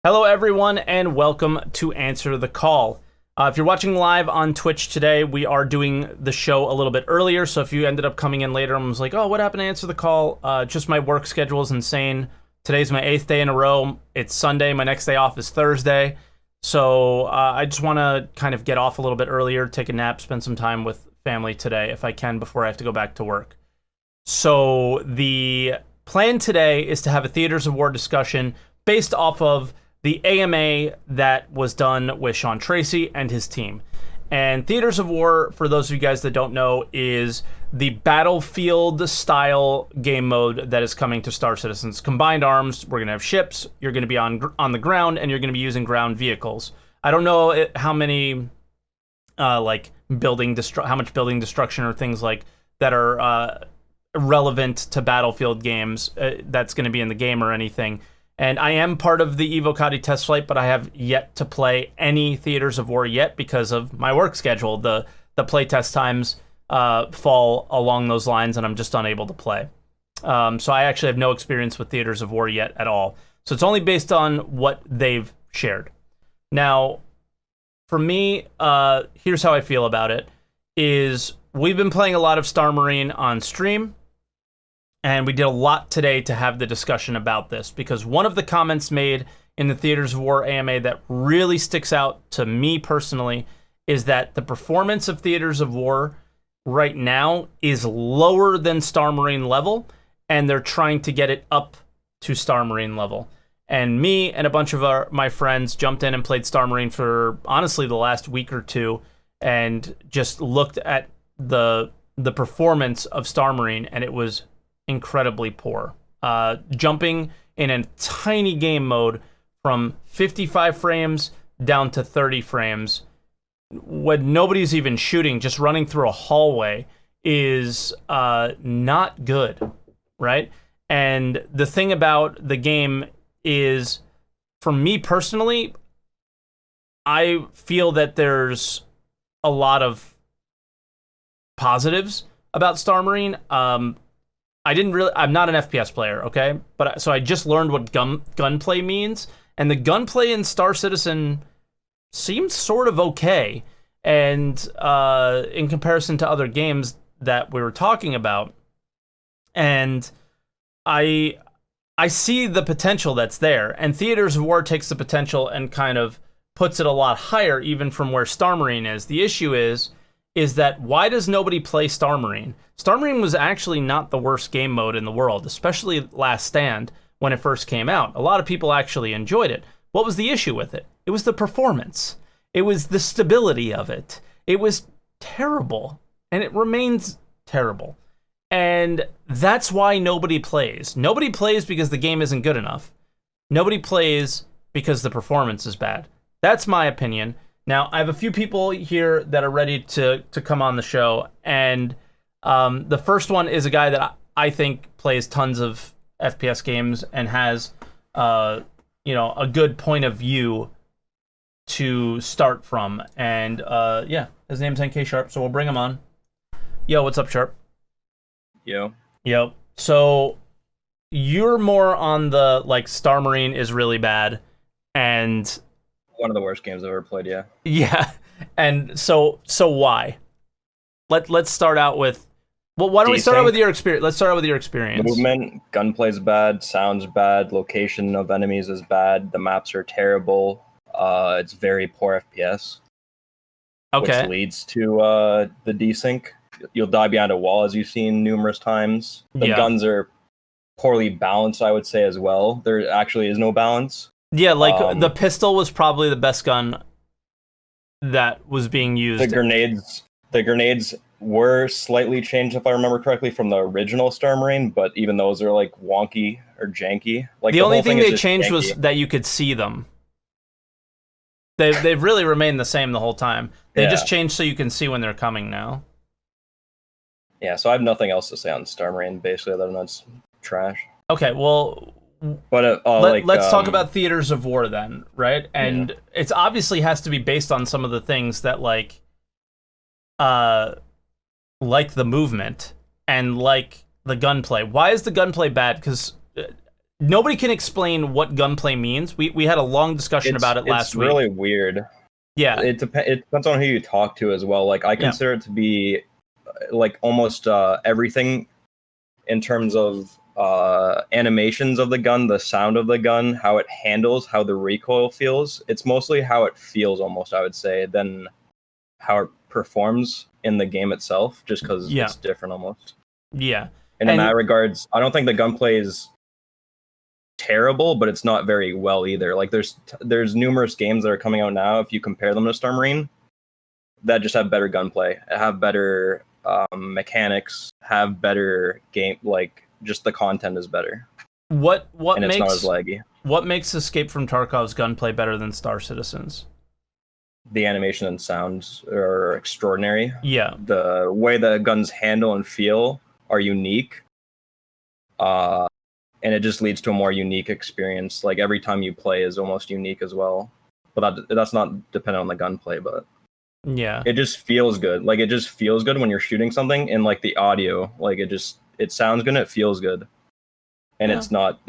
Hello, everyone, and welcome to Answer the Call. If you're watching live on Twitch today, we are doing the show a little bit earlier, so if you ended up coming in later and was like, oh, what happened to Answer the Call? Just my work schedule is insane. Today's my 8th day in a row. It's Sunday. My next day off is Thursday. So I just want to kind of get off a little bit earlier, take a nap, spend some time with family today if I can before I have to go back to work. So the plan today is to have a Theaters of War discussion based off of the AMA that was done with Sean Tracy and his team. And Theaters of War, for those of you guys that don't know, is the Battlefield-style game mode that is coming to Star Citizens. Combined arms, we're going to have ships, you're going to be on the ground, and you're going to be using ground vehicles. I don't know how many, how much building destruction or things like that are relevant to Battlefield games that's going to be in the game or anything. And I am part of the Evocati test flight, but I have yet to play any Theaters of War yet because of my work schedule. The play test times fall along those lines, and I'm just unable to play. So I actually have no experience with Theaters of War yet at all. So it's only based on what they've shared. Now, for me, here's how I feel about it, is we've been playing a lot of Star Marine on stream. And we did a lot today to have the discussion about this, because one of the comments made in the Theaters of War AMA that really sticks out to me personally is that the performance of Theaters of War right now is lower than Star Marine level, and they're trying to get it up to Star Marine level. And me and a bunch of my friends jumped in and played Star Marine for, honestly, the last week or two, and just looked at the performance of Star Marine, and it was incredibly poor. Jumping in a tiny game mode from 55 frames down to 30 frames when nobody's even shooting, just running through a hallway is not good, right? And the thing about the game is, for me personally, I feel that there's a lot of positives about Star Marine. I'm not an FPS player, okay? So I just learned what gunplay means, and the gunplay in Star Citizen seems sort of okay. And in comparison to other games that we were talking about, and I see the potential that's there, and Theaters of War takes the potential and kind of puts it a lot higher, even from where Star Marine is. The issue is that why does nobody play Star Marine? Star Marine was actually not the worst game mode in the world, especially Last Stand when it first came out. A lot of people actually enjoyed it. What was the issue with it? It was the performance. It was the stability of it. It was terrible, and it remains terrible. And that's why nobody plays. Nobody plays because the game isn't good enough. Nobody plays because the performance is bad. That's my opinion. Now, I have a few people here that are ready to come on the show, and the first one is a guy that I think plays tons of FPS games and has, a good point of view to start from. And his name's NKSharp, so we'll bring him on. Yo, what's up, Sharp? Yo. So you're more on the Star Marine is really bad, and one of the worst games I've ever played, yeah. Yeah, and so why? Let's start out with. Well, why don't we start out with your experience? Let's start out with your experience. Movement, gunplay's bad, sound's bad, location of enemies is bad, the maps are terrible. It's very poor FPS. Okay. Which leads to the desync. You'll die behind a wall, as you've seen numerous times. The guns are poorly balanced, I would say, as well. There actually is no balance. Yeah, the pistol was probably the best gun that was being used. The grenades were slightly changed, if I remember correctly, from the original Star Marine, but even those are wonky or janky. The only thing they changed was that you could see them. They've really remained the same the whole time. They just changed so you can see when they're coming now. Yeah, so I have nothing else to say on Star Marine, basically, other than that's trash. Okay, well, but let's talk about Theaters of War then, right? And it's obviously has to be based on some of the things that like the movement and like the gunplay. Why is the gunplay bad? Because nobody can explain what gunplay means. We had a long discussion about it last week. It's really weird. Yeah. It depends on who you talk to as well. Like, I consider it to be like almost everything in terms of animations of the gun, the sound of the gun, how it handles, how the recoil feels. It's mostly how it feels, almost, I would say, than how it performs in the game itself, just because it's different almost. Yeah. And in that regards, I don't think the gunplay is terrible, but it's not very well either. Like, there's numerous games that are coming out now, if you compare them to Star Marine, that just have better gunplay, have better mechanics, have better game, like, just the content is better. What and makes, it's not as laggy. What makes Escape from Tarkov's gunplay better than Star Citizen's? The animation and sounds are extraordinary. Yeah. The way the guns handle and feel are unique. And it just leads to a more unique experience. Like, every time you play is almost unique as well. But that's not dependent on the gunplay, but yeah, it just feels good. Like, it just feels good when you're shooting something, and like the audio, like it sounds good and it feels good. And it's not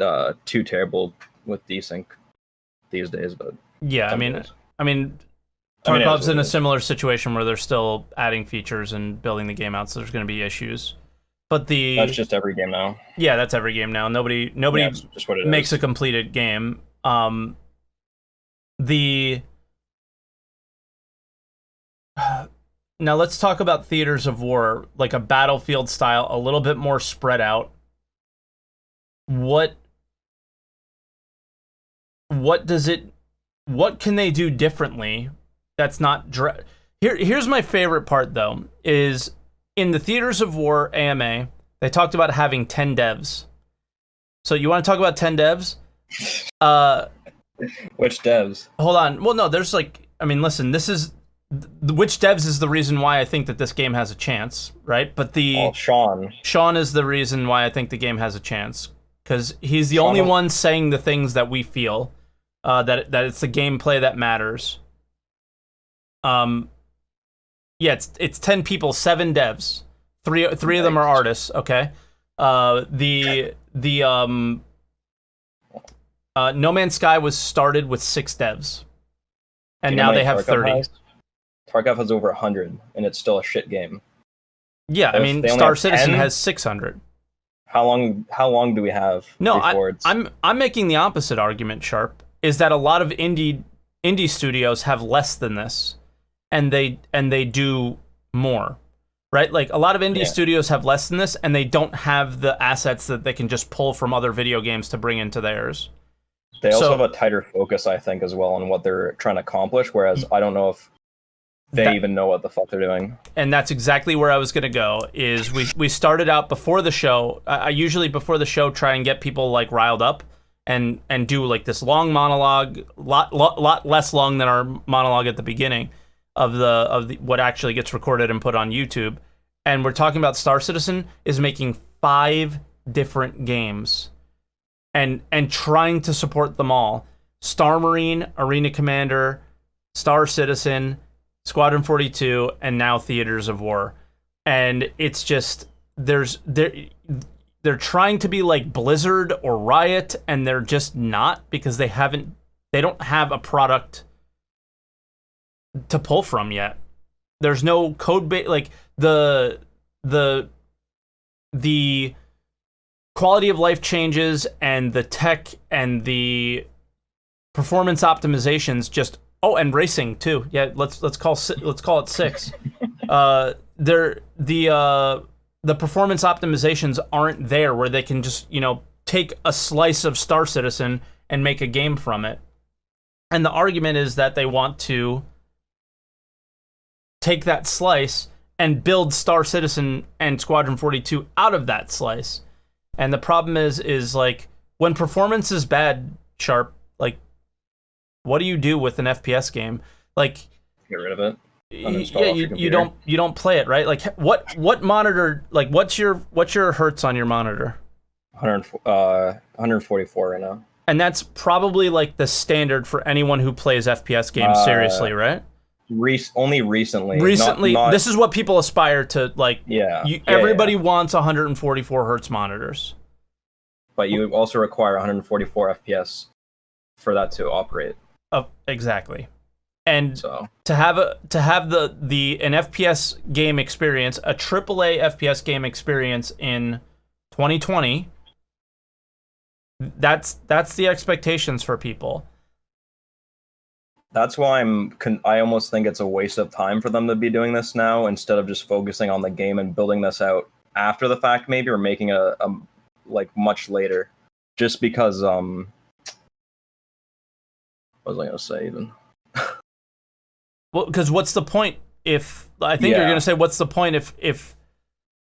too terrible with desync these days, but yeah, I mean Tarkov's in a similar situation where they're still adding features and building the game out, so there's going to be issues. But that's just every game now. Yeah, that's every game now. Nobody just what it makes is. a completed game. Now let's talk about Theaters of War, like a Battlefield style, a little bit more spread out. What can they do differently that's not here's my favorite part, though, is in the Theaters of War AMA, they talked about having 10 devs. So you want to talk about 10 devs? Which devs? Hold on. Well, no, there's like, I mean, listen, this is which devs is the reason why I think that this game has a chance, right? But Sean is the reason why I think the game has a chance, because he's the only one saying the things that we feel, that it's the gameplay that matters. Yeah, it's 10 people, 7 devs, three of them are artists. Okay, No Man's Sky was started with 6 devs, and now they have 30. Tarkov has over 100, and it's still a shit game. Yeah, I mean, Star Citizen has 600. How long do we have? No, I'm making the opposite argument, Sharp, is that a lot of indie studios have less than this, and they do more, right? Like, a lot of indie studios have less than this, and they don't have the assets that they can just pull from other video games to bring into theirs. They also have a tighter focus, I think, as well, on what they're trying to accomplish, whereas I don't know if they even know what the fuck they're doing. And that's exactly where I was going to go, is we started out before the show. I usually, before the show, try and get people, like, riled up and do, like, this long monologue, lot less long than our monologue at the beginning of the what actually gets recorded and put on YouTube. And we're talking about Star Citizen is making 5 different games and trying to support them all. Star Marine, Arena Commander, Star Citizen, Squadron 42, and now Theaters of War. And it's just, they're trying to be like Blizzard or Riot, and they're just not, because they don't have a product to pull from yet. There's no code base, like the quality of life changes and the tech and the performance optimizations just and racing too. Yeah, let's call it 6. The performance optimizations aren't there where they can just, take a slice of Star Citizen and make a game from it. And the argument is that they want to take that slice and build Star Citizen and Squadron 42 out of that slice. And the problem is like, when performance is bad, Sharp, like, what do you do with an FPS game? Like, get rid of it. Yeah, you don't play it, right? Like, what monitor? Like, what's your hertz on your monitor? 144 right now. And that's probably like the standard for anyone who plays FPS games seriously, right? Only recently. This is what people aspire to, like. Yeah. Everybody wants 144 hertz monitors. but you also require 144 FPS for that to operate. Exactly. And so to have an FPS game experience, a AAA FPS game experience in 2020, that's the expectations for people. That's why I almost think it's a waste of time for them to be doing this now instead of just focusing on the game and building this out after the fact, maybe, or making a like much later. Just because what was I gonna say even? Well, because what's the point if I think you're gonna say what's the point if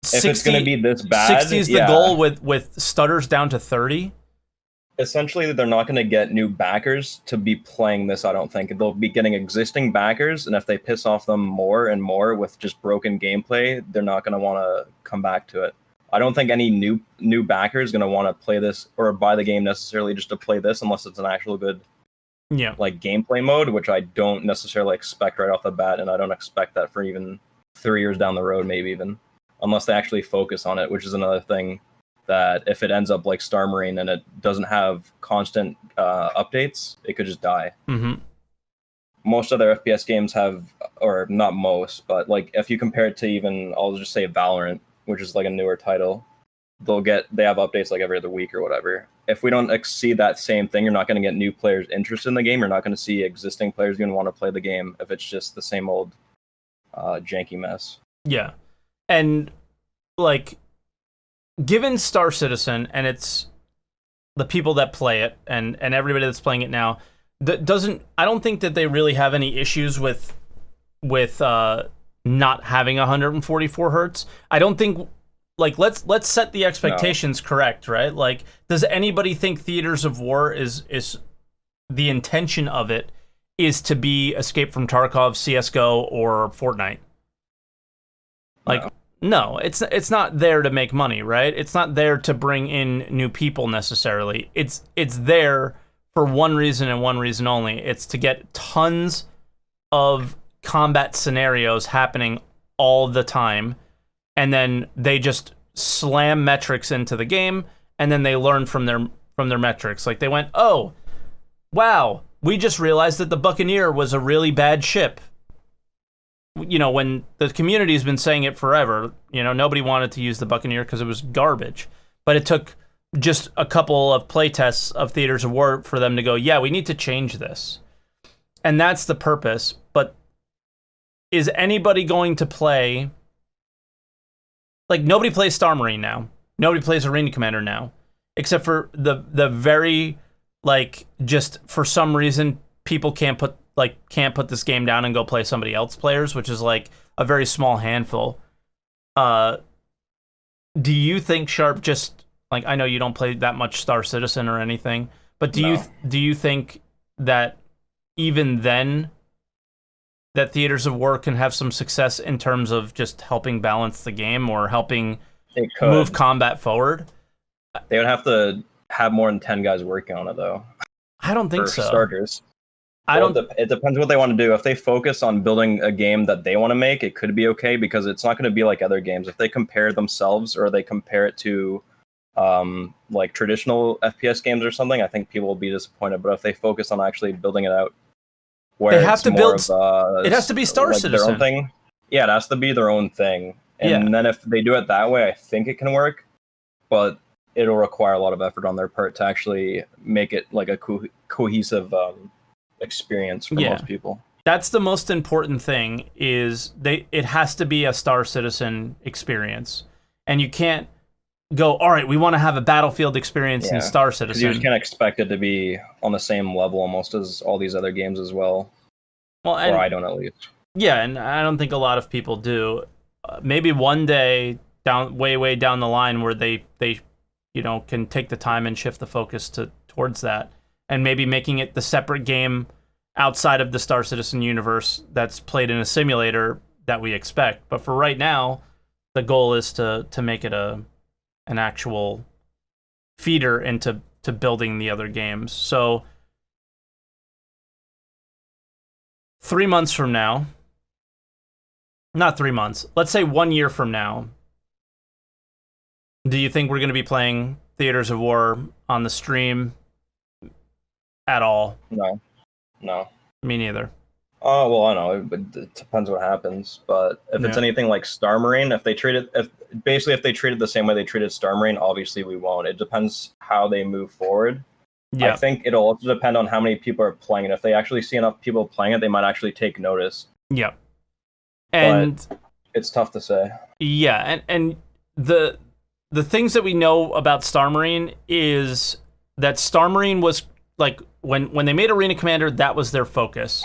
60, it's gonna be this bad? 60 is the goal with stutters down to 30. Essentially, they're not going to get new backers to be playing this, I don't think. They'll be getting existing backers, and if they piss off them more and more with just broken gameplay, they're not going to want to come back to it. I don't think any new backer is going to want to play this or buy the game necessarily just to play this unless it's an actual good like gameplay mode, which I don't necessarily expect right off the bat, and I don't expect that for even 3 years down the road, maybe even, unless they actually focus on it, which is another thing. That if it ends up like Star Marine and it doesn't have constant updates, it could just die. Mm-hmm. Most other FPS games have, or not most, but like if you compare it to even, I'll just say Valorant, which is like a newer title, they have updates like every other week or whatever. If we don't exceed that same thing, you're not going to get new players interested in the game. You're not going to see existing players going to want to play the game if it's just the same old janky mess. Yeah, and like, given Star Citizen and it's the people that play it and everybody that's playing it now, I don't think that they really have any issues with not having 144 hertz. I don't think, like, let's set the expectations correct, right? Like, does anybody think Theaters of War is the intention of it is to be Escape from Tarkov, CS:GO, or Fortnite? Like, no, it's not there to make money, right? It's not there to bring in new people necessarily. It's there for one reason and one reason only. It's to get tons of combat scenarios happening all the time, and then they just slam metrics into the game, and then they learn from their metrics. Like, they went, oh, wow, we just realized that the Buccaneer was a really bad ship. You know, when the community's been saying it forever, you know, nobody wanted to use the Buccaneer because it was garbage. But it took just a couple of playtests of Theaters of War for them to go, yeah, we need to change this. And that's the purpose. But is anybody going to play... Like, nobody plays Star Marine now. Nobody plays Arena Commander now. Except for the very, like, just for some reason, people can't put this game down and go play somebody else players, which is like a very small handful. Do you think Sharp just, like, I know you don't play that much Star Citizen or anything, but do you think that even then that Theaters of War can have some success in terms of just helping balance the game or helping move combat forward? They would have to have more than 10 guys working on it, though. I don't think so. For starters. It depends what they want to do. If they focus on building a game that they want to make, it could be okay because it's not going to be like other games. If they compare themselves or they compare it to like traditional FPS games or something, I think people will be disappointed. But if they focus on actually building it out, where they have to build, it has to be Star Citizen. Their own thing. Yeah, it has to be their own thing. And then if they do it that way, I think it can work. But it'll require a lot of effort on their part to actually make it like a cohesive experience for most people. That's the most important thing, is it has to be a Star Citizen experience. And you can't go, all right, we want to have a Battlefield experience in Star Citizen. You just can't expect it to be on the same level almost as all these other games as well. Or I don't, at least. Yeah, and I don't think a lot of people do. Maybe one day way down the line where they can take the time and shift the focus towards that, and maybe making it the separate game outside of the Star Citizen universe that's played in a simulator that we expect. But for right now, the goal is to make it an actual feeder into building the other games. So 3 months from now, not 3 months, let's say 1 year from now, do you think we're going to be playing Theaters of War on the stream at all. No. Me neither. Oh well, I know. It depends what happens. But if it's anything like Star Marine, if they treat it the same way they treated Star Marine, obviously we won't. It depends how they move forward. Yeah. I think it'll also depend on how many people are playing it. If they actually see enough people playing it, they might actually take notice. Yep. And but it's tough to say. Yeah, and the things that we know about Star Marine is that Star Marine was like when they made Arena Commander, that was their focus.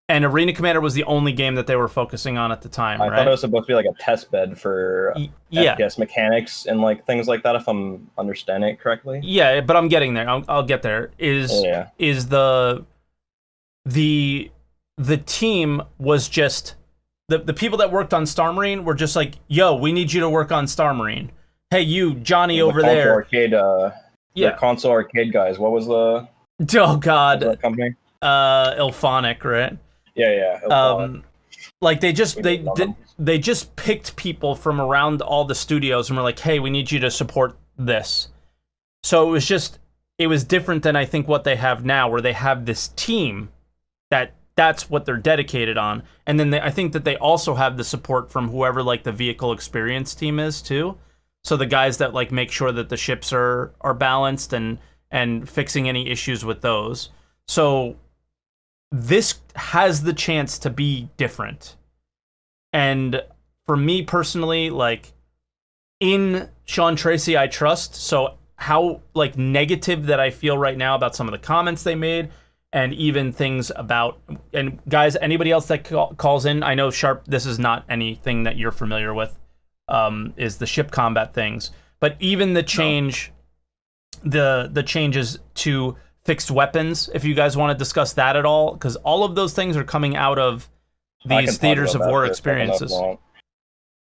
And Arena Commander was the only game that they were focusing on at the time, I thought it was supposed to be like a test bed for FPS mechanics and like things like that, if I'm understanding it correctly. Yeah, but I'm getting there. I'll get there. Is the team was just the people that worked on Star Marine were just like, yo, we need you to work on Star Marine. Hey, you, Johnny over there. Arcade, the console arcade guys. What was the... Oh, God. What was that company? Ilphonic, right? Yeah. Like they just picked people from around all the studios and were like, hey, we need you to support this. So it was different than I think what they have now, where they have this team that's what they're dedicated on. And then I think that they also have the support from whoever like the vehicle experience team is too. So the guys that like make sure that the ships are balanced and fixing any issues with those. So this has the chance to be different. And for me personally, like in Sean Tracy, I trust. So how like negative that I feel right now about some of the comments they made, and even things about, and guys, anybody else that calls in, I know Sharp, this is not anything that you're familiar with, is the ship combat things, but even the change, the changes to fixed weapons, if you guys want to discuss that at all, because all of those things are coming out of these Theaters of War experiences.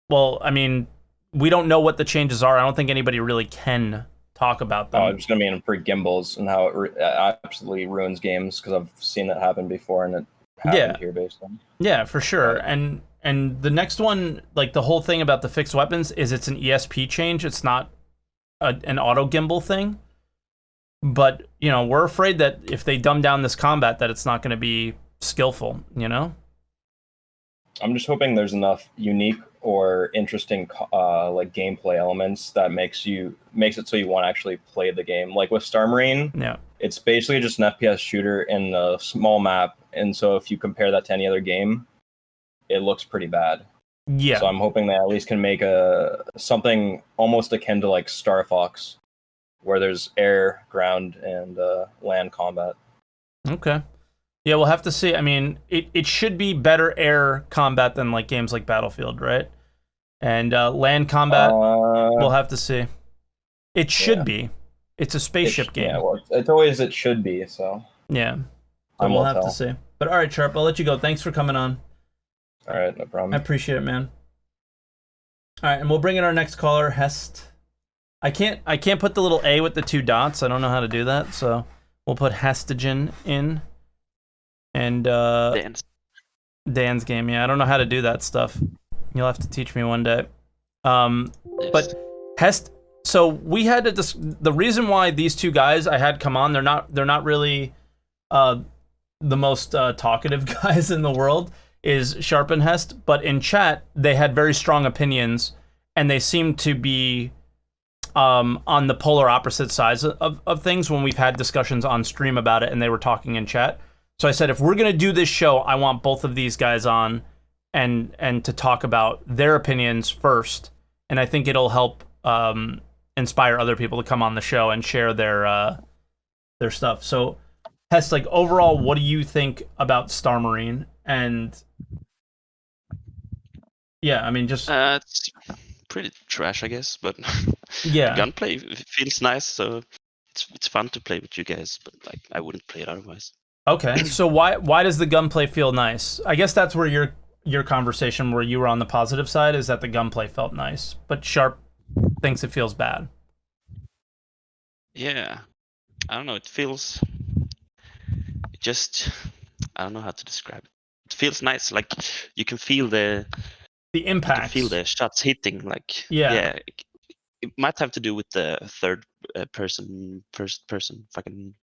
Well, I mean, we don't know what the changes are. I don't think anybody really can talk about them. I'm just going to be in for gimbals and how it absolutely ruins games, because I've seen that happen before, and it happened here based on. Yeah, for sure. And the next one, like the whole thing about the fixed weapons is it's an ESP change. It's not an auto gimbal thing. But, you know, we're afraid that if they dumb down this combat, that it's not going to be skillful, you know? I'm just hoping there's enough unique or interesting like gameplay elements that makes it so you want to actually play the game. Like with Star Marine, it's basically just an FPS shooter in a small map, and so if you compare that to any other game, it looks pretty bad. Yeah. So I'm hoping they at least can make something almost akin to like Star Fox, where there's air, ground, and land combat. Okay. Yeah, we'll have to see. I mean, it should be better air combat than like games like Battlefield, right? And land combat, we'll have to see. It should be. It's a spaceship game. Yeah, well, it's always it should be, so. Yeah. So we'll have to see. But all right, Sharp, I'll let you go. Thanks for coming on. All right, no problem. I appreciate it, man. All right, and we'll bring in our next caller, Hest. I can't put the little A with the 2 dots. I don't know how to do that, so we'll put HESTINGEN in. And Dan's game, yeah. I don't know how to do that stuff. You'll have to teach me one day. But so we had to the reason why these 2 guys I had come on, they're not really the most talkative guys in the world, is Sharp and Hest, but in chat they had very strong opinions, and they seem to be on the polar opposite sides of things when we've had discussions on stream about it, and they were talking in chat. So I said, if we're going to do this show, I want both of these guys on and to talk about their opinions first. And I think it'll help inspire other people to come on the show and share their stuff. So, Hess, like, overall, what do you think about Star Marine? And, yeah, I mean, just... it's pretty trash, I guess, but yeah, gunplay feels nice, so it's fun to play with you guys, but, like, I wouldn't play it otherwise. Okay, so why does the gunplay feel nice? I guess that's where your conversation where you were on the positive side is that the gunplay felt nice, but Sharp thinks it feels bad. Yeah, I don't know. I don't know how to describe it. It feels nice, like you can feel the impact. You can feel the shots hitting, like yeah. it might have to do with the third person, first person, fucking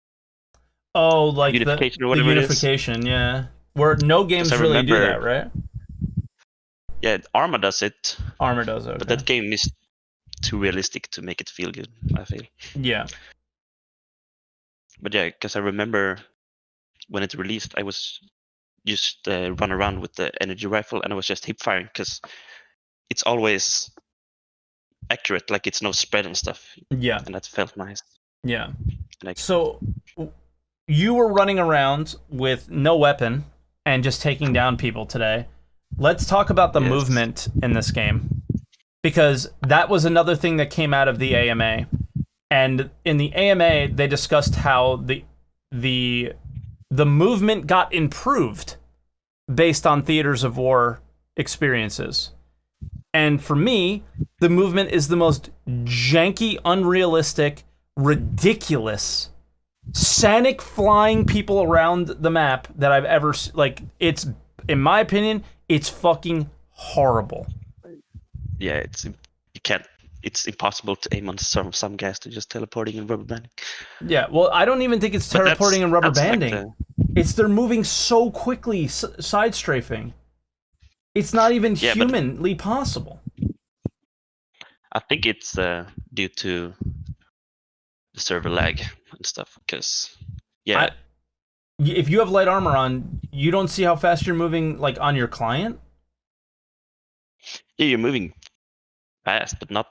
Oh, like unification or the whatever it is. unification, yeah. Where no games I really do remember- that, right? Yeah, Arma does it, Armor does, okay. but that game is too realistic to make it feel good, I feel. Yeah. But yeah, because I remember when it released, I was just run around with the energy rifle and I was just hip firing because it's always accurate, like it's no spread and stuff. Yeah. And that felt nice. Yeah. Like, So you were running around with no weapon and just taking down people today. Let's talk about the movement in this game, because that was another thing that came out of the AMA. And in the AMA, they discussed how the movement got improved based on Theaters of War experiences. And for me, the movement is the most janky, unrealistic, ridiculous, sonic flying people around the map that I've ever like. It's, in my opinion, it's fucking horrible. yeah, it's impossible to aim on some guys to just teleporting and rubber banding. Yeah, well, I don't even think it's teleporting and rubber banding. Like it's they're moving so quickly, side strafing. It's not even humanly possible. I think it's due to the server lag and stuff. Because if you have light armor on, you don't see how fast you're moving, like on your client. Yeah, you're moving fast, but not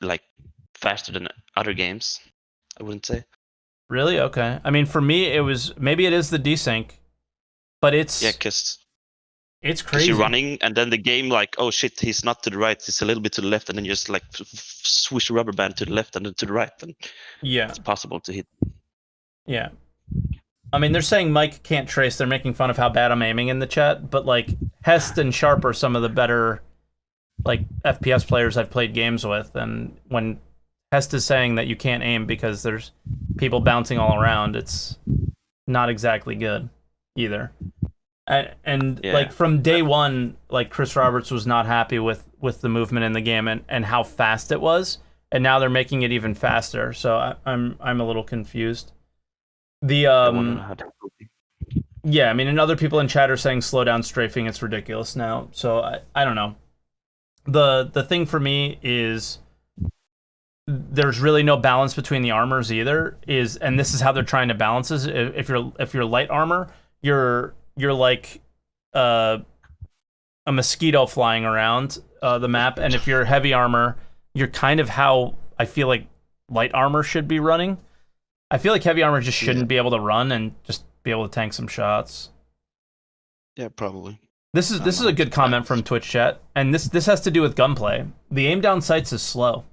like faster than other games, I wouldn't say. Really? Okay. I mean, for me, it was, maybe it is the desync, but it's, yeah, because it's crazy. You're running, and then the game like, oh shit, he's not to the right, he's a little bit to the left, and then you just like swish rubber band to the left and then to the right, and yeah, it's possible to hit. Yeah. I mean, they're saying Mike can't trace. They're making fun of how bad I'm aiming in the chat, but like Hest and Sharp are some of the better like FPS players I've played games with, and when Hest is saying that you can't aim because there's people bouncing all around, it's not exactly good either. And like from day one, like Chris Roberts was not happy with the movement in the game and how fast it was, and now they're making it even faster. So I'm a little confused. Yeah, I mean, and other people in chat are saying slow down strafing. It's ridiculous now. So I don't know. The thing for me is there's really no balance between the armors either. And this is how they're trying to balance this. If you're light armor, you're like a mosquito flying around the map, and if you're heavy armor, you're kind of how I feel like light armor should be running. I feel like heavy armor just shouldn't be able to run and just be able to tank some shots. Yeah, probably. This is a good comment from Twitch chat, and this has to do with gunplay. The aim down sights is slow.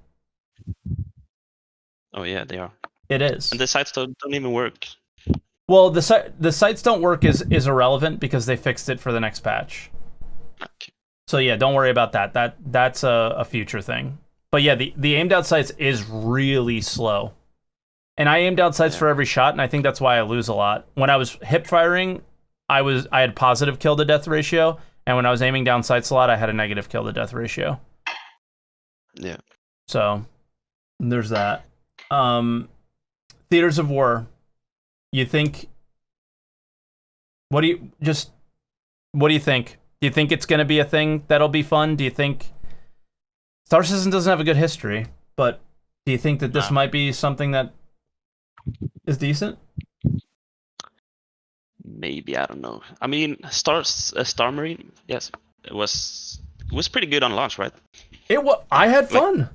Oh yeah, they are. It is. And the sights don't even work. Well, the sights don't work is irrelevant because they fixed it for the next patch. Okay. So yeah, don't worry about that. That's a future thing. But yeah, the aim down sights is really slow. And I aimed out sights for every shot, and I think that's why I lose a lot. When I was hip firing, I had positive kill to death ratio, and when I was aiming down sights a lot, I had a negative kill to death ratio. Yeah. So there's that. Theaters of War. You think? What do you think? Do you think it's going to be a thing that'll be fun? Do you think Star Citizen doesn't have a good history, but do you think that this might be something that is decent? Maybe, I don't know. I mean, Star Marine, yes, it was pretty good on launch, right? I had fun.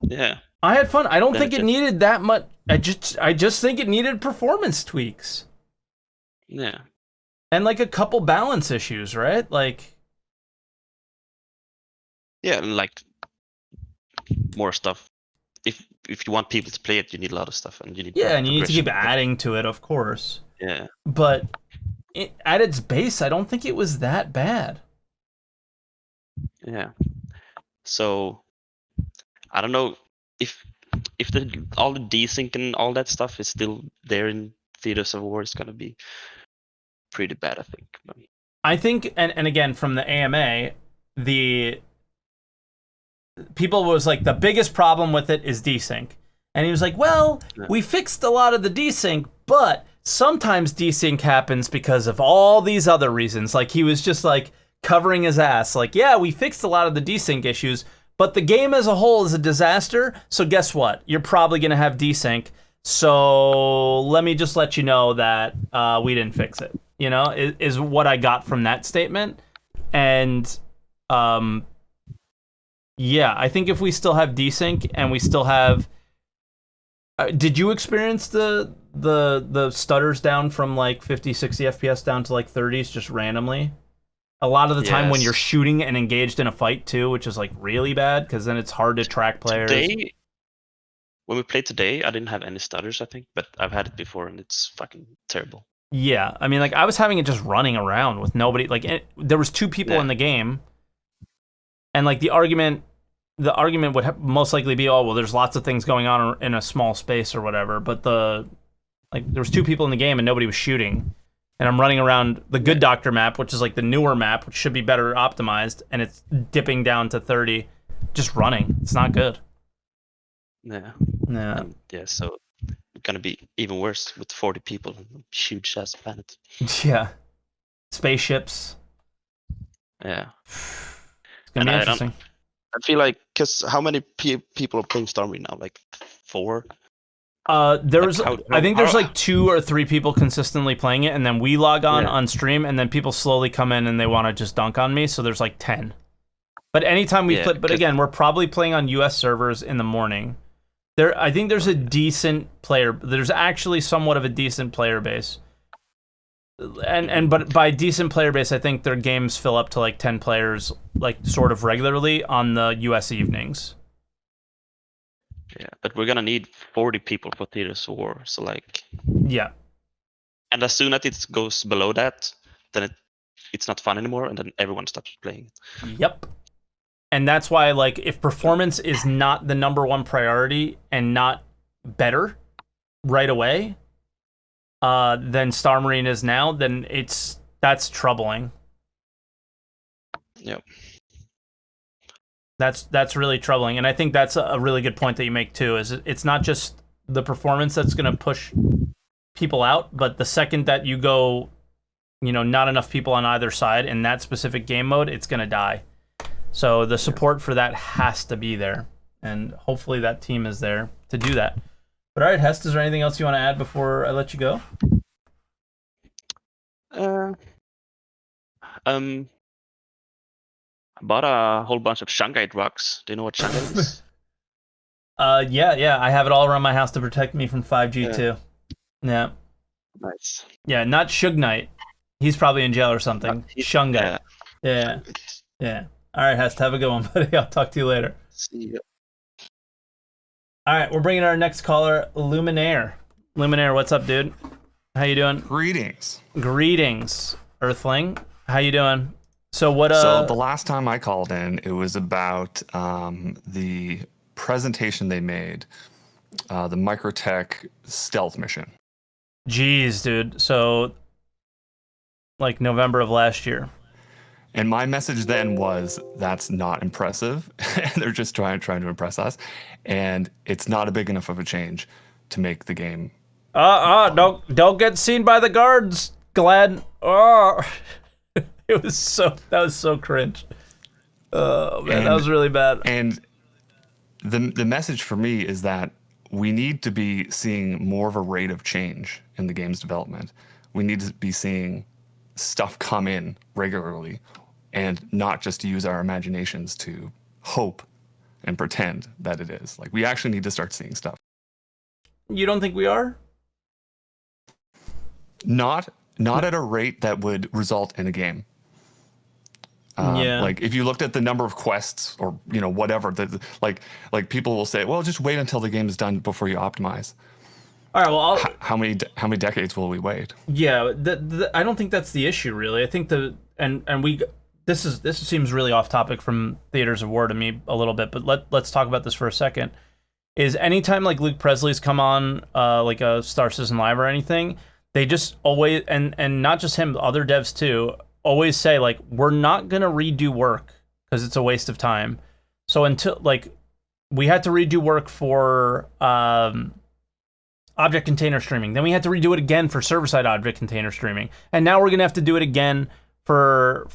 Yeah. I had fun. I don't think it needed that much. I just think it needed performance tweaks. Yeah. And like a couple balance issues, right? Like. Yeah, like more stuff. If you want people to play it, you need a lot of stuff, and you need and you need to keep adding to it, of course. Yeah. But at its base, I don't think it was that bad. Yeah. So I don't know if all the desync and all that stuff is still there in Theaters of War, it's gonna be pretty bad, I think. I think, and again from the AMA, people was like, the biggest problem with it is desync. And he was like, well, we fixed a lot of the desync, but sometimes desync happens because of all these other reasons. Like, he was just like covering his ass. Like, yeah, we fixed a lot of the desync issues, but the game as a whole is a disaster. So guess what? You're probably going to have desync. So let me just let you know that we didn't fix it, you know, is what I got from that statement. And yeah, I think if we still have desync and we still have... did you experience the stutters down from like 50, 60 FPS down to like 30s just randomly? A lot of the time when you're shooting and engaged in a fight too, which is like really bad because then it's hard to track players. When we played today, I didn't have any stutters, I think, but I've had it before and it's fucking terrible. Yeah, I mean, like, I was having it just running around with nobody. Like, there was 2 people in the game, and like the argument would most likely be, oh, well, there's lots of things going on in a small space or whatever. But there was 2 people in the game and nobody was shooting, and I'm running around the Good Doctor map, which is like the newer map, which should be better optimized, and it's dipping down to 30, just running. It's not good. Yeah. Yeah. So it's gonna be even worse with 40 people, huge ass planet. Yeah. Spaceships. Yeah. It's gonna be interesting. I feel like, because how many people are playing Stormy now? Like 4? There's, I think there's like 2 or 3 people consistently playing it, and then we log on stream, and then people slowly come in and they want to just dunk on me. So there's like 10. But anytime we play, but again, we're probably playing on US servers in the morning. I think there's a decent player. There's actually somewhat of a decent player base. But by decent player base, I think their games fill up to like 10 players, like sort of regularly on the US evenings. Yeah, but we're gonna need 40 people for Theaters of War. So like, yeah. And as soon as it goes below that, then it's not fun anymore, and then everyone stops playing. Yep. And that's why, like, if performance is not the #1 priority and not better right away, than Star Marine is now, then that's troubling. Yep. That's really troubling, and I think that's a really good point that you make too. Is it's not just the performance that's going to push people out, but the second that you go, you know, not enough people on either side in that specific game mode, it's going to die. So the support for that has to be there, and hopefully that team is there to do that. But all right, Hest, is there anything else you want to add before I let you go? I bought a whole bunch of shungite rocks. Do you know what shungite is? Yeah, I have it all around my house to protect me from 5G too. Yeah. Nice. Yeah, not Shugnite. He's probably in jail or something. Shungite. Yeah. All right, Hest, have a good one, buddy. I'll talk to you later. See ya. All right, we're bringing our next caller, LUMINAIR. LUMINAIR, what's up, dude? How you doing? Greetings, Earthling. How you doing? So what? So the last time I called in, it was about the presentation they made, the Microtech stealth mission. Jeez, dude. So, like November of last year. And my message then was, that's not impressive. They're just trying to impress us, and it's not a big enough of a change to make the game. Don't get seen by the guards, Glenn. Oh, that was so cringe. Oh man, that was really bad. And the message for me is that we need to be seeing more of a rate of change in the game's development. We need to be seeing stuff come in regularly, and not just use our imaginations to hope and pretend that it is. Like, we actually need to start seeing stuff. You don't think we are? Not at a rate that would result in a game. Like, if you looked at the number of quests or, you know, whatever, like people will say, well, just wait until the game is done before you optimize. All right, well, how many decades will we wait? Yeah, I don't think that's the issue, really. I think this seems really off topic from Theaters of War to me a little bit, but let's talk about this for a second. Is anytime like Luke Presley's come on like a Star Citizen Live or anything, they just always, and not just him, other devs too, always say like, we're not gonna redo work because it's a waste of time. So until we had to redo work for object container streaming. Then we had to redo it again for server-side object container streaming. And now we're going to have to do it again for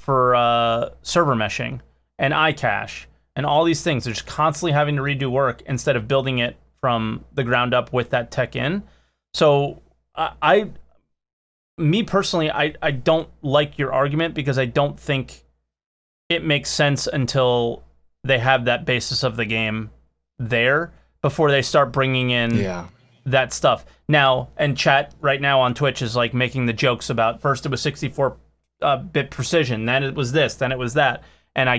server meshing and iCache and all these things. They're just constantly having to redo work instead of building it from the ground up with that tech in. So me personally, I don't like your argument because I don't think it makes sense until they have that basis of the game there before they start bringing in that stuff. Now, and chat right now on Twitch is like making the jokes about first it was 64-bit precision, then it was this, then it was that. And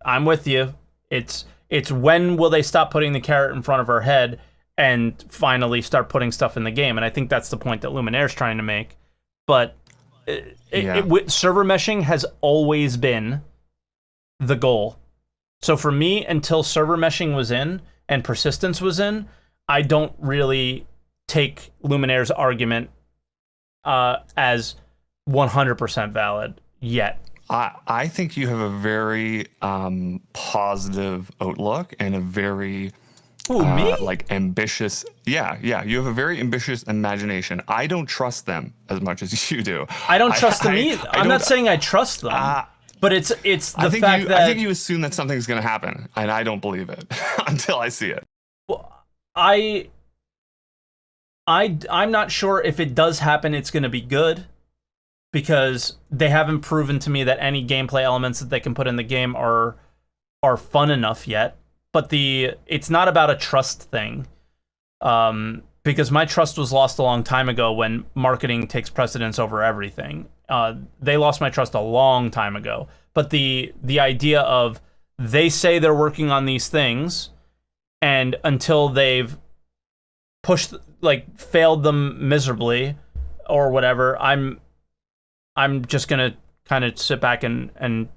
I'm with you. It's when will they stop putting the carrot in front of our head and finally start putting stuff in the game? And I think that's the point that LUMINAIR is trying to make. But server meshing has always been the goal. So for me, until server meshing was in and persistence was in, I don't really take LUMINAIR's argument as 100% valid yet. I think you have a very positive outlook and a very ambitious. Yeah. You have a very ambitious imagination. I don't trust them as much as you do. I don't trust them either. I'm not saying I trust them, but it's the fact that I think you assume that something's going to happen, and I don't believe it until I see it. Well, I'm not sure if it does happen, it's going to be good. Because they haven't proven to me that any gameplay elements that they can put in the game are fun enough yet. But it's not about a trust thing. Because my trust was lost a long time ago when marketing takes precedence over everything. They lost my trust a long time ago. But the idea of they say they're working on these things, and until they've failed them miserably or whatever, I'm just gonna kind of sit back and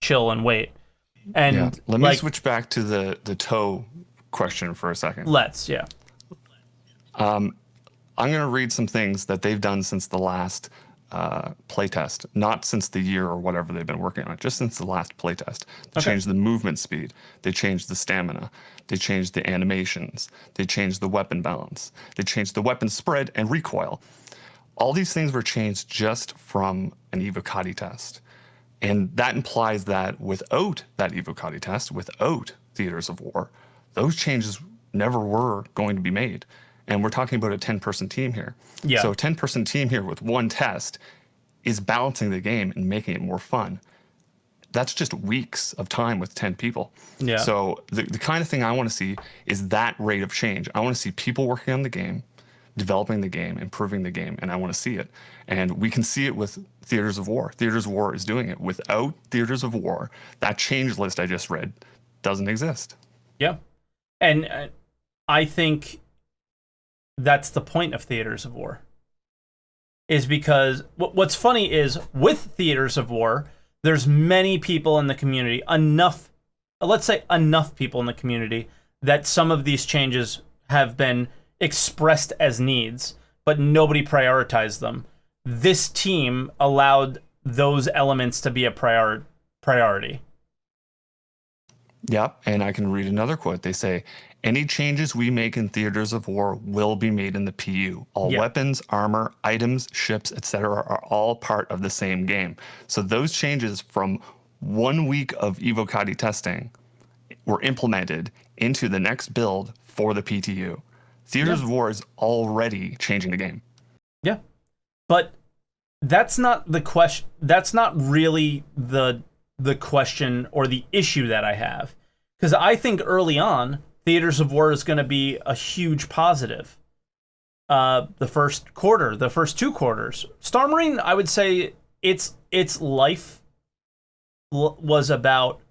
chill and wait. And let me switch back to the toe question for a second. I'm gonna read some things that they've done since the last playtest, not since the year or whatever they've been working on it, just since the last playtest. They changed the movement speed, they changed the stamina, they changed the animations, they changed the weapon balance, they changed the weapon spread and recoil. All these things were changed just from an evocati test. And that implies that without that evocati test, without Theaters of War, those changes never were going to be made. And we're talking about a 10-person team here. Yeah. So a 10-person team here with one test is balancing the game and making it more fun. That's just weeks of time with 10 people. Yeah. So the kind of thing I want to see is that rate of change. I want to see people working on the game, developing the game, improving the game, and I want to see it. And we can see it with Theaters of War. Theaters of War is doing it. Without Theaters of War, that change list I just read doesn't exist. Yeah. And I think that's the point of Theaters of War. Is because what's funny is with Theaters of War, there's many people in the community, let's say enough people in the community, that some of these changes have been expressed as needs, but nobody prioritized them. This team allowed those elements to be a priority. Yep, and I can read another quote. They say, any changes we make in Theaters of War will be made in the PU. All weapons, armor, items, ships, etc. are all part of the same game. So those changes from 1 week of evocati testing were implemented into the next build for the PTU. Theaters of War is already changing the game. Yeah. But that's not the question. That's not really the question or the issue that I have. Because I think early on, Theaters of War is going to be a huge positive. The first quarter, the first 2 quarters. Star Marine, I would say its life was about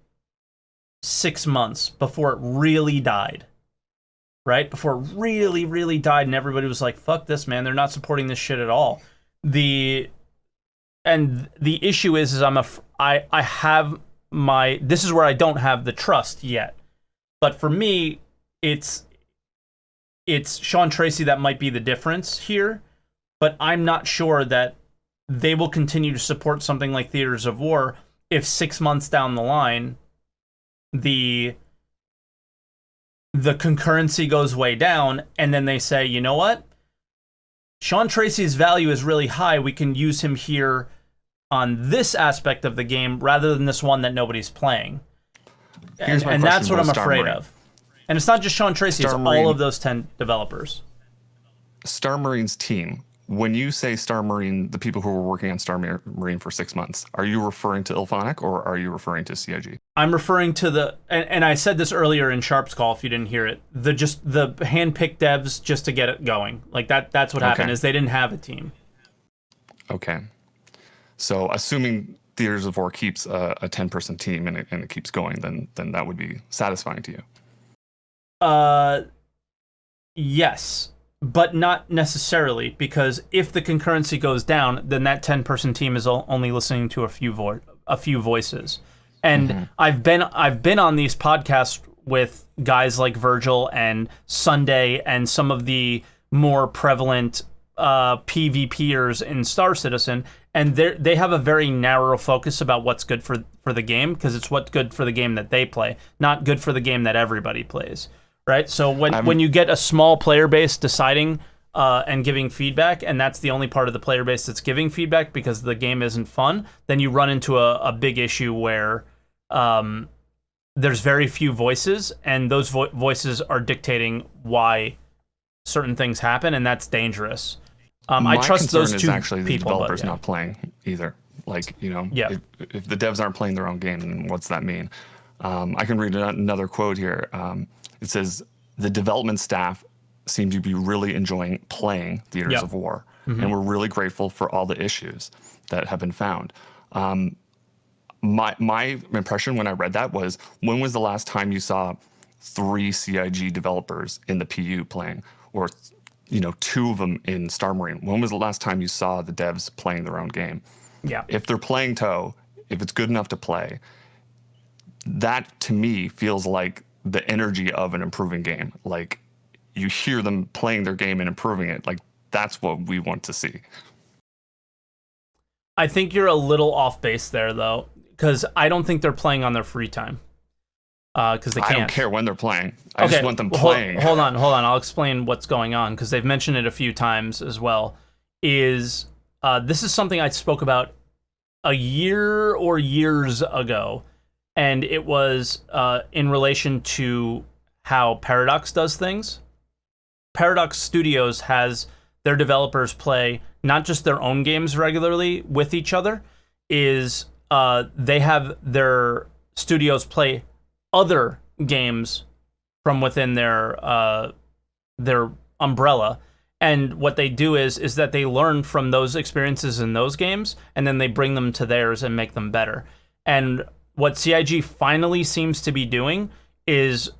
6 months before it really died. Right? Before it really, really died, and everybody was like, fuck this, man. They're not supporting this shit at all. The issue is I have this is where I don't have the trust yet. But for me, it's Sean Tracy that might be the difference here. But I'm not sure that they will continue to support something like Theaters of War if 6 months down the line, the the concurrency goes way down, and then they say, you know what? Sean Tracy's value is really high. We can use him here on this aspect of the game rather than this one that nobody's playing. And that's what I'm afraid of. And it's not just Sean Tracy, it's all of those 10 developers. Star Marine's team. When you say Star Marine, the people who were working on Star Marine for 6 months, are you referring to IllFonic or are you referring to CIG? I'm referring to and I said this earlier in Sharp's call if you didn't hear it, the handpicked devs just to get it going. Like that's what happened, is they didn't have a team. Okay. So assuming Theaters of War keeps a 10-person team and it keeps going, then that would be satisfying to you. Yes. But not necessarily, because if the concurrency goes down, then that 10-person team is only listening to a few voices. And I've been on these podcasts with guys like Virgil and Sunday and some of the more prevalent PvPers in Star Citizen, and they have a very narrow focus about what's good for the game, because it's what's good for the game that they play, not good for the game that everybody plays. Right, so when you get a small player base deciding and giving feedback, and that's the only part of the player base that's giving feedback because the game isn't fun, then you run into a big issue where there's very few voices, and those voices are dictating why certain things happen, and that's dangerous. I trust those two is actually people, the developers not playing either. Like, if the devs aren't playing their own game, then what's that mean? I can read another quote here. It says, the development staff seem to be really enjoying playing Theaters of War, and we're really grateful for all the issues that have been found. My impression when I read that was, when was the last time you saw 3 CIG developers in the PU playing, or 2 of them in Star Marine? When was the last time you saw the devs playing their own game? Yeah. If they're playing TOE, if it's good enough to play, that to me feels like the energy of an improving game. Like, you hear them playing their game and improving it. Like, that's what we want to see. I think you're a little off base there, though, because I don't think they're playing on their free time. Because they can't. I don't care when they're playing. I just want them playing. Hold on. I'll explain what's going on, because they've mentioned it a few times as well. This is something I spoke about a year or years ago. And it was in relation to how Paradox does things. Paradox Studios has their developers play not just their own games regularly with each other, they have their studios play other games from within their umbrella. And what they do is that they learn from those experiences in those games, and then they bring them to theirs and make them better. And what CIG finally seems to be doing is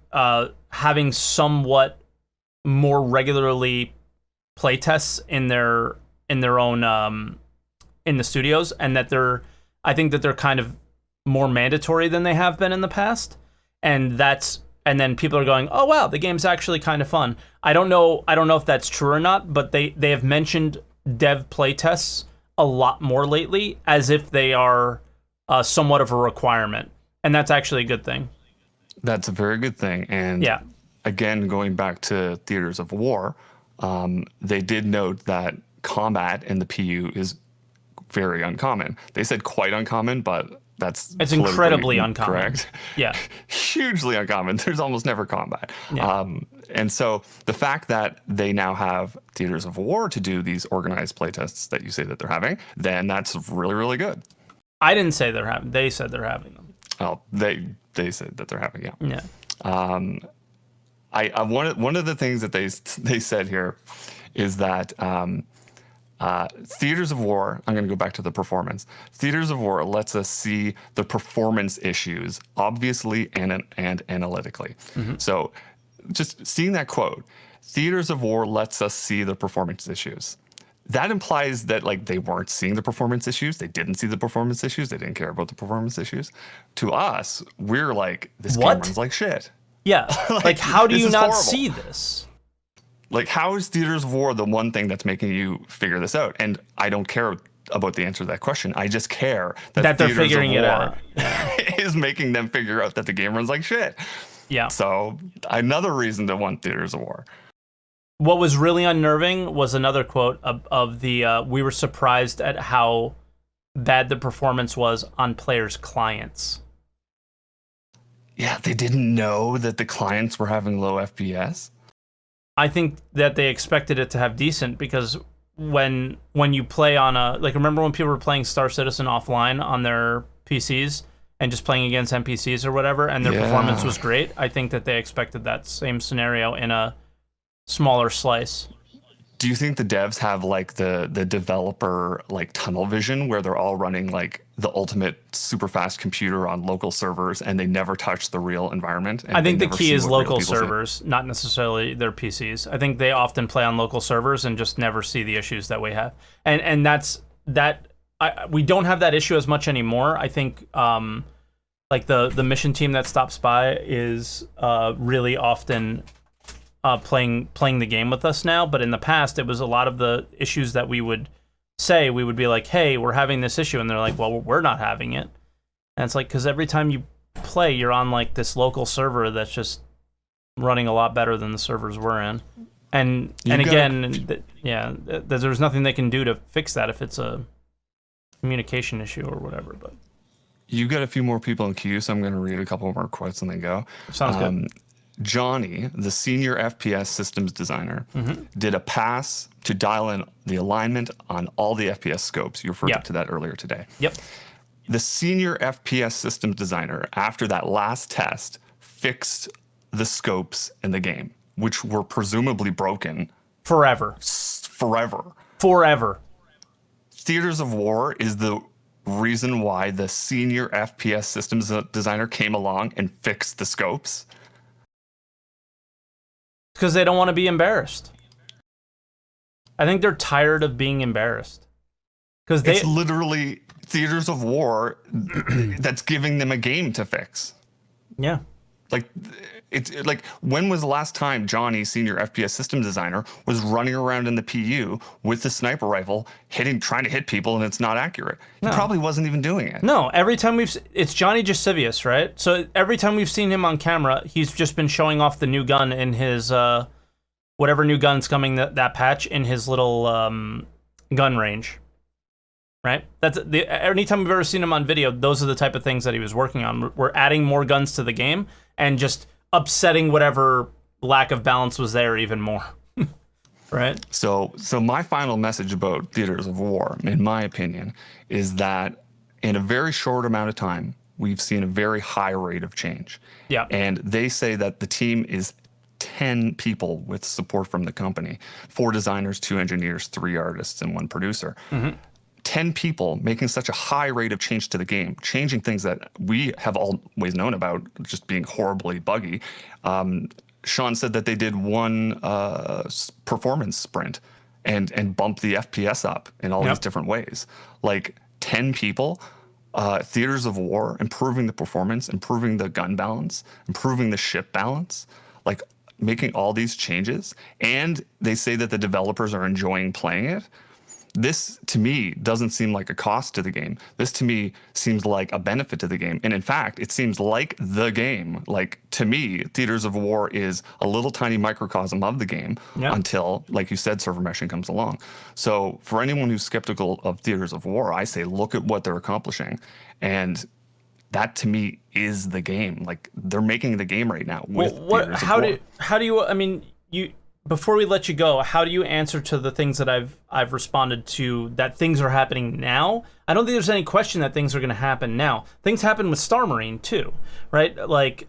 having somewhat more regularly playtests in their own in the studios, and that I think that they're kind of more mandatory than they have been in the past, and then people are going, oh wow, the game's actually kind of fun. I don't know if that's true or not, but they have mentioned dev playtests a lot more lately, as if they are somewhat of a requirement, and that's actually a good thing. That's a very good thing. And again, going back to Theaters of War, they did note that combat in the PU is very uncommon. They said quite uncommon, but it's incredibly uncommon. Correct? Yeah. Hugely uncommon. There's almost never combat. Yeah. And so the fact that they now have Theaters of War to do these organized playtests that you say that they're having, then that's really, really good. I didn't say they're having. They said they're having them. Oh, they said that they're having. Yeah. Yeah. I one of the things that they said here is that Theaters of War, I'm going to go back to the performance. Theaters of War lets us see the performance issues, obviously and analytically. So just seeing that quote, Theaters of War lets us see the performance issues. That implies that, like, they weren't seeing the performance issues. They didn't see the performance issues. They didn't care about the performance issues. To us, we're like, this game runs like shit. Yeah. like how do you not see this? Like, how is Theaters of War the one thing that's making you figure this out? And I don't care about the answer to that question. I just care that they're Theaters figuring of it War out. is making them figure out that the game runs like shit. Yeah. So another reason to want Theaters of War. What was really unnerving was another quote of the we were surprised at how bad the performance was on players' clients. Yeah, they didn't know that the clients were having low FPS. I think that they expected it to have decent, because when you play on a, like, remember when people were playing Star Citizen offline on their PCs and just playing against NPCs or whatever, and their performance was great? I think that they expected that same scenario in a smaller slice. Do you think the devs have like the developer like tunnel vision where they're all running like the ultimate super fast computer on local servers and they never touch the real environment? I think the key is local servers, not necessarily their PCs. I think they often play on local servers and just never see the issues that we have. And that's that. We don't have that issue as much anymore. I think like the mission team that stops by is really often playing the game with us now, but in the past it was a lot of the issues that we would say. We would be like, hey, we're having this issue, and they're like, well, we're not having it. And it's like, because every time you play, you're on like this local server that's just running a lot better than the servers we're in. And there's nothing they can do to fix that if it's a communication issue or whatever. But you got a few more people in queue, so I'm going to read a couple more quotes and then go. Sounds good. Johnny, the senior FPS systems designer, did a pass to dial in the alignment on all the FPS scopes. You referred to that earlier today. Yep. The senior FPS systems designer, after that last test, fixed the scopes in the game, which were presumably broken. Forever. Theaters of War is the reason why the senior FPS systems designer came along and fixed the scopes. Because they don't want to be embarrassed. I think they're tired of being embarrassed. Because it's literally Theaters of War that's giving them a game to fix. Yeah. Like, it's like, when was the last time Johnny, senior FPS system designer, was running around in the PU with the sniper rifle, trying to hit people, and it's not accurate? He probably wasn't even doing it. No, every time it's Johnny Jasivius, right? So every time we've seen him on camera, he's just been showing off the new gun in his, whatever new gun's coming, that patch, in his little gun range. Right? Anytime we've ever seen him on video, those are the type of things that he was working on. We're adding more guns to the game and just upsetting whatever lack of balance was there even more. Right? So my final message about Theaters of War, in my opinion, is that in a very short amount of time, we've seen a very high rate of change. Yeah. And they say that the team is 10 people with support from the company, 4 designers, 2 engineers, 3 artists, and 1 producer. 10 people making such a high rate of change to the game, changing things that we have always known about just being horribly buggy. Sean said that they did 1 performance sprint and bumped the FPS up in all these different ways. Like 10 people, Theaters of War, improving the performance, improving the gun balance, improving the ship balance, like making all these changes. And they say that the developers are enjoying playing it. This, to me, doesn't seem like a cost to the game. This, to me, seems like a benefit to the game. And in fact, it seems like the game. Like, to me, Theaters of War is a little tiny microcosm of the game until, like you said, server meshing comes along. So for anyone who's skeptical of Theaters of War, I say look at what they're accomplishing. And that, to me, is the game. Like, they're making the game right now with Theaters of War. How do you, I mean, before we let you go, how do you answer to the things that I've responded to, that things are happening now? I don't think there's any question that things are going to happen now. Things happen with Star Marine too, right? Like,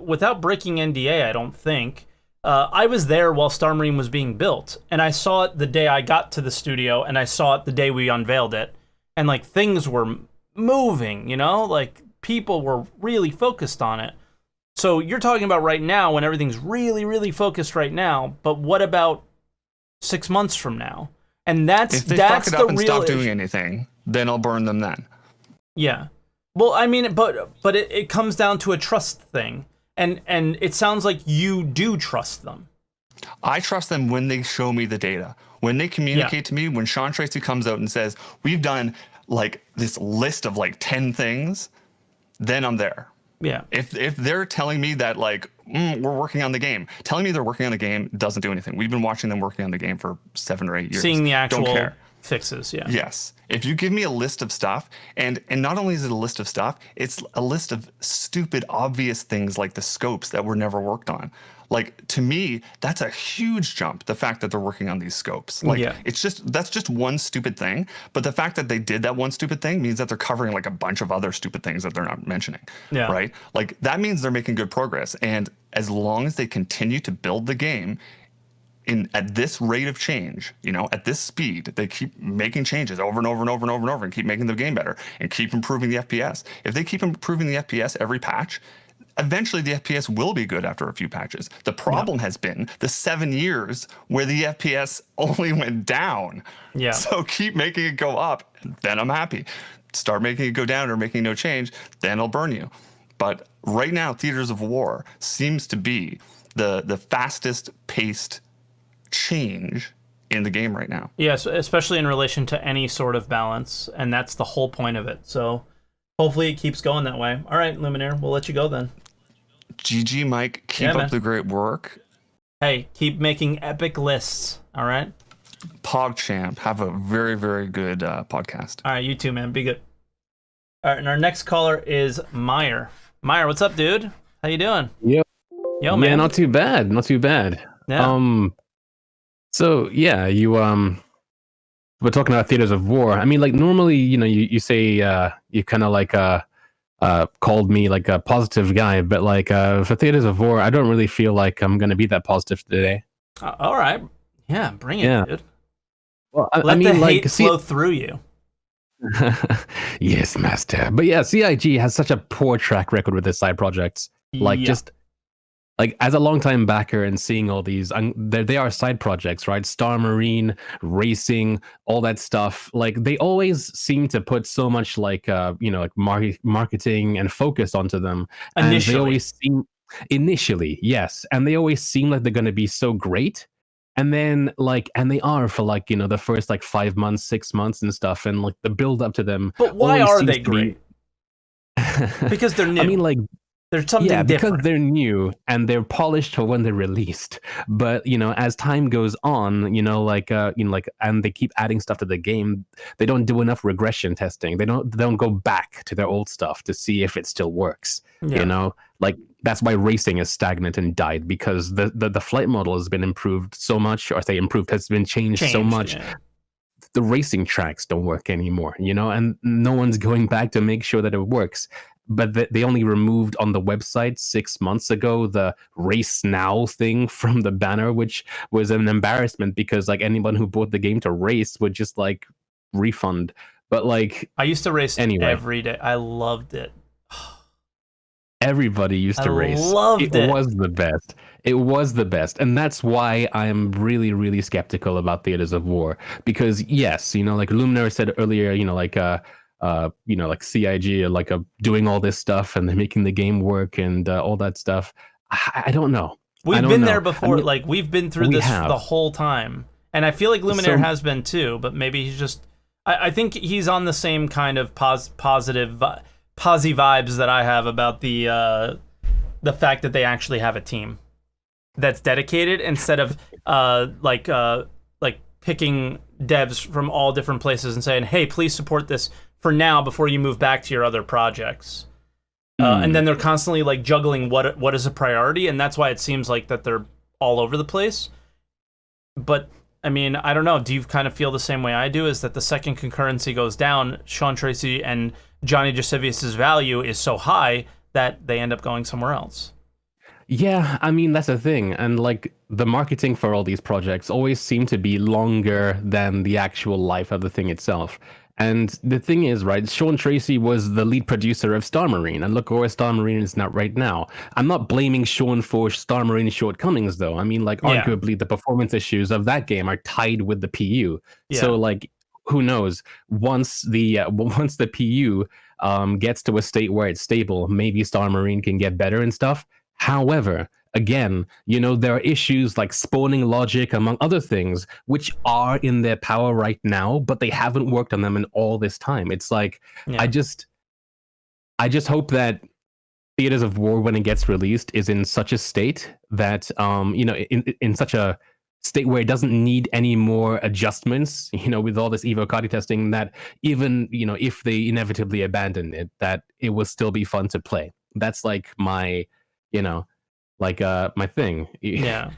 without breaking NDA, I don't think, I was there while Star Marine was being built, and I saw it the day I got to the studio, and I saw it the day we unveiled it, and like things were moving, you know, like people were really focused on it. So you're talking about right now when everything's really, really focused right now, but what about 6 months from now? And if they fuck it up and stop doing anything, then I'll burn them then. Yeah. Well, I mean, but it comes down to a trust thing. And it sounds like you do trust them. I trust them when they show me the data. When they communicate to me, when Sean Tracy comes out and says, we've done like this list of like 10 things, then I'm there. Yeah. If they're telling me that like we're working on the game, telling me they're working on the game doesn't do anything. We've been watching them working on the game for 7 or 8 years. Seeing the actual Don't care. fixes, yeah. Yes. If you give me a list of stuff, and not only is it a list of stuff, it's a list of stupid, obvious things like the scopes that were never worked on. Like, to me, that's a huge jump, the fact that they're working on these scopes. Like, that's just one stupid thing. But the fact that they did that one stupid thing means that they're covering like a bunch of other stupid things that they're not mentioning. Yeah. Right? Like, that means they're making good progress. And as long as they continue to build the game at this rate of change, at this speed, they keep making changes over and over and over and over and over and keep making the game better and keep improving the FPS. If they keep improving the FPS every patch, eventually the FPS will be good after a few patches. The problem has been the 7 years where the FPS only went down. Yeah. So keep making it go up, then I'm happy. Start making it go down or making no change, then I'll burn you. But right now, Theaters of War seems to be the fastest paced change in the game right now. Yes, especially in relation to any sort of balance, and that's the whole point of it. So hopefully it keeps going that way. All right, Luminair, we'll let you go then. GG, Mike. Keep up the great work. Hey, keep making epic lists, all right? PogChamp, have a very, very good podcast. All right, you too, man. Be good. All right, and our next caller is Meyer. Meyer, what's up, dude? How you doing? Yo, man. Yeah, not too bad. Not too bad. Yeah. So yeah, you we're talking about Theaters of War. I mean, like normally, you say you kind of like called me like a positive guy, but like for Theaters of War, I don't really feel like I'm gonna be that positive today. All right. Yeah, bring it, dude. Well, Let the hate flow through you. Yes, master. But yeah, CIG has such a poor track record with their side projects. Like just like as a longtime backer and seeing all these, they are side projects, right? Star Marine, racing, all that stuff. Like they always seem to put so much like like marketing and focus onto them. Initially, and they always seem yes, and they always seem like they're going to be so great. And then and they are for like the first like 5 months, 6 months and stuff, and like the build up to them. But why are they great? Because they're new. I mean, like. There's something different. Because they're new and they're polished for when they're released. But as time goes on, and they keep adding stuff to the game, they don't do enough regression testing. They don't go back to their old stuff to see if it still works. Yeah. Like that's why racing is stagnant and died, because the flight model has been improved so much, or I say improved, has been changed so much. Yeah. The racing tracks don't work anymore, and no one's going back to make sure that it works. But they only removed on the website 6 months ago the race now thing from the banner, which was an embarrassment because like anyone who bought the game to race would just like refund. But like I used to race every day. I loved it. Everybody used to race. Loved it. It was the best. It was the best. And that's why I'm really, really skeptical about Theaters of War. Because yes, like Luminair said earlier, like CIG, like doing all this stuff and they're making the game work and all that stuff. I don't know. We've been there before. I mean, like we've been through this the whole time, and I feel like Luminair has been too. But maybe he's just. I think he's on the same kind of positive vibes that I have about the fact that they actually have a team that's dedicated instead of like picking devs from all different places and saying, hey, please support this for now before you move back to your other projects. And then they're constantly like juggling what is a priority, and that's why it seems like that they're all over the place. But I mean, I don't know. Do you kind of feel the same way I do? Is that the second concurrency goes down, Sean Tracy and Johnny Giusevius' value is so high that they end up going somewhere else? Yeah, I mean, that's the thing. And like the marketing for all these projects always seem to be longer than the actual life of the thing itself. And the thing is, right, Sean Tracy was the lead producer of Star Marine, and look where Star Marine is not right now. I'm not blaming Sean for Star Marine's shortcomings, though. I mean, like, arguably the performance issues of that game are tied with the PU. Yeah. So, like, who knows? Once the PU gets to a state where it's stable, maybe Star Marine can get better and stuff. However, again, there are issues like spawning logic, among other things, which are in their power right now, but they haven't worked on them in all this time. It's like, I just hope that Theaters of War, when it gets released, is in such a state that in such a state where it doesn't need any more adjustments, with all this evocati testing, that even, if they inevitably abandon it, that it will still be fun to play. That's like my, my thing. Yeah.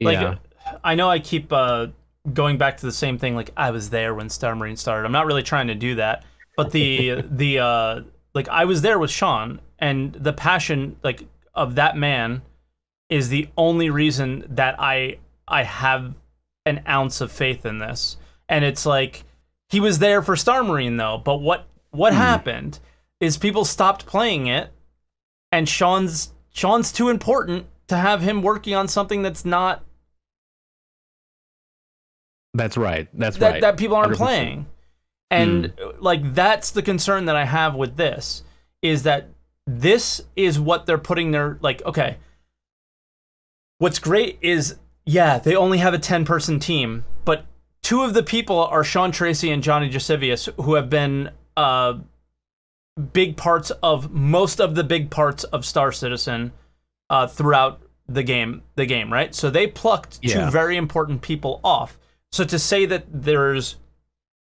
Yeah. I know I keep going back to the same thing, like I was there when Star Marine started. I'm not really trying to do that, but the I was there with Sean, and the passion of that man is the only reason that I have an ounce of faith in this. And it's like, he was there for Star Marine though, but what happened is people stopped playing it, and Sean's too important to have him working on something that's not. That's right. Right. That people aren't 100%. playing. And that's the concern that I have with this, is that this is what they're putting their, okay. What's great is, they only have a 10-person team, but 2 of the people are Sean Tracy and Johnny Jasivius, who have been big parts of most of the big parts of Star Citizen throughout the game, right? So they plucked 2 very important people off. So to say that there's,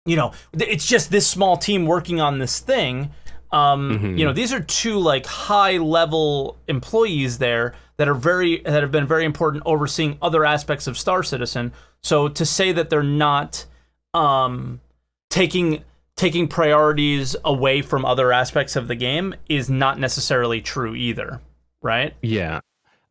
it's just this small team working on this thing, these are 2 high-level employees there that have been very important, overseeing other aspects of Star Citizen. So to say that they're not taking priorities away from other aspects of the game is not necessarily true either, right? Yeah.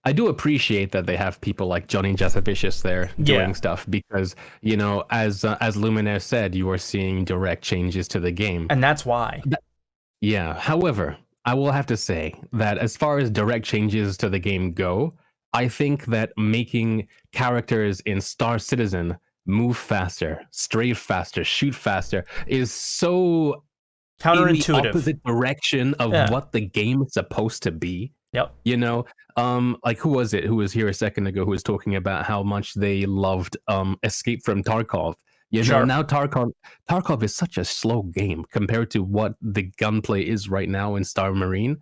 I do appreciate that they have people like Johnny Jasavicius there doing stuff, because, as Luminaire said, you are seeing direct changes to the game. And that's why. However, I will have to say that as far as direct changes to the game go, I think that making characters in Star Citizen move faster, strafe faster, shoot faster is so counterintuitive, in the opposite direction of what the game is supposed to be. Yep. Who was it who was here a second ago who was talking about how much they loved Escape from Tarkov? Now Tarkov is such a slow game compared to what the gunplay is right now in Star Marine.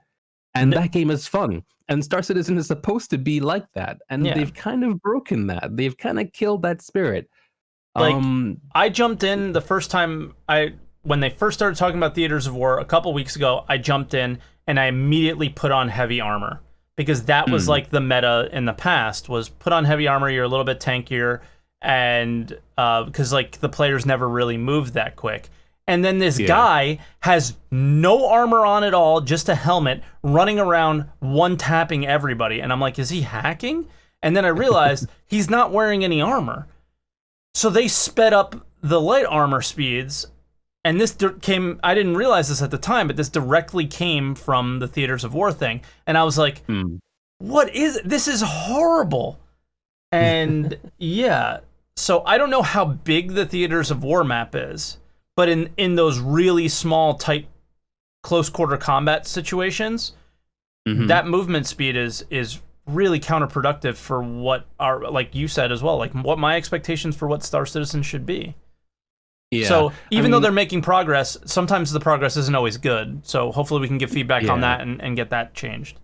And that game is fun. And Star Citizen is supposed to be like that. And they've kind of broken that. They've kind of killed that spirit. I jumped in the first time when they first started talking about Theaters of War a couple weeks ago, I jumped in and I immediately put on heavy armor, because that was the meta in the past, was put on heavy armor, you're a little bit tankier, and because the players never really moved that quick. And then this guy has no armor on at all, just a helmet, running around one-tapping everybody. And I'm like, is he hacking? And then I realized he's not wearing any armor. So they sped up the light armor speeds. And this I didn't realize this at the time, but this directly came from the Theaters of War thing. And I was like, this is horrible. And so I don't know how big the Theaters of War map is, but in those really small, tight, close quarter combat situations, that movement speed is really counterproductive for what are, like you said as well, like what my expectations for what Star Citizen should be. Yeah. So even though they're making progress, sometimes the progress isn't always good. So hopefully we can give feedback on that and get that changed.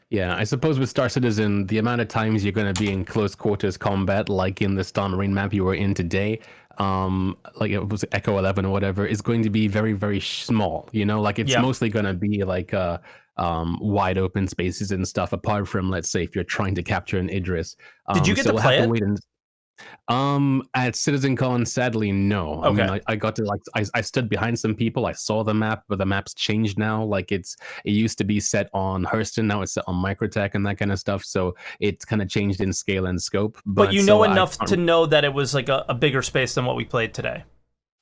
Yeah, I suppose with Star Citizen, the amount of times you're going to be in close quarters combat, like in the Star Marine map you were in today, like it was Echo 11 or whatever, is going to be very, very small. It's mostly going to be wide open spaces and stuff, apart from, let's say, if you're trying to capture an Idris. Did you get to play it? At CitizenCon, sadly, no. Okay. I mean, I got to I stood behind some people. I saw the map, but the map's changed now. It used to be set on Hurston, now it's set on Microtech and that kind of stuff. So it's kind of changed in scale and scope. But you know enough to know that it was like a bigger space than what we played today.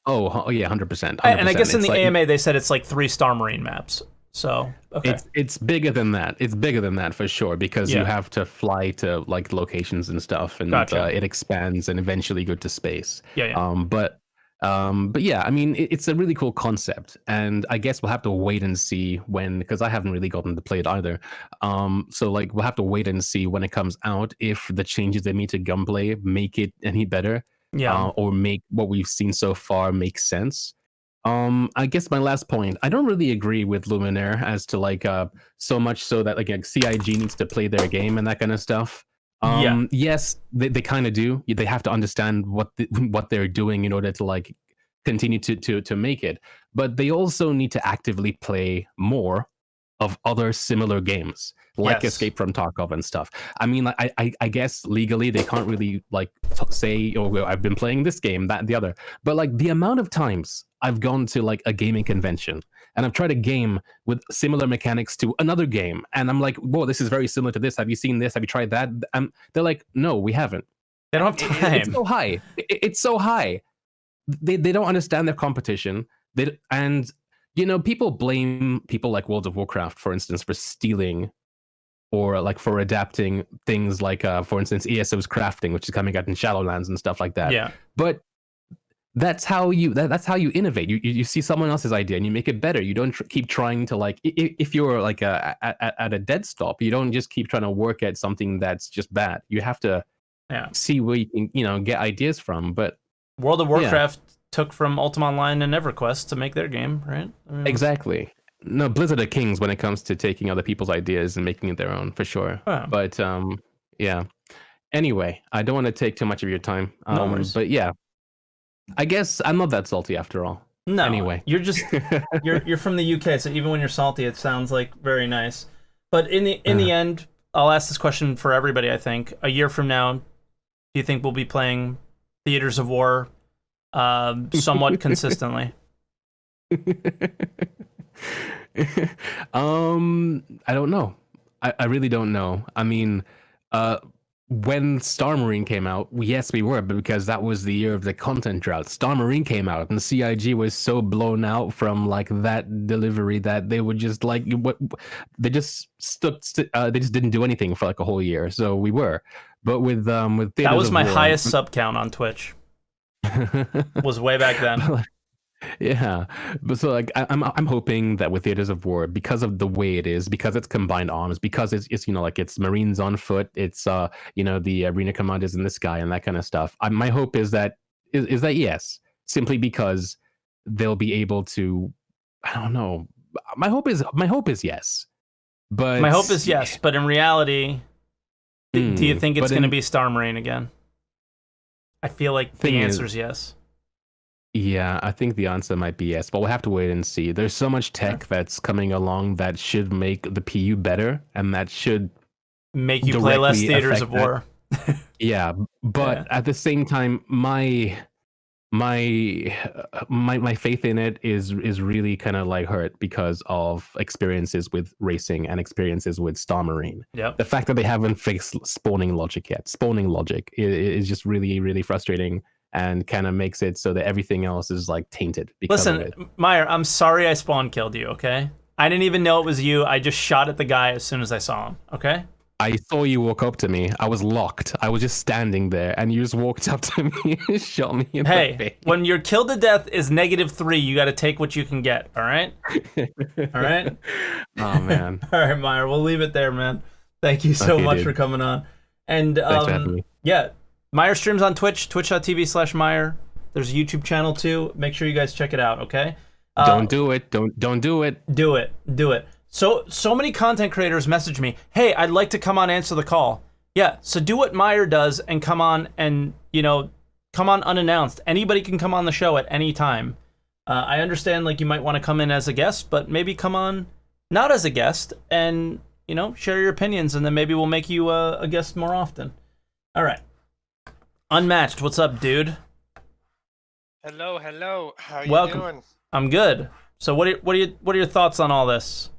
Oh yeah, 100%. And I guess in the AMA they said it's like 3 Star Marine maps. So okay, it's bigger than that. It's bigger than that for sure, because you have to fly to locations and stuff, and it expands and eventually go to space. But yeah, I mean, it's a really cool concept, and I guess we'll have to wait and see because I haven't really gotten to play it either. So we'll have to wait and see when it comes out if the changes they made to gunplay make it any better, or make what we've seen so far make sense. I guess my last point, I don't really agree with Luminaire as to like so much so that like CIG needs to play their game and that kind of stuff. Yeah. Yes, they kind of do. They have to understand what what they're doing in order to like continue to make it. But they also need to actively play more of other similar games like Yes. Escape from Tarkov and stuff. I mean, like, I guess legally they can't really like say, oh, well, I've been playing this game, that, and the other. But like the amount of times I've gone to like a gaming convention and I've tried a game with similar mechanics to another game, and I'm like, whoa, this is very similar to this. Have you seen this? Have you tried that? They're like, no, we haven't. They don't have time. It's so high. It's so high. They don't understand their competition. And you know, people blame people like World of Warcraft, for instance, for stealing or like for adapting things like, for instance, ESO's crafting, which is coming out in Shadowlands and stuff like that. Yeah. But that's how you that's how you innovate. You see someone else's idea and you make it better. You don't keep trying to like if you're like at a dead stop, you don't just keep trying to work at something that's just bad. You have to see where you can get ideas from. But World of Warcraft took from Ultima Online and EverQuest to make their game, right? I mean, exactly. No, Blizzard are kings when it comes to taking other people's ideas and making it their own, for sure. Oh. But yeah. Anyway, I don't want to take too much of your time. No worries. But yeah, I guess I'm not that salty after all. No. Anyway, you're just you're from the UK, so even when you're salty, it sounds like very nice. But in the end, I'll ask this question for everybody. I think a year from now, do you think we'll be playing Theaters of War somewhat consistently? I don't know. I really don't know. I mean, when Star Marine came out, yes, we were, but because that was the year of the content drought. Star Marine came out, and CIG was so blown out from like that delivery that they would just like they just they just didn't do anything for like a whole year. So we were, but with Theaters that was of my War, highest sub count on Twitch. Was way back then. Yeah, but so like I'm hoping that with Theaters of War, because of the way it is, because it's combined arms, because it's like it's Marines on foot, it's the arena commanders in the sky and that kind of stuff. My hope is that yes, simply because they'll be able to, I don't know. My hope is yes, but my hope is yes, but in reality, do you think it's going to be Star Marine again? I feel like the answer is yes. Yeah, I think the answer might be yes, but we'll have to wait and see. There's so much tech that's coming along that should make the PU better, and that should make you play less Theaters of War. Yeah, but at the same time, my faith in it is really kind of like hurt because of experiences with racing and experiences with Star Marine. Yep. The fact that they haven't fixed spawning logic yet. Spawning logic is just really, really frustrating. And kind of makes it so that everything else is like tainted. Listen, Meyer, I'm sorry I spawn killed you, okay? I didn't even know it was you. I just shot at the guy as soon as I saw him, okay? I saw you walk up to me. I was locked. I was just standing there, and you just walked up to me and shot me in the face. When your kill to death is -3, you got to take what you can get, all right? All right? Oh, man. All right, Meyer, we'll leave it there, man. Thank you so much for coming on. And thanks for having me. Yeah. Meyer streams on Twitch, twitch.tv/Meyer. There's a YouTube channel too. Make sure you guys check it out, okay? Don't do it. Don't do it. Do it. So many content creators message me, hey, I'd like to come on Answer the Call. Yeah, so do what Meyer does and come on and, come on unannounced. Anybody can come on the show at any time. I understand like you might want to come in as a guest, but maybe come on not as a guest and, share your opinions, and then maybe we'll make you a guest more often. All right. Unmatched, what's up, dude? Hello. How you doing? I'm good. So what are your thoughts on all this?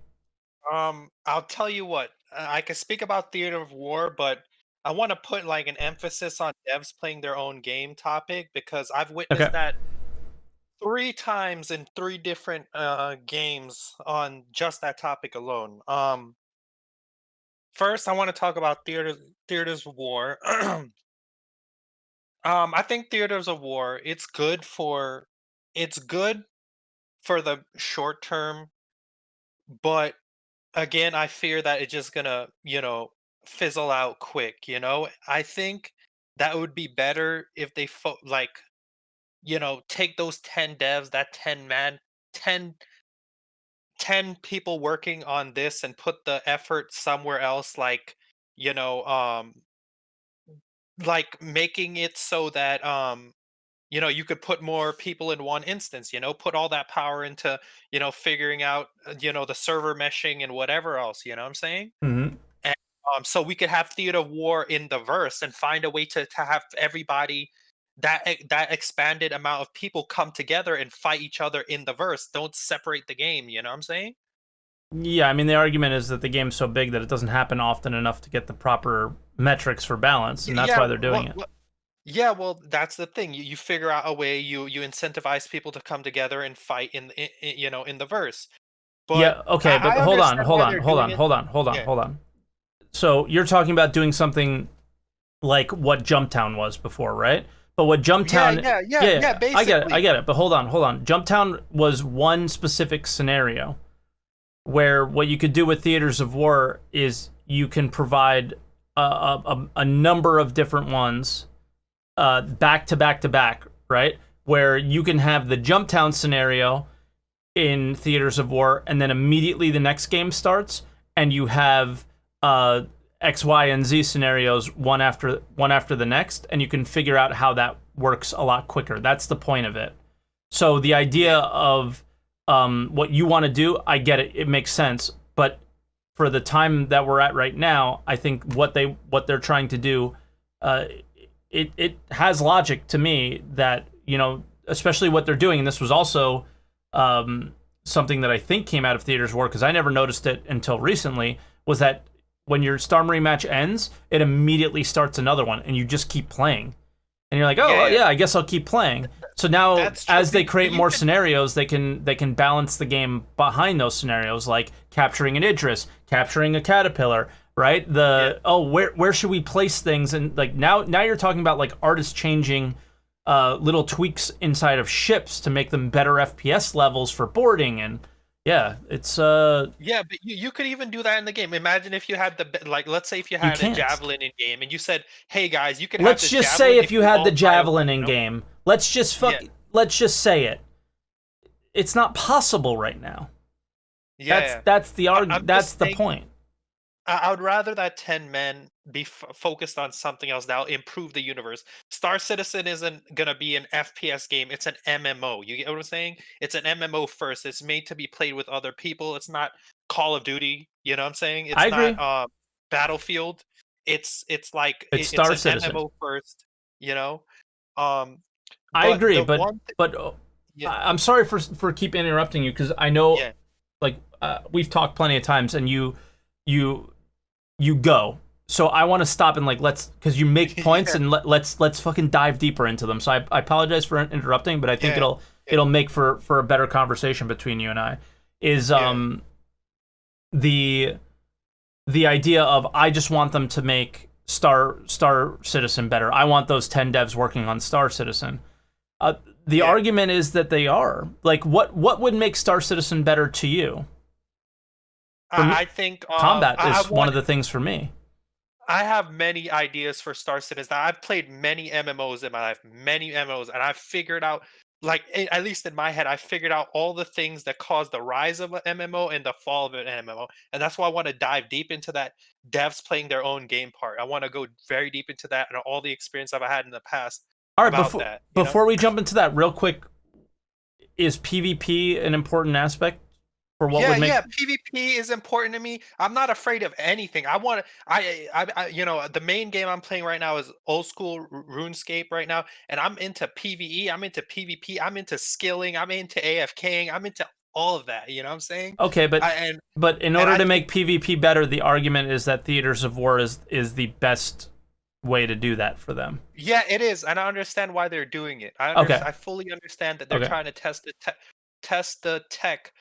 I'll tell you what. I can speak about Theater of War, but I want to put like an emphasis on devs playing their own game topic, because I've witnessed that 3 times in 3 different games on just that topic alone. First, I want to talk about Theaters of War. I think Theaters of War, it's good for the short term, but again, I fear that it's just gonna, fizzle out quick. I think that would be better if they take those 10 devs, that 10 people working on this and put the effort somewhere else, like, you know, like making it so that you could put more people in one instance, put all that power into, figuring out, the server meshing and whatever else, you know what I'm saying? Hmm. And so we could have theater of war in the verse and find a way to have everybody, that expanded amount of people, come together and fight each other in the verse. Don't separate the game, you know what I'm saying? Yeah, I mean, the argument is that the game's so big that it doesn't happen often enough to get the proper metrics for balance, and that's Yeah, why they're doing it. yeah, well, that's the thing. You figure out a way. You incentivize people to come together and fight in the verse. But Yeah, okay, but I hold on, understand hold why on, they're hold doing on, it. hold on, hold on, Yeah. hold on. So you're talking about doing something like what Jumptown was before, right? But what Jumptown, Yeah. Basically, I get it. But hold on. Jumptown was one specific scenario where what you could do with Theaters of War is you can provide a number of different ones back to back to back, right? Where you can have the Jumptown scenario in Theaters of War, and then immediately the next game starts, and you have X, Y, and Z scenarios one after the next, and you can figure out how that works a lot quicker. That's the point of it. So the idea of what you want to do, I get it. It makes sense. But for the time that we're at right now, I think what they're trying to do, it has logic to me that, especially what they're doing. And this was also something that I think came out of Theaters of War, because I never noticed it until recently, was that when your Star Marine match ends, it immediately starts another one, and you just keep playing. And you're like, oh, Yeah. I guess I'll keep playing. So now, That's true. as they create You more can- scenarios, they can balance the game behind those scenarios, like capturing an Idris, capturing a Caterpillar, right? Where should we place things? And like now you're talking about like artists changing little tweaks inside of ships to make them better FPS levels for boarding, and yeah, it's Yeah, but you could even do that in the game. Imagine if you had let's say if you had a can't. javelin in game, and you said, "Hey guys, you could have let's this just javelin say if you had all the fire javelin one," in you know? game. Let's just say it. It's not possible right now. Yeah. That's the I'm that's just the saying, point. I would rather that 10 men be focused on something else that'll improve the universe. Star Citizen isn't going to be an FPS game, it's an MMO. You get what I'm saying? It's an MMO first. It's made to be played with other people. It's not Call of Duty, you know what I'm saying? It's I agree. not Battlefield. It's like It's it's Star an Citizen. MMO first, you know? Um I agree, the but one yeah, I'm sorry for keep interrupting you, because I know yeah. like we've talked plenty of times, and you go. So I want to stop and like because you make points, Yeah. and let's fucking dive deeper into them. So I apologize for interrupting, but I think Yeah. it'll make for a better conversation between you and I. Is the idea of, I just want them to make Star Citizen better. I want those 10 devs working on Star Citizen. The argument is that they are. Like, what would make Star Citizen better to you? I think Combat I is one of the things for me. I have many ideas for Star Citizen. I've played many MMOs in my life, many MMOs, and I've figured out, at least in my head, I figured out all the things that caused the rise of an MMO and the fall of an MMO. And that's why I want to dive deep into that devs playing their own game part. I want to go very deep into that and all the experience I've had in the past All right, about that. before we jump into that, real quick, is PvP an important aspect for what would make? Yeah, PvP is important to me. I'm not afraid of anything. The main game I'm playing right now is old school RuneScape right now, and I'm into PvE, I'm into PvP, I'm into skilling, I'm into AFKing, I'm into all of that, you know what I'm saying? Okay, but in order I to make PvP better, the argument is that Theaters of War is the best way to do that for them. Yeah, it is, and I understand why they're doing it. I fully understand that they're trying to test the tech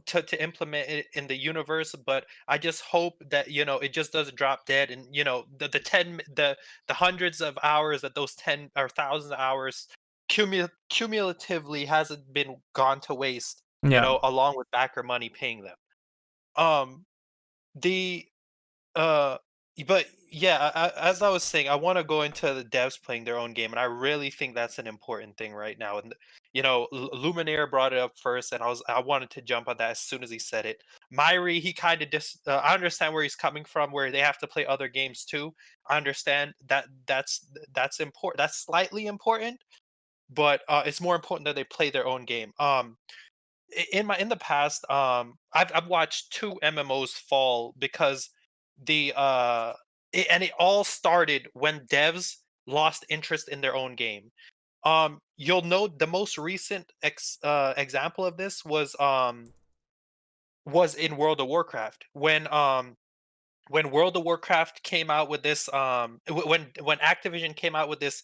to implement it in the universe, but I just hope that it just doesn't drop dead, and the hundreds of hours that those 10 or thousands of hours cumulatively hasn't been gone to waste, along with backer money paying them. The But yeah, as I was saying, I want to go into the devs playing their own game, and I really think that's an important thing right now. And Luminaire brought it up first, and I wanted to jump on that as soon as he said it. Myri, he kind of I understand where he's coming from, where they have to play other games too. I understand that's important. That's slightly important, but it's more important that they play their own game. In the past, I've watched two MMOs fall because and it all started when devs lost interest in their own game. You'll know the most recent example of this was in World of Warcraft when World of Warcraft came out with this when Activision came out with this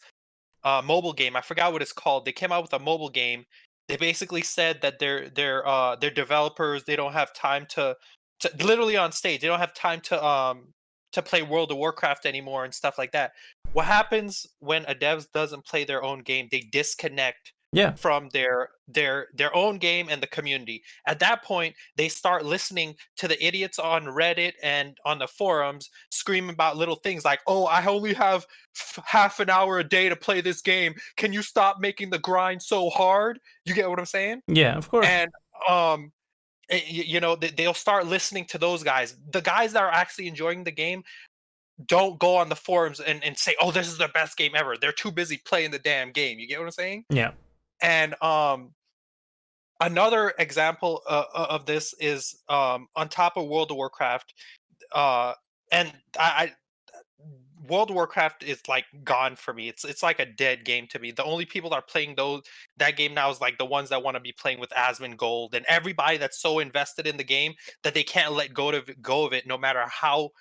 mobile game. I forgot what it's called. They came out with a mobile game. They basically said that their developers, they don't have time to literally on stage, they don't have time to play World of Warcraft anymore and stuff like that. What happens when a dev doesn't play their own game? They disconnect Yeah. from their own game and the community. At that point, they start listening to the idiots on Reddit and on the forums screaming about little things like, "Oh, I only have half an hour a day to play this game. Can you stop making the grind so hard?" You get what I'm saying? Yeah, of course. And they'll start listening to those guys. The guys that are actually enjoying the game don't go on the forums and say, "Oh, this is the best game ever." They're too busy playing the damn game. You get what I'm saying? Yeah. And another example of this is on top of World of Warcraft, and I World of Warcraft is like gone for me. It's like a dead game to me. The only people that are playing that game now is like the ones that want to be playing with Asmongold and everybody that's so invested in the game that they can't let go of it no matter how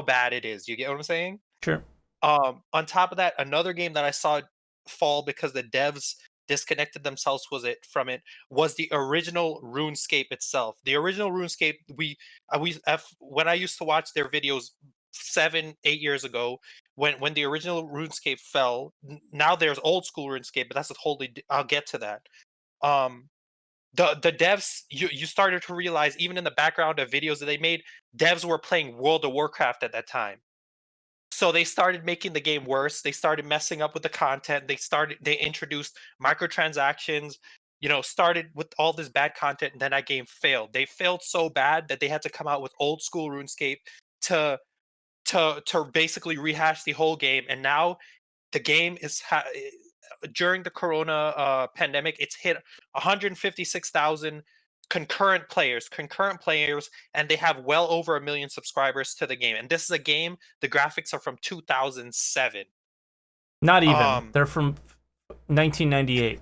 bad it is. You get what I'm saying? Sure. On top of that, another game that I saw fall because the devs disconnected themselves from it was the original RuneScape itself. The original RuneScape, when I used to watch their videos 7-8 years ago, when the original RuneScape fell, now there's old school RuneScape, but that's a I'll get to that. The devs, you started to realize, even in the background of videos that they made, devs were playing World of Warcraft at that time. So they started making the game worse. They started messing up with the content. They introduced microtransactions, started with all this bad content, and then that game failed. They failed so bad that they had to come out with old school RuneScape to basically rehash the whole game. And now the game is during the Corona pandemic, it's hit 156,000 concurrent players, and they have well over 1 million subscribers to the game. And this is a game, the graphics are from 2007. Not even. They're from 1998.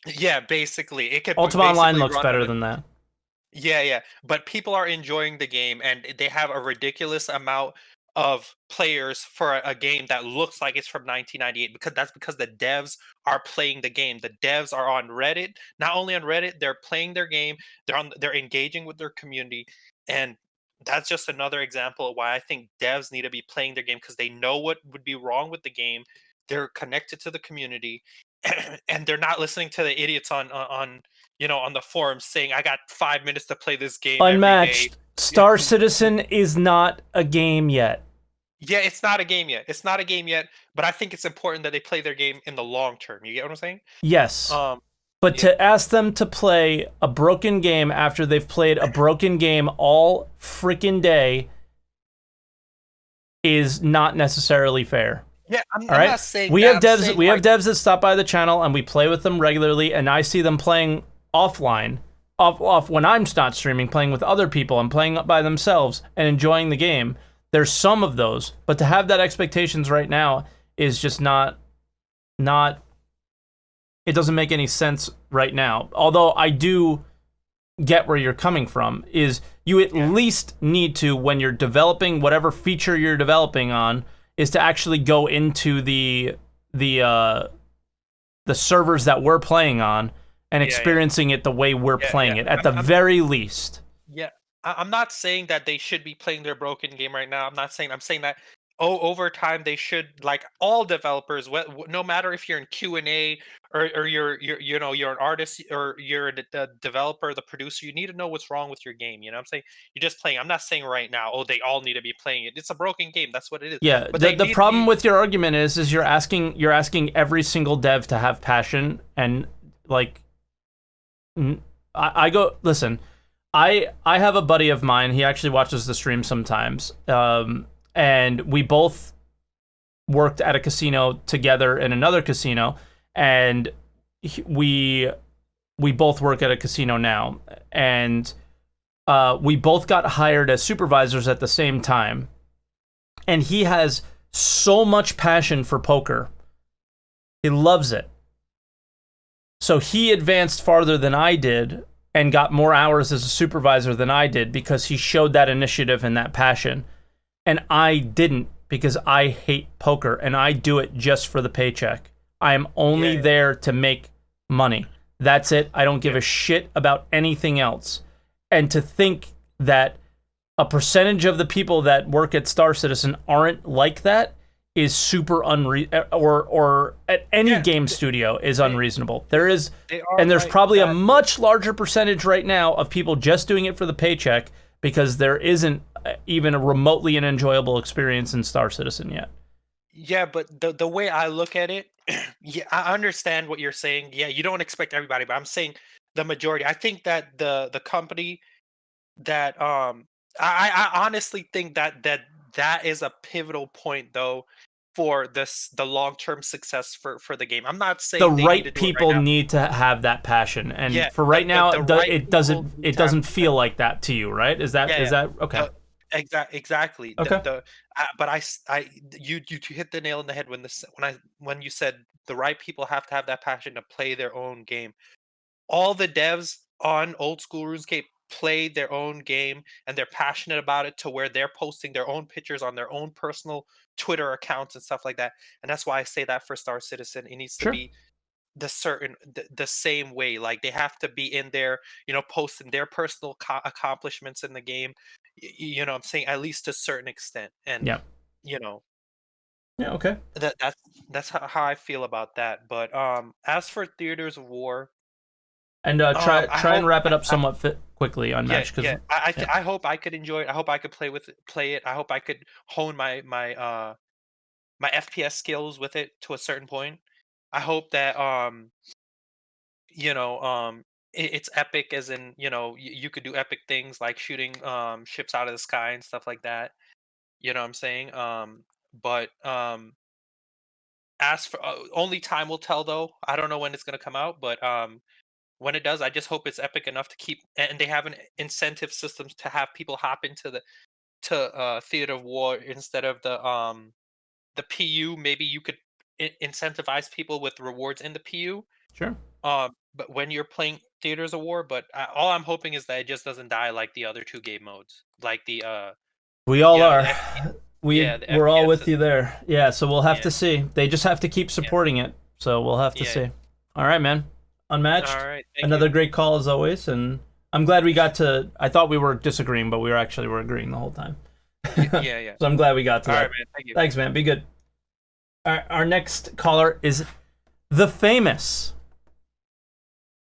Yeah, basically. It could Ultima Online looks better than that. Yeah. But people are enjoying the game, and they have a ridiculous amount of players for a game that looks like it's from 1998, because the devs are playing the game. The devs are on Reddit. Not only on Reddit, they're playing their game. They're engaging with their community, and that's just another example of why I think devs need to be playing their game, because they know what would be wrong with the game. They're connected to the community, and they're not listening to the idiots on the forums saying, "I got 5 minutes to play this game." Unmatched. Every day. Star Citizen is not a game yet. Yeah, it's not a game yet. But I think it's important that they play their game in the long term. You get what I'm saying? Yes. But to ask them to play a broken game after they've played a broken game all freaking day is not necessarily fair. Yeah, I'm all right? not saying we that. have devs. We have devs that stop by the channel and we play with them regularly, and I see them playing offline, off when I'm not streaming, playing with other people and playing by themselves and enjoying the game. There's some of those, but to have that expectations right now is just not. It doesn't make any sense right now. Although I do get where you're coming from, is you at least need to, when you're developing whatever feature you're developing on, is to actually go into the servers that we're playing on and experiencing it the way we're playing it, at the very least. Yeah, I'm not saying that they should be playing their broken game right now. I'm saying that over time they should, like all developers, no matter if you're in Q&A or you're an artist or you're the developer, the producer, you need to know what's wrong with your game. You know what I'm saying? You're just playing. I'm not saying right now, oh, they all need to be playing it. It's a broken game. That's what it is. Yeah, But the problem with your argument is you're asking every single dev to have passion, and like I go, listen, I have a buddy of mine, he actually watches the stream sometimes, and we both worked at a casino together in another casino, and we both work at a casino now, and we both got hired as supervisors at the same time, and he has so much passion for poker. He loves it. So he advanced farther than I did and got more hours as a supervisor than I did because he showed that initiative and that passion. And I didn't, because I hate poker and I do it just for the paycheck. I am only there to make money. That's it. I don't give a shit about anything else. And to think that a percentage of the people that work at Star Citizen aren't like that is super or at any game studio is unreasonable. There's probably a much larger percentage right now of people just doing it for the paycheck because there isn't even a remotely an enjoyable experience in Star Citizen yet. Yeah, but the way I look at it, yeah, I understand what you're saying. Yeah, you don't expect everybody, but I'm saying the majority. I think that the company that I honestly think that is a pivotal point though for the long-term success for the game. I'm not saying the right people need to have that passion, and for right now, it doesn't feel like that to you, right? Is that okay? Exactly. Okay. But you hit the nail on the head when you said the right people have to have that passion to play their own game. All the devs on old school RuneScape play their own game and they're passionate about it to where they're posting their own pictures on their own personal Twitter accounts and stuff like that. And that's why I say that for Star Citizen, it needs to be the same way. Like they have to be in there, posting their personal accomplishments in the game. You know what I'm saying? At least to a certain extent. And yeah, okay. That's how I feel about that. But as for Theaters of War, and try and wrap it up somewhat quickly on Match. I hope I could enjoy it. I hope I could play it. I hope I could hone my FPS skills with it to a certain point. I hope that it's epic, as in you could do epic things like shooting ships out of the sky and stuff like that. You know what I'm saying? But as for only time will tell, though. I don't know when it's gonna come out, but when it does, I just hope it's epic enough to keep, and they have an incentive systems to have people hop into Theater of War instead of the PU. Maybe you could incentivize people with rewards in the PU. Sure. But when you're playing Theaters of War, but all I'm hoping is that it just doesn't die like the other two game modes, like the we all are. We're all with you there. Yeah, so we'll have to see. They just have to keep supporting it. So we'll have to see. All right, man. Unmatched. All right, another great call as always, and I'm glad we got to. I thought we were disagreeing, but we were agreeing the whole time. Yeah. So I'm glad we got to that. All right, man. Thank you. Thanks, man. Be good. Our next caller is the famous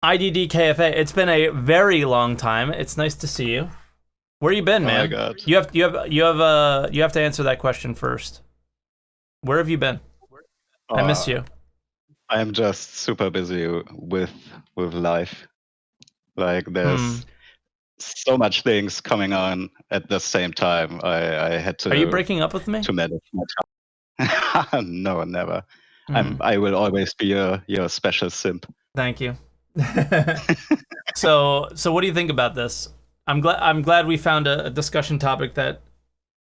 IDDKFA. It's been a very long time. It's nice to see you. Where you been, man? Oh my God. You have to answer that question first. Where have you been? I miss you. I'm just super busy with life. Like there's so much things coming on at the same time. I had to. Are you breaking up with me? To manage my time. No, never. I will always be your special simp. Thank you. So what do you think about this? I'm glad we found a discussion topic that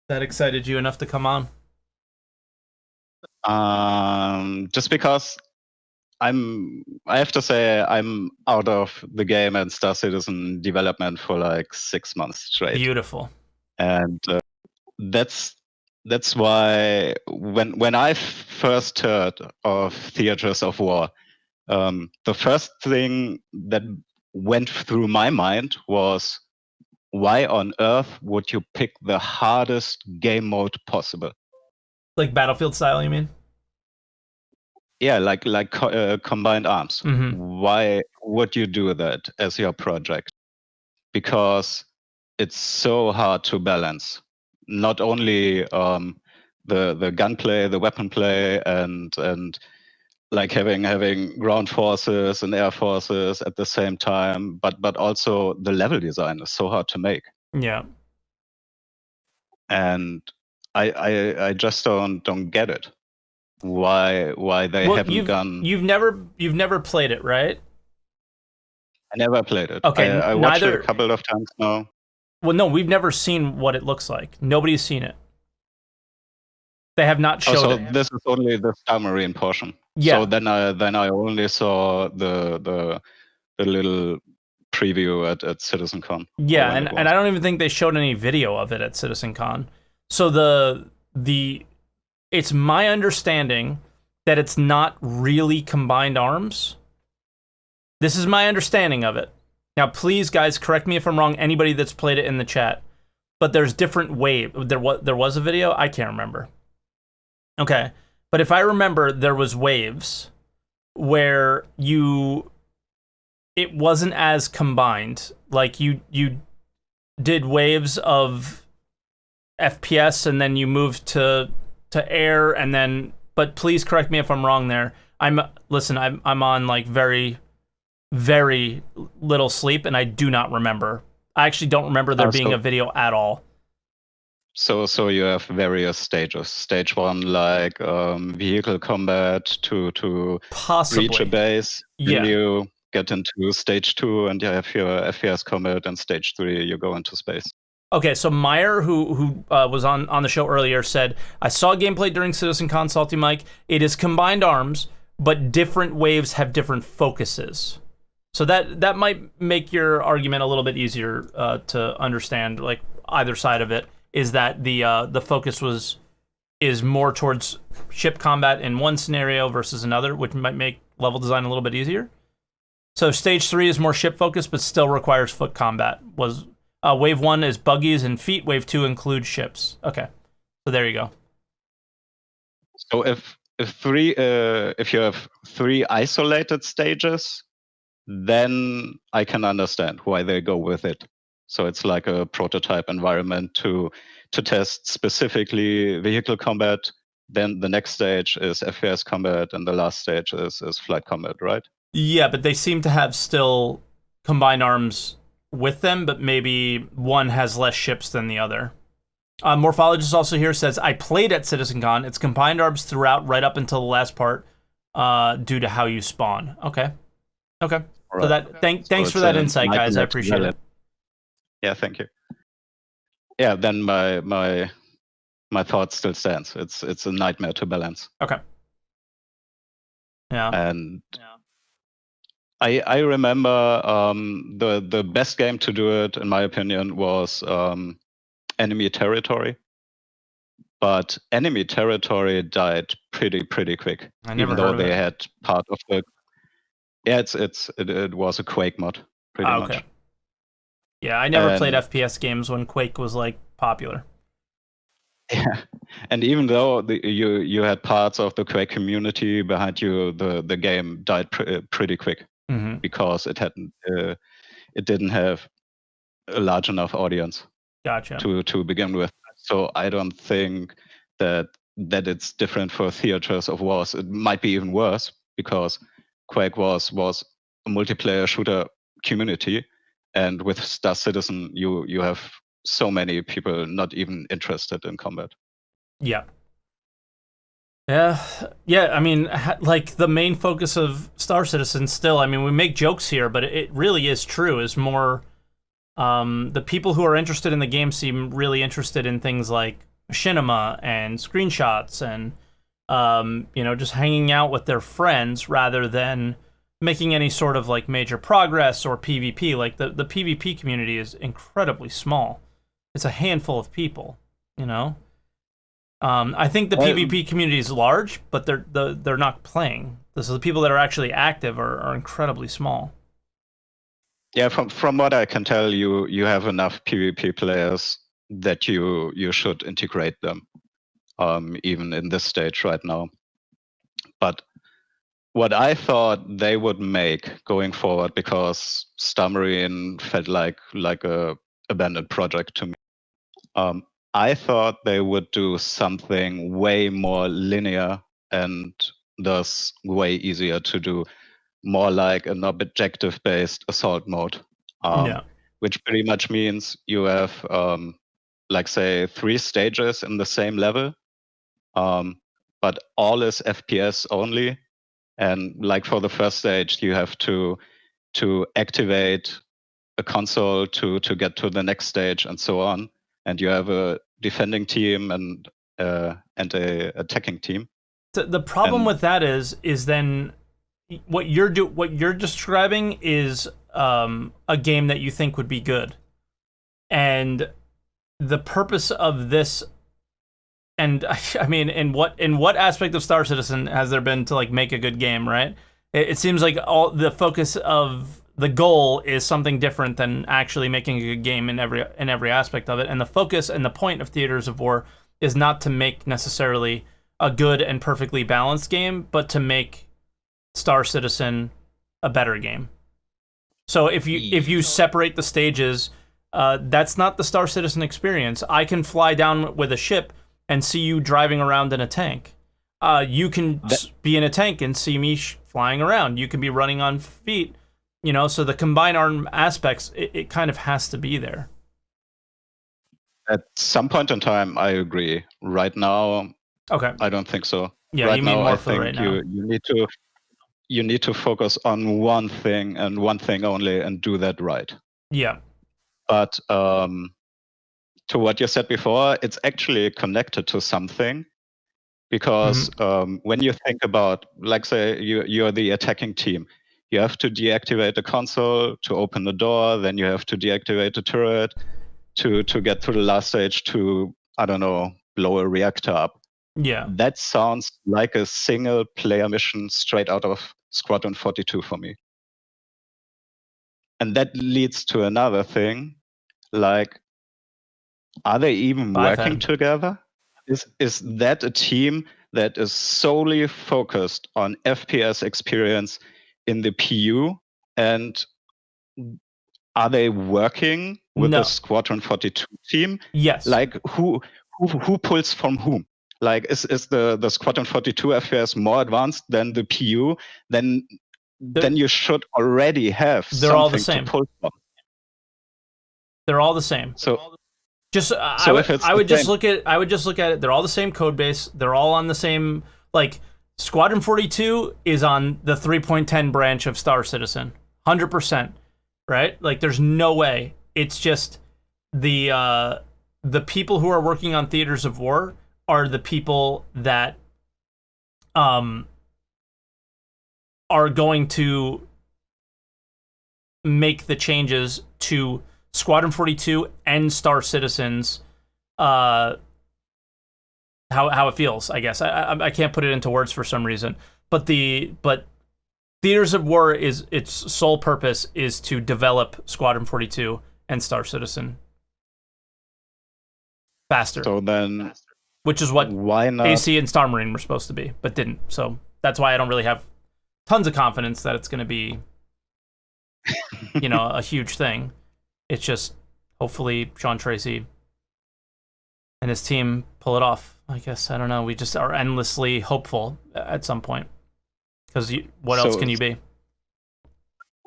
excited you enough to come on. Just because I have to say I'm out of the game and Star Citizen development for like 6 months straight. Beautiful. And that's why when I first heard of Theaters of War, the first thing that went through my mind was, why on earth would you pick the hardest game mode possible? Like Battlefield style, you mean? Yeah, like combined arms. Mm-hmm. Why would you do that as your project? Because it's so hard to balance. Not only the gunplay, the weapon play, and like having ground forces and air forces at the same time, but also the level design is so hard to make. Yeah. And I just don't get it. Why they haven't gone. You've never played it, right? I never played it. Okay, I watched it neither. a couple of times now. Well, no, we've never seen what it looks like. Nobody's seen it. They have not showed it. This is only the Star Marine portion. Yeah. So then I only saw the little preview at CitizenCon. Yeah, and I don't even think they showed any video of it at CitizenCon. So it's my understanding that it's not really combined arms. This is my understanding of it. Now, please, guys, correct me if I'm wrong. Anybody that's played it in the chat, but there's different waves. There was a video. I can't remember. Okay, but if I remember, there was waves where it wasn't as combined. Like you did waves of FPS and then you moved to air and then. But please correct me if I'm wrong. There, I'm on like very, very little sleep, and I do not remember. I actually don't remember there being a video at all. So you have various stages. Stage 1, like vehicle combat to possibly reach a base. Yeah. You get into stage 2 and you have your FPS combat, and stage 3 you go into space. Okay, so Meyer, who was on the show earlier, said, I saw gameplay during CitizenCon, SaltEMike. It is combined arms, but different waves have different focuses. So that might make your argument a little bit easier to understand, like either side of it, is that the focus is more towards ship combat in one scenario versus another, which might make level design a little bit easier. So stage 3 is more ship focused, but still requires foot combat. Wave 1 is buggies and feet. Wave 2 includes ships. Okay, so there you go. So if you have 3 isolated stages, then I can understand why they go with it. So it's like a prototype environment to test specifically vehicle combat. Then the next stage is FPS combat, and the last stage is flight combat, right? Yeah, but they seem to have still combined arms with them, but maybe one has less ships than the other. Morphologist also here says, I played at CitizenCon. It's combined arms throughout, right up until the last part, due to how you spawn. Okay. Right. So that thanks for that insight, guys. I appreciate it. Yeah, thank you. Yeah, then my thought still stands. It's a nightmare to balance. Okay. Yeah. And I remember the best game to do it, in my opinion, was Enemy Territory. But Enemy Territory died pretty quick. Even though they had part of the. Yeah, it was a Quake mod, pretty much. Yeah, I never played FPS games when Quake was like popular. Yeah, and even though you had parts of the Quake community behind you, the game died pretty quick. Mm-hmm. Because it didn't have a large enough audience. Gotcha. To begin with. So I don't think that it's different for theaters of wars. It might be even worse because Quake was a multiplayer shooter community, and with Star Citizen you have so many people not even interested in combat. Yeah. I mean, like the main focus of Star Citizen still, I mean, we make jokes here, but it really is true, is more the people who are interested in the game seem really interested in things like machinima and screenshots and just hanging out with their friends rather than making any sort of like major progress or PvP. Like the PvP community is incredibly small. It's a handful of people, I think the PvP community is large, but they're not playing. So the people that are actually active are incredibly small. Yeah, from what I can tell, you have enough PvP players that you should integrate them. even in this stage right now. But what I thought they would make going forward, because Star Marine felt like a abandoned project to me. I thought they would do something way more linear and thus way easier to do, more like an objective-based assault mode, which pretty much means you have, like, say, 3 stages in the same level, but all is FPS only. And like for the first stage, you have to activate a console to get to the next stage and so on. And you have a defending team and a attacking team. The problem with that is then what you're describing is a game that you think would be good, and the purpose of this. And I mean, in what aspect of Star Citizen has there been to like make a good game, right? It seems like all the focus of the goal is something different than actually making a good game in every aspect of it. And the focus and the point of Theaters of War is not to make necessarily a good and perfectly balanced game, but to make Star Citizen a better game. So if you separate the stages, that's not the Star Citizen experience. I can fly down with a ship and see you driving around in a tank. You can be in a tank and see me flying around. You can be running on feet. You know, so the combined arm aspects, it kind of has to be there. At some point in time, I agree. Right now, okay, I don't think so. Yeah, right you mean now, more I for think right now. You need to focus on one thing and one thing only, and do that right. Yeah. But to what you said before, it's actually connected to something, because when you think about, like, say, you're the attacking team, you have to deactivate the console to open the door, then you have to deactivate the turret to get to the last stage to, I don't know, blow a reactor up. Yeah. That sounds like a single player mission straight out of Squadron 42 for me. And that leads to another thing, like, are they even working together? Is that a team that is solely focused on FPS experience in the PU? And are they working with the Squadron 42 team? Yes. Like, who pulls from whom? Like, is the Squadron 42 FPS more advanced than the PU? Then you should already have something to pull from. They're all the same. I would just look at it. They're all the same code base. They're all on the same, like, Squadron 42 is on the 3.10 branch of Star Citizen, 100%, right? Like, there's no way. It's just the people who are working on Theaters of War are the people that are going to make the changes to Squadron 42 and Star Citizen's how it feels, I guess. I can't put it into words for some reason. But Theaters of War its sole purpose is to develop Squadron 42 and Star Citizen faster. So then, which is what why not? AC and Star Marine were supposed to be, but didn't. So that's why I don't really have tons of confidence that it's going to be, a huge thing. It's just, hopefully, Sean Tracy and his team pull it off. I guess, I don't know. We just are endlessly hopeful at some point. Because what else can you be?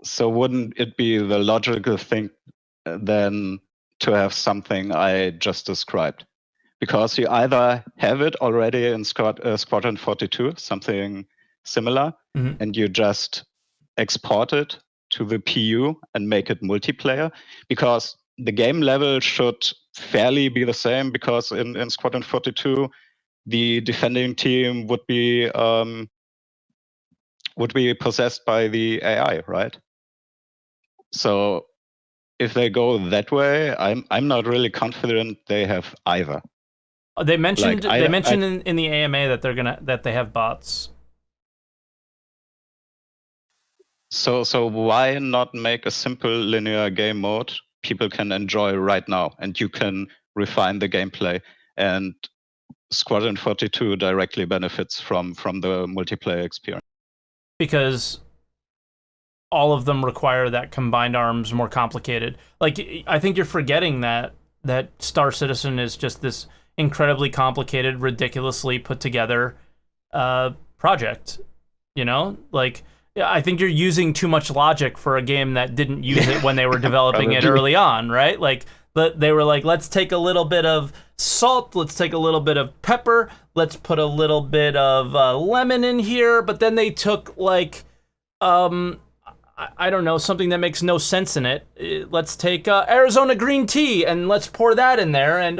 So wouldn't it be the logical thing then to have something I just described? Because you either have it already in Squadron 42, something similar, and you just export it to the PU and make it multiplayer, because the game level should fairly be the same, because in Squadron 42 the defending team would be possessed by the AI, right? So if they go that way, I'm not really confident they have either. They mentioned in the AMA that they have bots. So why not make a simple linear game mode people can enjoy right now, and you can refine the gameplay? And Squadron 42 directly benefits from the multiplayer experience. Because all of them require that combined arms more complicated. Like, I think you're forgetting that Star Citizen is just this incredibly complicated, ridiculously put together project. You know? Like, I think you're using too much logic for a game that didn't use it when they were developing it early on, right? Like, they were like, let's take a little bit of salt, let's take a little bit of pepper, let's put a little bit of lemon in here, but then they took, like, I don't know, something that makes no sense in it. Let's take Arizona green tea, and let's pour that in there, and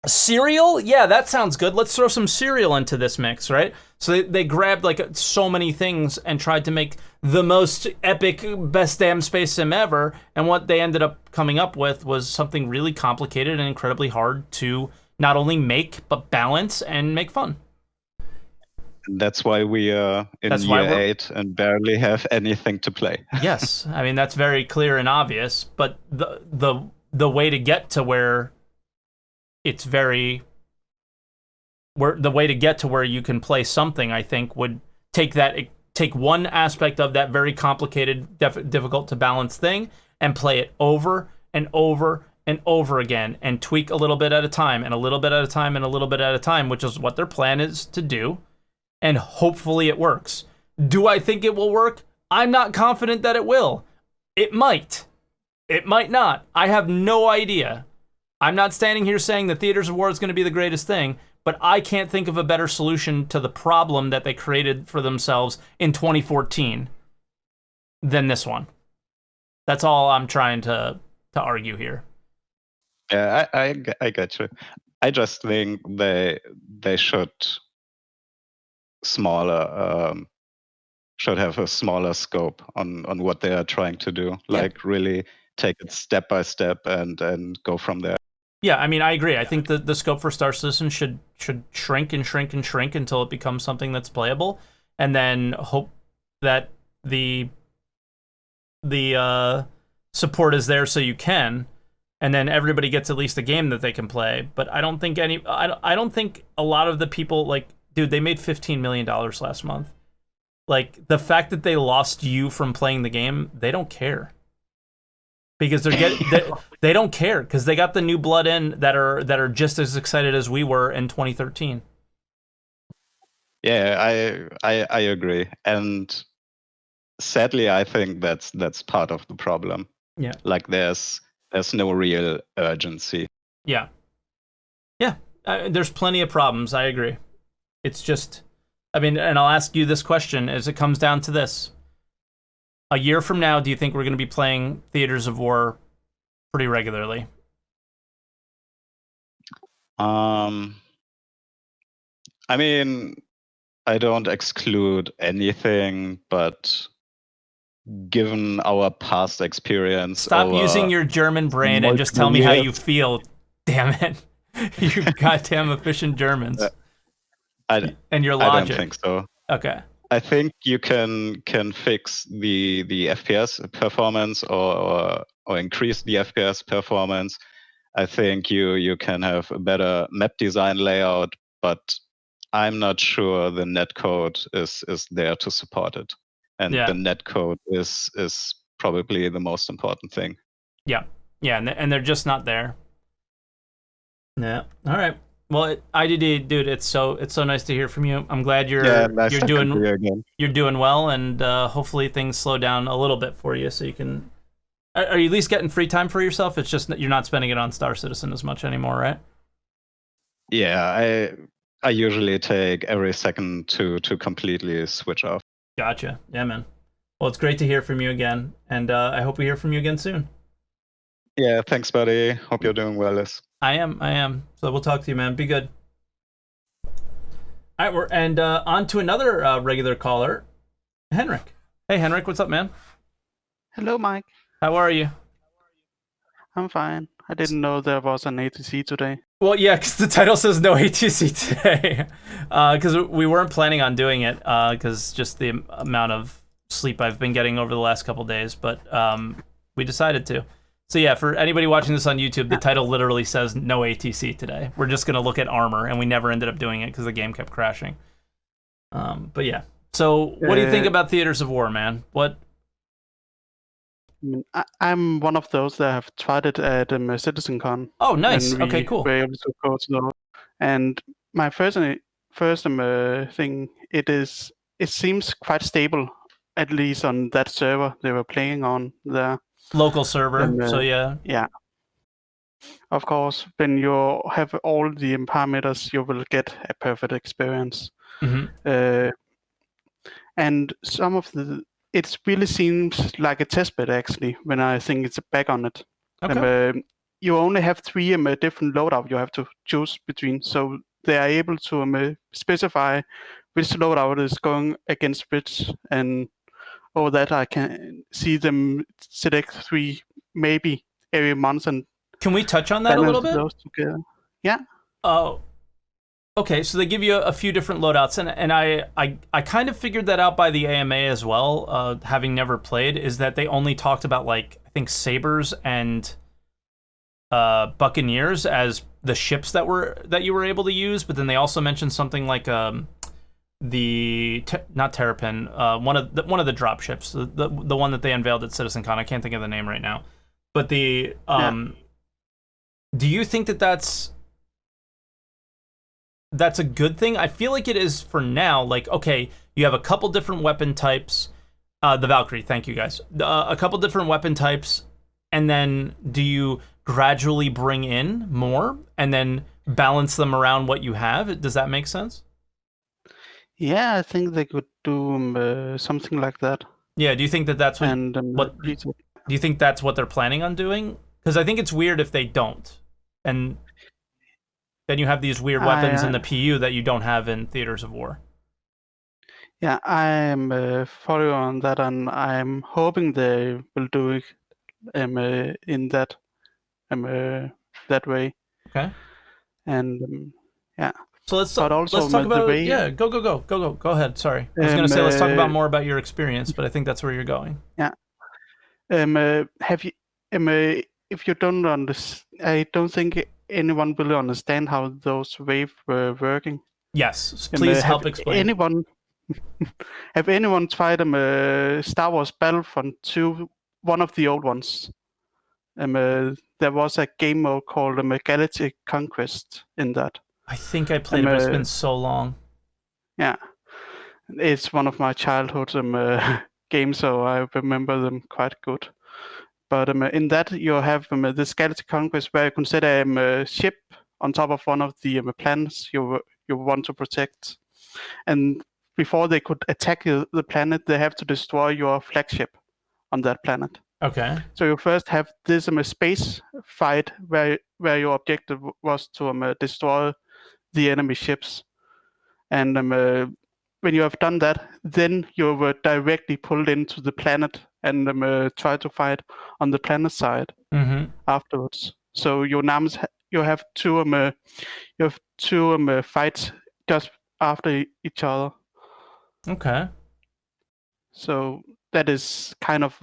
cereal? Yeah, that sounds good. Let's throw some cereal into this mix, right? So they grabbed like so many things and tried to make the most epic, best damn space sim ever, and what they ended up coming up with was something really complicated and incredibly hard to not only make, but balance and make fun. That's why we are in year 8 and barely have anything to play. Yes, I mean, that's very clear and obvious, but the way to get to where it's very... the way to get to where you can play something, I think, would take one aspect of that very complicated, difficult to balance thing and play it over and over and over again and tweak a little bit at a time and a little bit at a time and a little bit at a time, which is what their plan is to do. And hopefully it works. Do I think it will work? I'm not confident that it will. It might. It might not. I have no idea. I'm not standing here saying the Theaters of War is going to be the greatest thing, but I can't think of a better solution to the problem that they created for themselves in 2014 than this one. That's all I'm trying to argue here. Yeah, I get you. I just think they should should have a smaller scope on what they are trying to do. Like, really take it step by step and go from there. Yeah, I mean, I agree. I think the scope for Star Citizen should shrink and shrink and shrink until it becomes something that's playable, and then hope that the support is there so you can, and then everybody gets at least a game that they can play. But I don't think I don't think a lot of the people, like, dude, they made $15 million last month. Like, the fact that they lost you from playing the game, they don't care. Because they don't care, because they got the new blood in that are just as excited as we were in 2013. Yeah, I agree, and sadly, I think that's part of the problem. Yeah, like there's no real urgency. Yeah, there's plenty of problems. I agree. It's just, I mean, and I'll ask you this question as it comes down to this. A year from now, do you think we're going to be playing Theaters of War pretty regularly? I mean, I don't exclude anything, but given our past experience... Stop using your German brain and just tell me how you feel, damn it. You goddamn efficient Germans. And your logic. I don't think so. Okay. I think you can fix the FPS performance or increase the FPS performance. I think you can have a better map design layout, but I'm not sure the netcode is there to support it. And the netcode is probably the most important thing. Yeah, and they're just not there. Yeah. All right. Well, IDD, dude, it's so nice to hear from you. I'm glad you're doing well, and hopefully things slow down a little bit for you, so you can. Are you at least getting free time for yourself? It's just that you're not spending it on Star Citizen as much anymore, right? Yeah, I usually take every second to completely switch off. Gotcha. Yeah, man. Well, it's great to hear from you again, and I hope we hear from you again soon. Yeah, thanks, buddy. Hope you're doing well, Liz. I am. So we'll talk to you, man. Be good. All right, and on to another regular caller, Henrik. Hey, Henrik, what's up, man? Hello, Mike. How are you? I'm fine. I didn't know there was an ATC today. Well, yeah, because the title says no ATC today. Because we weren't planning on doing it, because just the amount of sleep I've been getting over the last couple days. But we decided to. So yeah, for anybody watching this on YouTube, the title literally says no ATC today. We're just gonna look at armor, and we never ended up doing it because the game kept crashing. But yeah. So what do you think about Theaters of War, man? What? I mean, I'm one of those that have tried it at CitizenCon. Oh, nice. And Okay, we cool. were able to go to those. And my first thing, it seems quite stable, at least on that server they were playing on there. Local server. And, So yeah. Yeah. Of course, when you have all the parameters, you will get a perfect experience. Mm-hmm. And some of it really seems like a testbed actually when I think it's back on it. Okay. You only have 3 different loadout you have to choose between, so they are able to specify which loadout is going against which, and over that I can see them select 3 maybe every month and can we touch on that a little bit? Those together. Yeah. Oh. Okay, so they give you a few different loadouts, and I kind of figured that out by the AMA as well, having never played, is that they only talked about, like, I think Sabres and Buccaneers as the ships that you were able to use, but then they also mentioned something like not Terrapin, one of the drop ships, the one that they unveiled at CitizenCon. I can't think of the name right now, but do you think that that's a good thing? I feel like it is for now. Like, okay, you have a couple different weapon types. The Valkyrie, thank you guys. A couple different weapon types, and then do you gradually bring in more and then balance them around what you have? Does that make sense? Yeah, I think they could do something like that. Yeah, do you think that that's what? And do you think that's what they're planning on doing? Because I think it's weird if they don't, and then you have these weird weapons in the PU that you don't have in Theaters of War. Yeah, I'm following on that, and I'm hoping they will do it in that way. Okay. And yeah. So let's talk about it. Yeah, go ahead. Sorry, I was gonna say let's talk about more about your experience, but I think that's where you're going. Yeah. Have you? If you don't understand, I don't think anyone really understand how those waves were working. Yes, please help explain. Have anyone tried Star Wars Battlefront 2, one of the old ones? There was a game mode called Galactic Conquest in that. I think I played it, but it's been so long. Yeah. It's one of my childhood games, so I remember them quite good. But in that, you have this Galactic Conquest where you can set a ship on top of one of the planets you want to protect. And before they could attack the planet, they have to destroy your flagship on that planet. Okay. So you first have this space fight where your objective was to destroy the enemy ships. And when you have done that, then you were directly pulled into the planet and try to fight on the planet side afterwards. So you have two fights just after each other. Okay. So that is kind of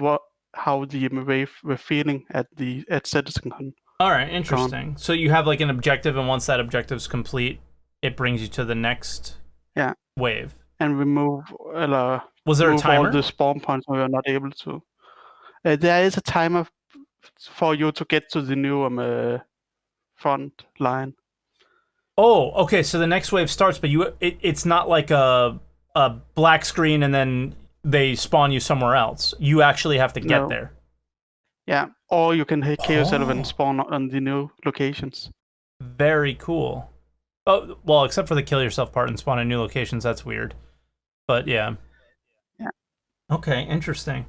how the wave were feeling at CitizenCon. All right, interesting. So you have like an objective, and once that objective's complete, it brings you to the next wave. And remove. Was there a timer? All the spawn points we are not able to. There is a timer for you to get to the new front line. Oh, okay. So the next wave starts, but it's not like a black screen and then they spawn you somewhere else. You actually have to get there. Yeah, or you can kill yourself and spawn on the new locations. Very cool. Oh, well, except for the kill yourself part and spawn in new locations, that's weird. But yeah. Yeah. Okay, interesting.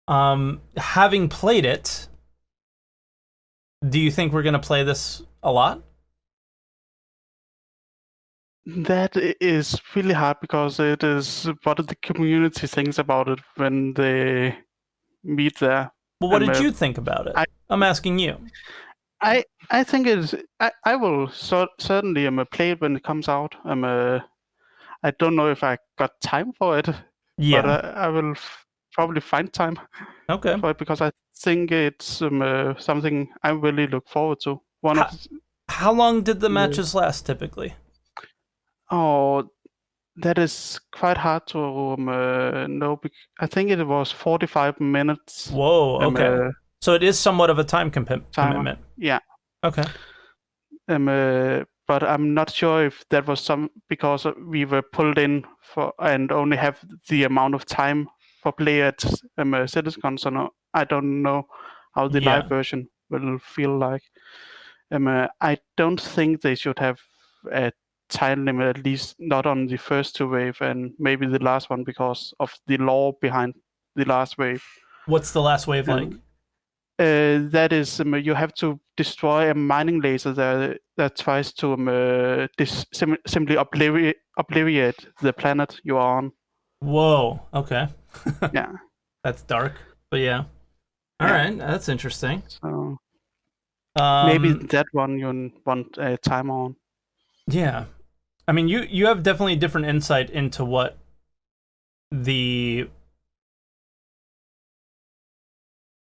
Having played it, do you think we're going to play this a lot? That is really hard because it is what the community thinks about it when they meet there. Well, what did you think about it? I'm asking you. I think it is. I will certainly play it when it comes out. I don't know if I got time for it. Yeah. But I will probably find time Okay. for it, because I think it's something I really look forward to. How long did the matches last typically? Oh, that is quite hard to know. I think it was 45 minutes. Whoa, okay. So it is somewhat of a time commitment. Yeah. Okay. But I'm not sure if that was because we were pulled in for and only have the amount of time for play at CitizenCon. So no, I don't know how the live version will feel like. I don't think they should have a time limit, at least not on the first two wave and maybe the last one, because of the lore behind the last wave. What's the last wave like? That is, you have to destroy a mining laser that tries to simply obliterate the planet you are on. Whoa, okay. Yeah. That's dark, but yeah. All right, that's interesting. So maybe that one you want a time on. Yeah. I mean, you have definitely different insight into what the...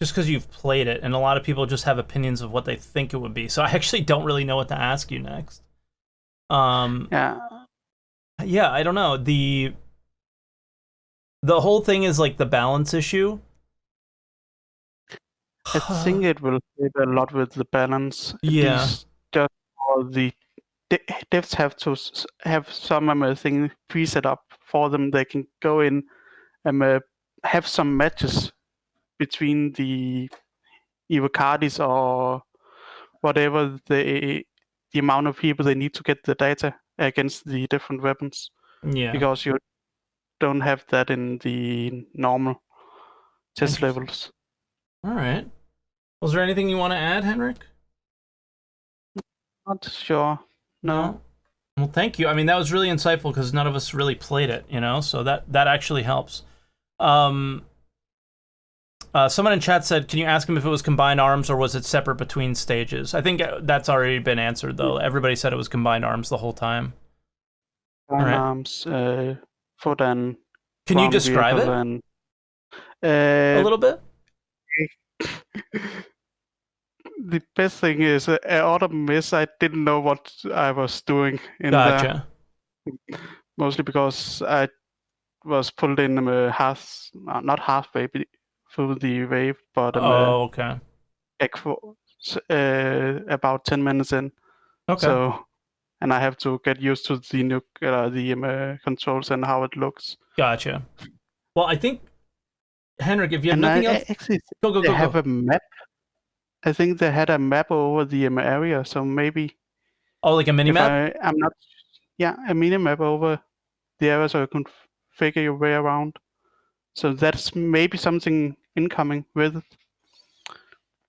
Just because you've played it, and a lot of people just have opinions of what they think it would be. So I actually don't really know what to ask you next. Yeah, I don't know. The whole thing is like the balance issue. I think it will help a lot with the balance. Yeah. Just for the devs have to have some thing preset up for them. They can go in and have some matches between the Evocardis or whatever the amount of people they need to get the data against the different weapons. Yeah. Because you don't have that in the normal test levels. All right. Was there anything you want to add, Henrik? Not sure. No. Well, thank you. I mean, that was really insightful because none of us really played it, you know, so that actually helps. Someone in chat said, can you ask him if it was combined arms or was it separate between stages? I think that's already been answered, though. Everybody said it was combined arms the whole time. Combined arms, foot and... Can you describe it? And, a little bit? The best thing is, Autumn Miss, I didn't know what I was doing in there. Mostly because I was pulled in not halfway through the wave, but okay. About 10 minutes in. Okay. So, and I have to get used to the controls and how it looks. Gotcha. Well, I think, Henrik, if you have nothing else, actually go. Have a map. I think they had a map over the area, so maybe. Oh, like a mini map? I'm not. Yeah, a mini map over the area, so you can figure your way around. So that's maybe something incoming with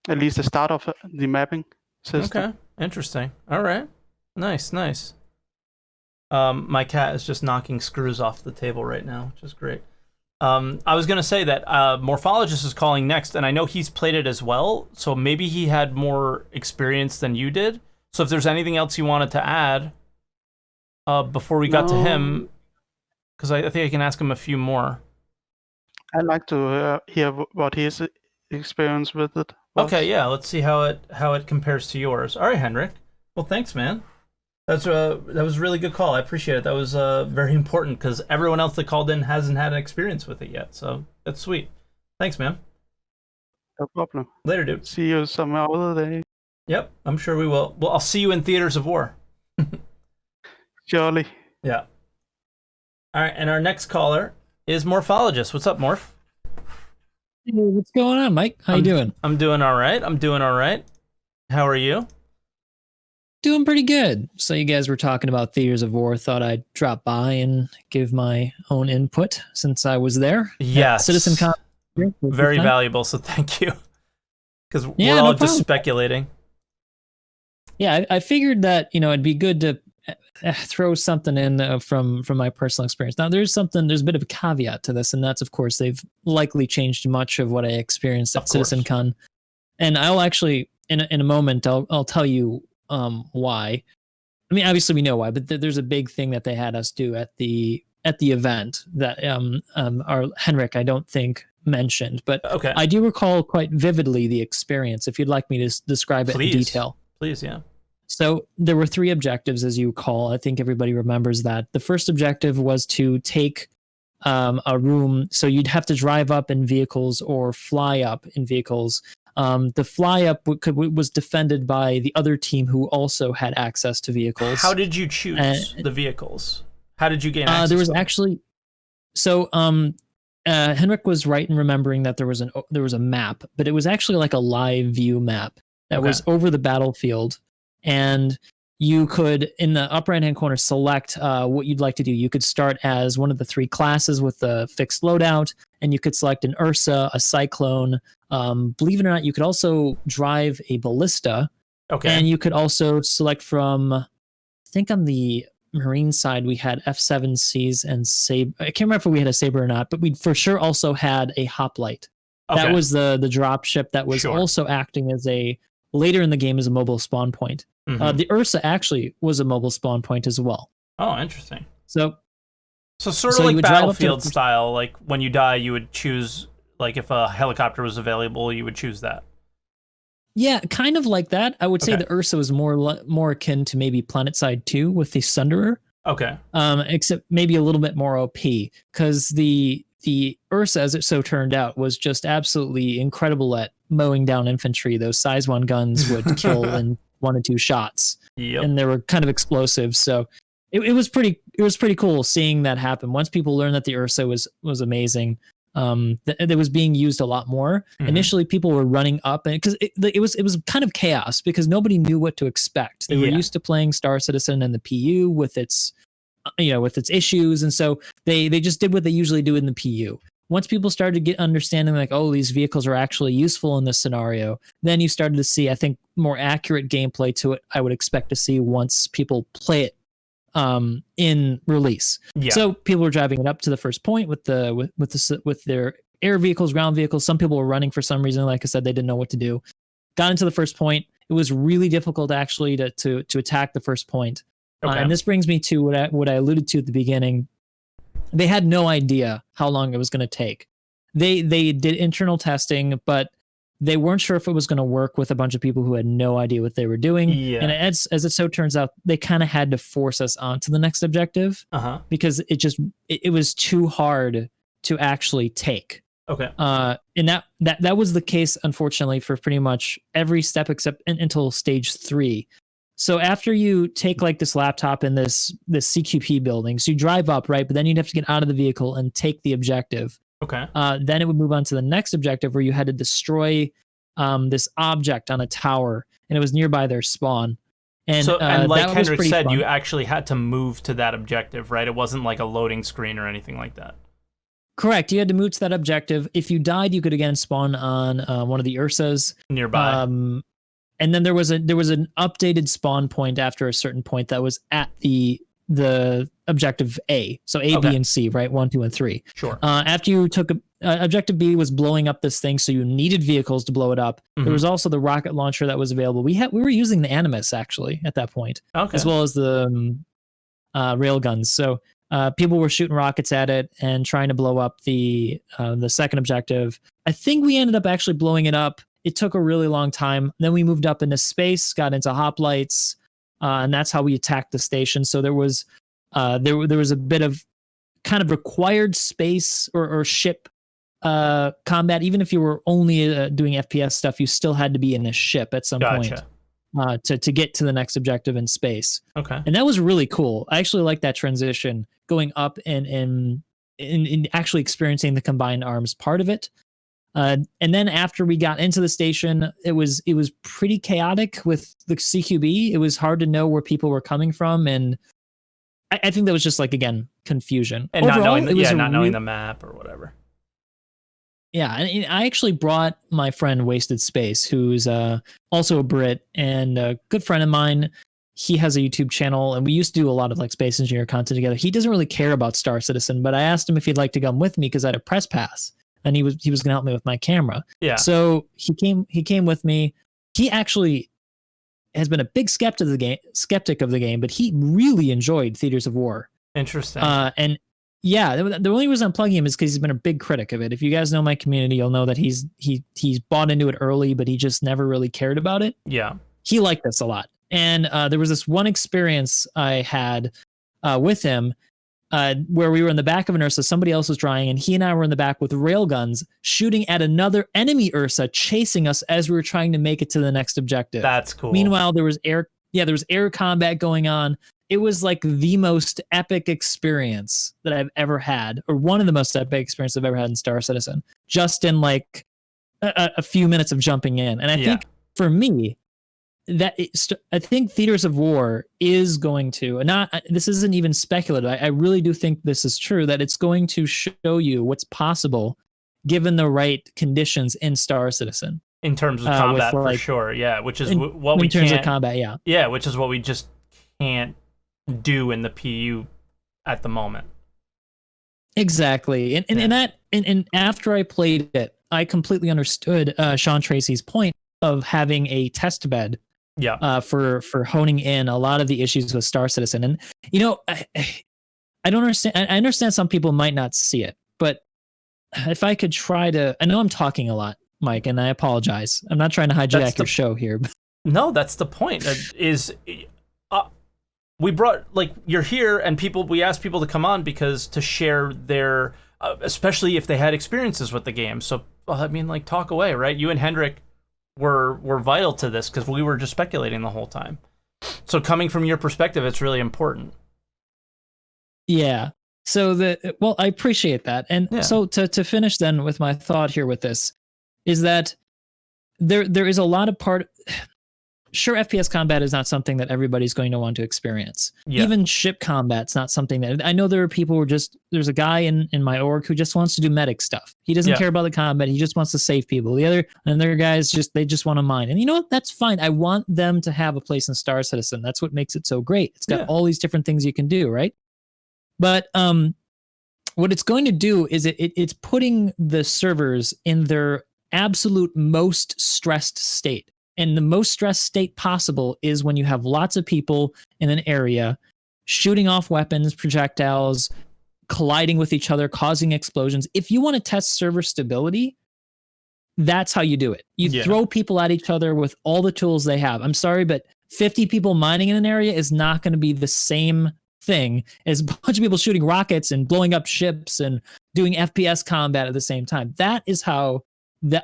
at least the start of the mapping system. Okay, interesting. All right, nice. My cat is just knocking screws off the table right now, which is great. I was going to say that Morphologist is calling next, and I know he's played it as well, so maybe he had more experience than you did. So if there's anything else you wanted to add before we got to him, because I think I can ask him a few more. I'd like to hear what his experience with it was. Okay, yeah, let's see how it compares to yours. All right, Henrik. Well, thanks, man. That was a really good call. I appreciate it. That was very important because everyone else that called in hasn't had an experience with it yet. So that's sweet. Thanks, man. No problem. Later, dude. See you some other day. Yep, I'm sure we will. Well, I'll see you in Theaters of War. Surely. Yeah. All right, and our next caller is Morphologist. What's up, Morph? Hey, what's going on, Mike? How you doing? I'm doing all right. How are you? Doing pretty good. So you guys were talking about Theaters of War. Thought I'd drop by and give my own input since I was there. Yes. CitizenCon. Very valuable, so thank you. Because we're all just speculating. Yeah, I figured that, it'd be good to throw something in from my personal experience. Now, there's a bit of a caveat to this, and that's, of course, they've likely changed much of what I experienced at CitizenCon. And I'll actually, in a moment, I'll tell you why. I mean, obviously we know why, but there's a big thing that they had us do at the event that our Henrik, I don't think mentioned, but Okay. I do recall quite vividly the experience. If you'd like me to describe it in detail. Please, yeah. So there were 3 objectives, as you recall. I think everybody remembers that. The first objective was to take a room. So you'd have to drive up in vehicles or fly up in vehicles. The fly up was defended by the other team who also had access to vehicles. How did you choose the vehicles? How did you gain access? There was to them? actually, so Henrik was right in remembering that there was a map, but it was actually like a live view map that was over the battlefield, and you could, in the upper right hand corner, select what you'd like to do. You could start as one of the 3 classes with a fixed loadout, and you could select an Ursa, a Cyclone. Believe it or not, you could also drive a Ballista. Okay. And you could also select from, I think on the Marine side, we had F7Cs and Sabre. I can't remember if we had a Sabre or not, but we for sure also had a Hoplite. Okay. That was the drop ship that was also acting as later in the game as a mobile spawn point. Mm-hmm. The Ursa actually was a mobile spawn point as well. Oh, interesting. So sort of you like would drive up to Battlefield style, like when you die, you would choose, like if a helicopter was available, you would choose that. Yeah, kind of like that. I would say the Ursa was more akin to maybe PlanetSide 2 with the Sunderer. Okay. Except maybe a little bit more OP, because the Ursa, as it so turned out, was just absolutely incredible at mowing down infantry. Those size 1 guns would kill in 1 or 2 shots. Yep. And they were kind of explosive. So it was pretty cool seeing that happen. Once people learned that the Ursa was amazing, that was being used a lot more. Mm-hmm. Initially, people were running up, and because it was kind of chaos because nobody knew what to expect. They were used to playing Star Citizen and the PU with its issues, and so they just did what they usually do in the PU. Once people started to get understanding, like, oh, these vehicles are actually useful in this scenario, then you started to see, I think, more accurate gameplay to it. I would expect to see once people play it in release. Yeah. So people were driving it up to the first point with their air vehicles, ground vehicles. Some people were running for some reason. Like I said, they didn't know what to do. Got into the first point. It was really difficult actually to attack the first point. And this brings me to what I alluded to at the beginning. They had no idea how long it was going to take. They did internal testing, but they weren't sure if it was going to work with a bunch of people who had no idea what they were doing. Yeah. And as it so turns out, they kind of had to force us onto the next objective because it was too hard to actually take. Okay. And that was the case, unfortunately, for pretty much every step except until stage 3. So after you take like this laptop in this CQP building, so you drive up, right? But then you'd have to get out of the vehicle and take the objective. Okay. Then it would move on to the next objective where you had to destroy this object on a tower, and it was nearby their spawn. And like Henrik said, you actually had to move to that objective, right? It wasn't like a loading screen or anything like that. Correct. You had to move to that objective. If you died, you could again spawn on one of the Ursas nearby. And then there was an updated spawn point after a certain point that was at the objective A. So A, B, and C, right? 1, 2, and 3. Sure. After you took objective B was blowing up this thing, so you needed vehicles to blow it up. Mm-hmm. There was also the rocket launcher that was available. We were using the Animus actually at that point, as well as the rail guns. So people were shooting rockets at it and trying to blow up the second objective. I think we ended up actually blowing it up. It took a really long time. Then we moved up into space, got into hoplites, and that's how we attacked the station. So there was there was a bit of kind of required space or ship combat. Even if you were only doing FPS stuff, you still had to be in a ship at some point to get to the next objective in space. Okay, and that was really cool. I actually like that transition, going up and actually experiencing the combined arms part of it. And then after we got into the station, it was pretty chaotic with the CQB. It was hard to know where people were coming from, and I think that was just like, again, confusion. And overall, not knowing the map or whatever. Yeah, and I actually brought my friend Wasted Space, who's also a Brit and a good friend of mine. He has a YouTube channel, and we used to do a lot of like space engineer content together. He doesn't really care about Star Citizen, but I asked him if he'd like to come with me because I had a press pass. And he was going to help me with my camera. Yeah. So he came with me. He actually has been a big skeptic of the game, but he really enjoyed Theaters of War. Interesting. And yeah, the only reason I'm plugging him is because he's been a big critic of it. If you guys know my community, you'll know that he's bought into it early, but he just never really cared about it. Yeah. He liked this a lot. And there was this one experience I had with him where we were in the back of an Ursa, somebody else was drying, and he and I were in the back with railguns shooting at another enemy Ursa, chasing us as we were trying to make it to the next objective. That's cool. Meanwhile, there was air combat going on. It was like the most epic experience that I've ever had, or one of the most epic experiences I've ever had in Star Citizen, just in like a few minutes of jumping in. And I think for me, I think Theaters of War is going to, this isn't even speculative. I really do think this is true, that it's going to show you what's possible given the right conditions in Star Citizen. In terms of combat, for sure. Yeah, which is what we can't. In terms of combat, yeah. Yeah, which is what we just can't do in the PU at the moment. Exactly. And after I played it, I completely understood Sean Tracy's point of having a test bed for honing in a lot of the issues with Star Citizen. And I don't understand. I understand some people might not see it, but if I could try to, I know I'm talking a lot, Mike, and I apologize. I'm not trying to hijack your show here. No, that's the point. We brought, you're here, and we asked people to come on because to share their, especially if they had experiences with the game. So, talk away, right? You and Hendrik were vital to this because we were just speculating the whole time. So coming from your perspective, it's really important. Yeah. So I appreciate that. And so to finish then with my thought here with this is that there is a lot of sure, FPS combat is not something that everybody's going to want to experience. Yeah. Even ship combat's not something that, I know there are people who there's a guy in my org who just wants to do medic stuff. He doesn't care about the combat. He just wants to save people. The other guys they just want to mine. And you know what? That's fine. I want them to have a place in Star Citizen. That's what makes it so great. It's got all these different things you can do, right? But what it's going to do is it's putting the servers in their absolute most stressed state. And the most stressed state possible is when you have lots of people in an area shooting off weapons, projectiles, colliding with each other, causing explosions. If you want to test server stability, that's how you do it. You throw people at each other with all the tools they have. I'm sorry, but 50 people mining in an area is not going to be the same thing as a bunch of people shooting rockets and blowing up ships and doing FPS combat at the same time. That is how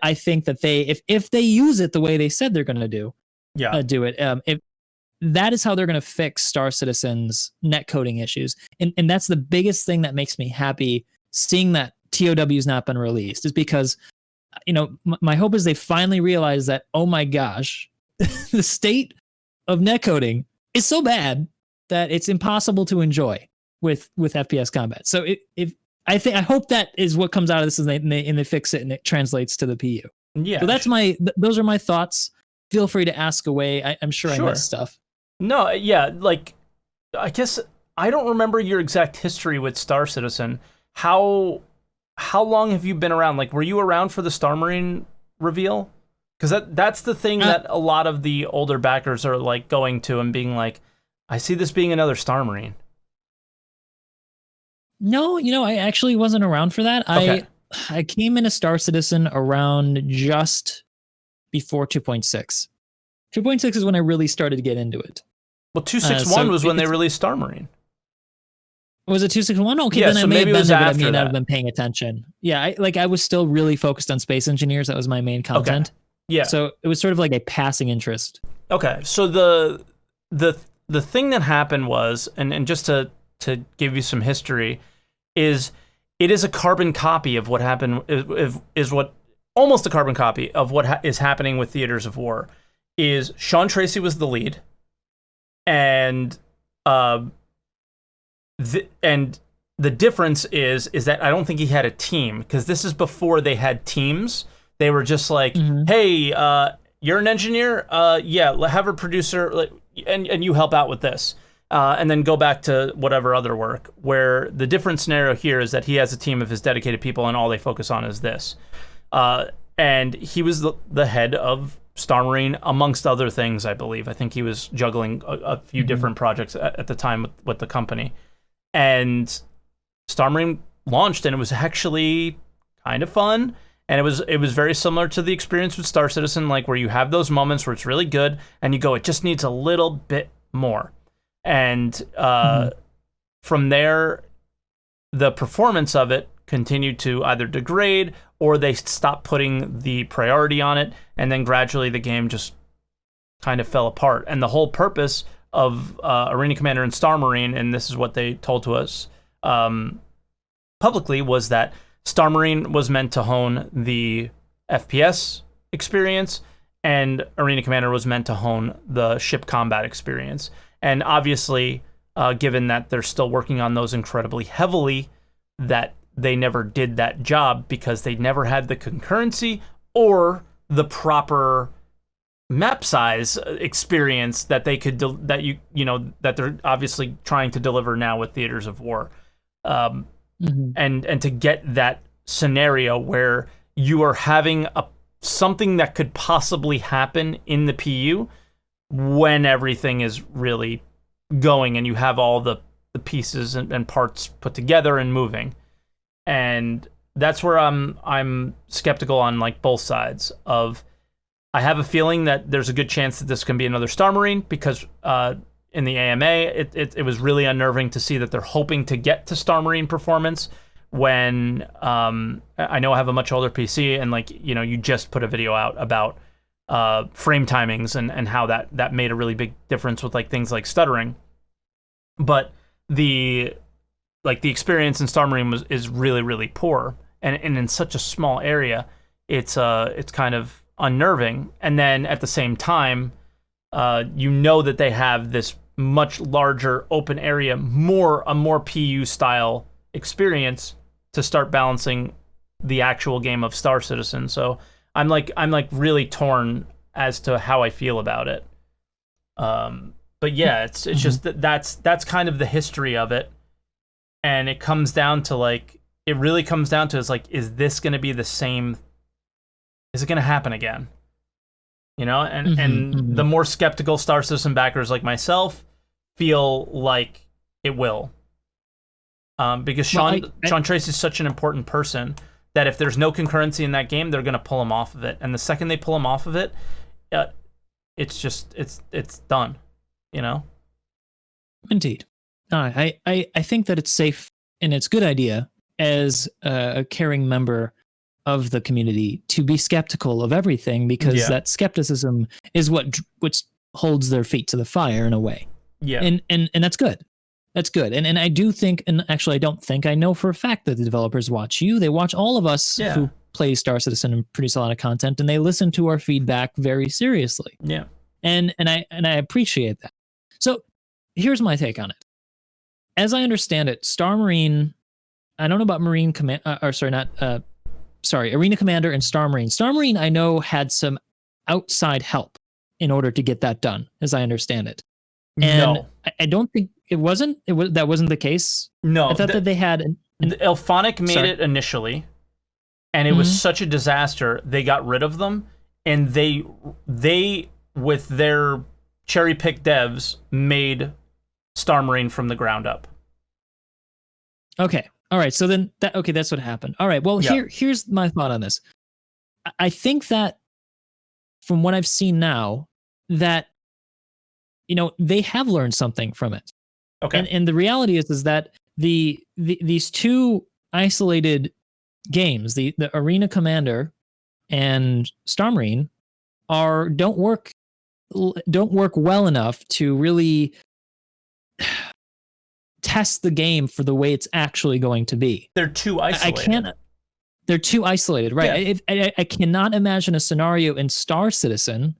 I think that if they use it the way they said they're going to do it. If that is how they're going to fix Star Citizen's netcoding issues, and that's the biggest thing that makes me happy seeing that TOW's not been released, is because my hope is they finally realize that, oh my gosh, the state of netcoding is so bad that it's impossible to enjoy with FPS combat. So I hope that is what comes out of this, and they fix it and it translates to the PU. Yeah. So those are my thoughts. Feel free to ask away. I'm sure I missed stuff. No, yeah, I guess I don't remember your exact history with Star Citizen. How long have you been around? Were you around for the Star Marine reveal? Because that's the thing that a lot of the older backers are going to and being like, I see this being another Star Marine. No, I actually wasn't around for that. Okay. I came into Star Citizen around just before 2.6. 2.6 is when I really started to get into it. Well, 2.6.1 was when they released Star Marine. Was it 2.6.1? Okay, then I may have been there, but I may not have been paying attention. Yeah, I was still really focused on Space Engineers. That was my main content. Okay. Yeah. So it was sort of like a passing interest. Okay, so the thing that happened was, and just to give you some history, it is a carbon copy of what happened, is what almost a carbon copy of what is happening with Theaters of War. Is Sean Tracy was the lead, and the difference is that I don't think he had a team, because this is before they had teams. They were just like, hey, you're an engineer, have a producer, and you help out with this. And then go back to whatever other work, where the different scenario here is that he has a team of his dedicated people and all they focus on is this. And he was the head of Star Marine, amongst other things, I believe. I think he was juggling a few different projects at the time with the company. And Star Marine launched, and it was actually kind of fun. And it was very similar to the experience with Star Citizen, like where you have those moments where it's really good, and you go, it just needs a little bit more. And from there, the performance of it continued to either degrade, or they stopped putting the priority on it, and then gradually the game just kind of fell apart. And the whole purpose of Arena Commander and Star Marine, and this is what they told to us publicly, was that Star Marine was meant to hone the FPS experience, and Arena Commander was meant to hone the ship combat experience. And obviously, given that they're still working on those incredibly heavily, that they never did that job because they never had the concurrency or the proper map size experience that they could that they're obviously trying to deliver now with Theaters of War. And to get that scenario where you are having something that could possibly happen in the PU when everything is really going and you have all the pieces and parts put together and moving. And that's where I'm skeptical on like both sides of. I have a feeling that there's a good chance that this can be another Star Marine because in the AMA, it was really unnerving to see that they're hoping to get to Star Marine performance when I know I have a much older PC, and like, you know, you just put a video out about frame timings and how that made a really big difference with like things like stuttering. But the experience in Star Marine is really, really poor, and in such a small area, it's kind of unnerving. And then at the same time, you know that they have this much larger open area, a more PU style experience to start balancing the actual game of Star Citizen. So I'm like really torn as to how I feel about it. But yeah, it's just that's kind of the history of it, and it comes down to like, it really comes down to is like, is this going to be the same? Is it going to happen again? You know, and the more skeptical Star Citizen backers like myself feel like it will. Because Sean Tracy is such an important person that if there's no concurrency in that game, they're going to pull him off of it. And the second they pull him off of it, it's done, you know? Indeed. I think that it's safe and it's a good idea as a caring member of the community to be skeptical of everything, because that skepticism is what holds their feet to the fire in a way. Yeah. And that's good. That's good. And I do think, and actually I don't think, I know for a fact that the developers watch you. They watch all of us who play Star Citizen and produce a lot of content, and they listen to our feedback very seriously. Yeah. And I appreciate that. So here's my take on it. As I understand it, Star Marine, I don't know about Marine Command, Arena Commander and Star Marine. Star Marine, I know, had some outside help in order to get that done, as I understand it. And no. I don't think that wasn't the case. No. I thought that they had... Elphonic made it initially, and it was such a disaster, they got rid of them, and they with their cherry-picked devs, made Star Marine from the ground up. Okay. All right. So then that's what happened. All right. Well, here's my thought on this. I think that from what I've seen now, that, you know, they have learned something from it. Okay. And the reality is that these two isolated games, the Arena Commander and Star Marine, don't work well enough to really test the game for the way it's actually going to be. They're too isolated. They're too isolated, right? Yeah. I cannot imagine a scenario in Star Citizen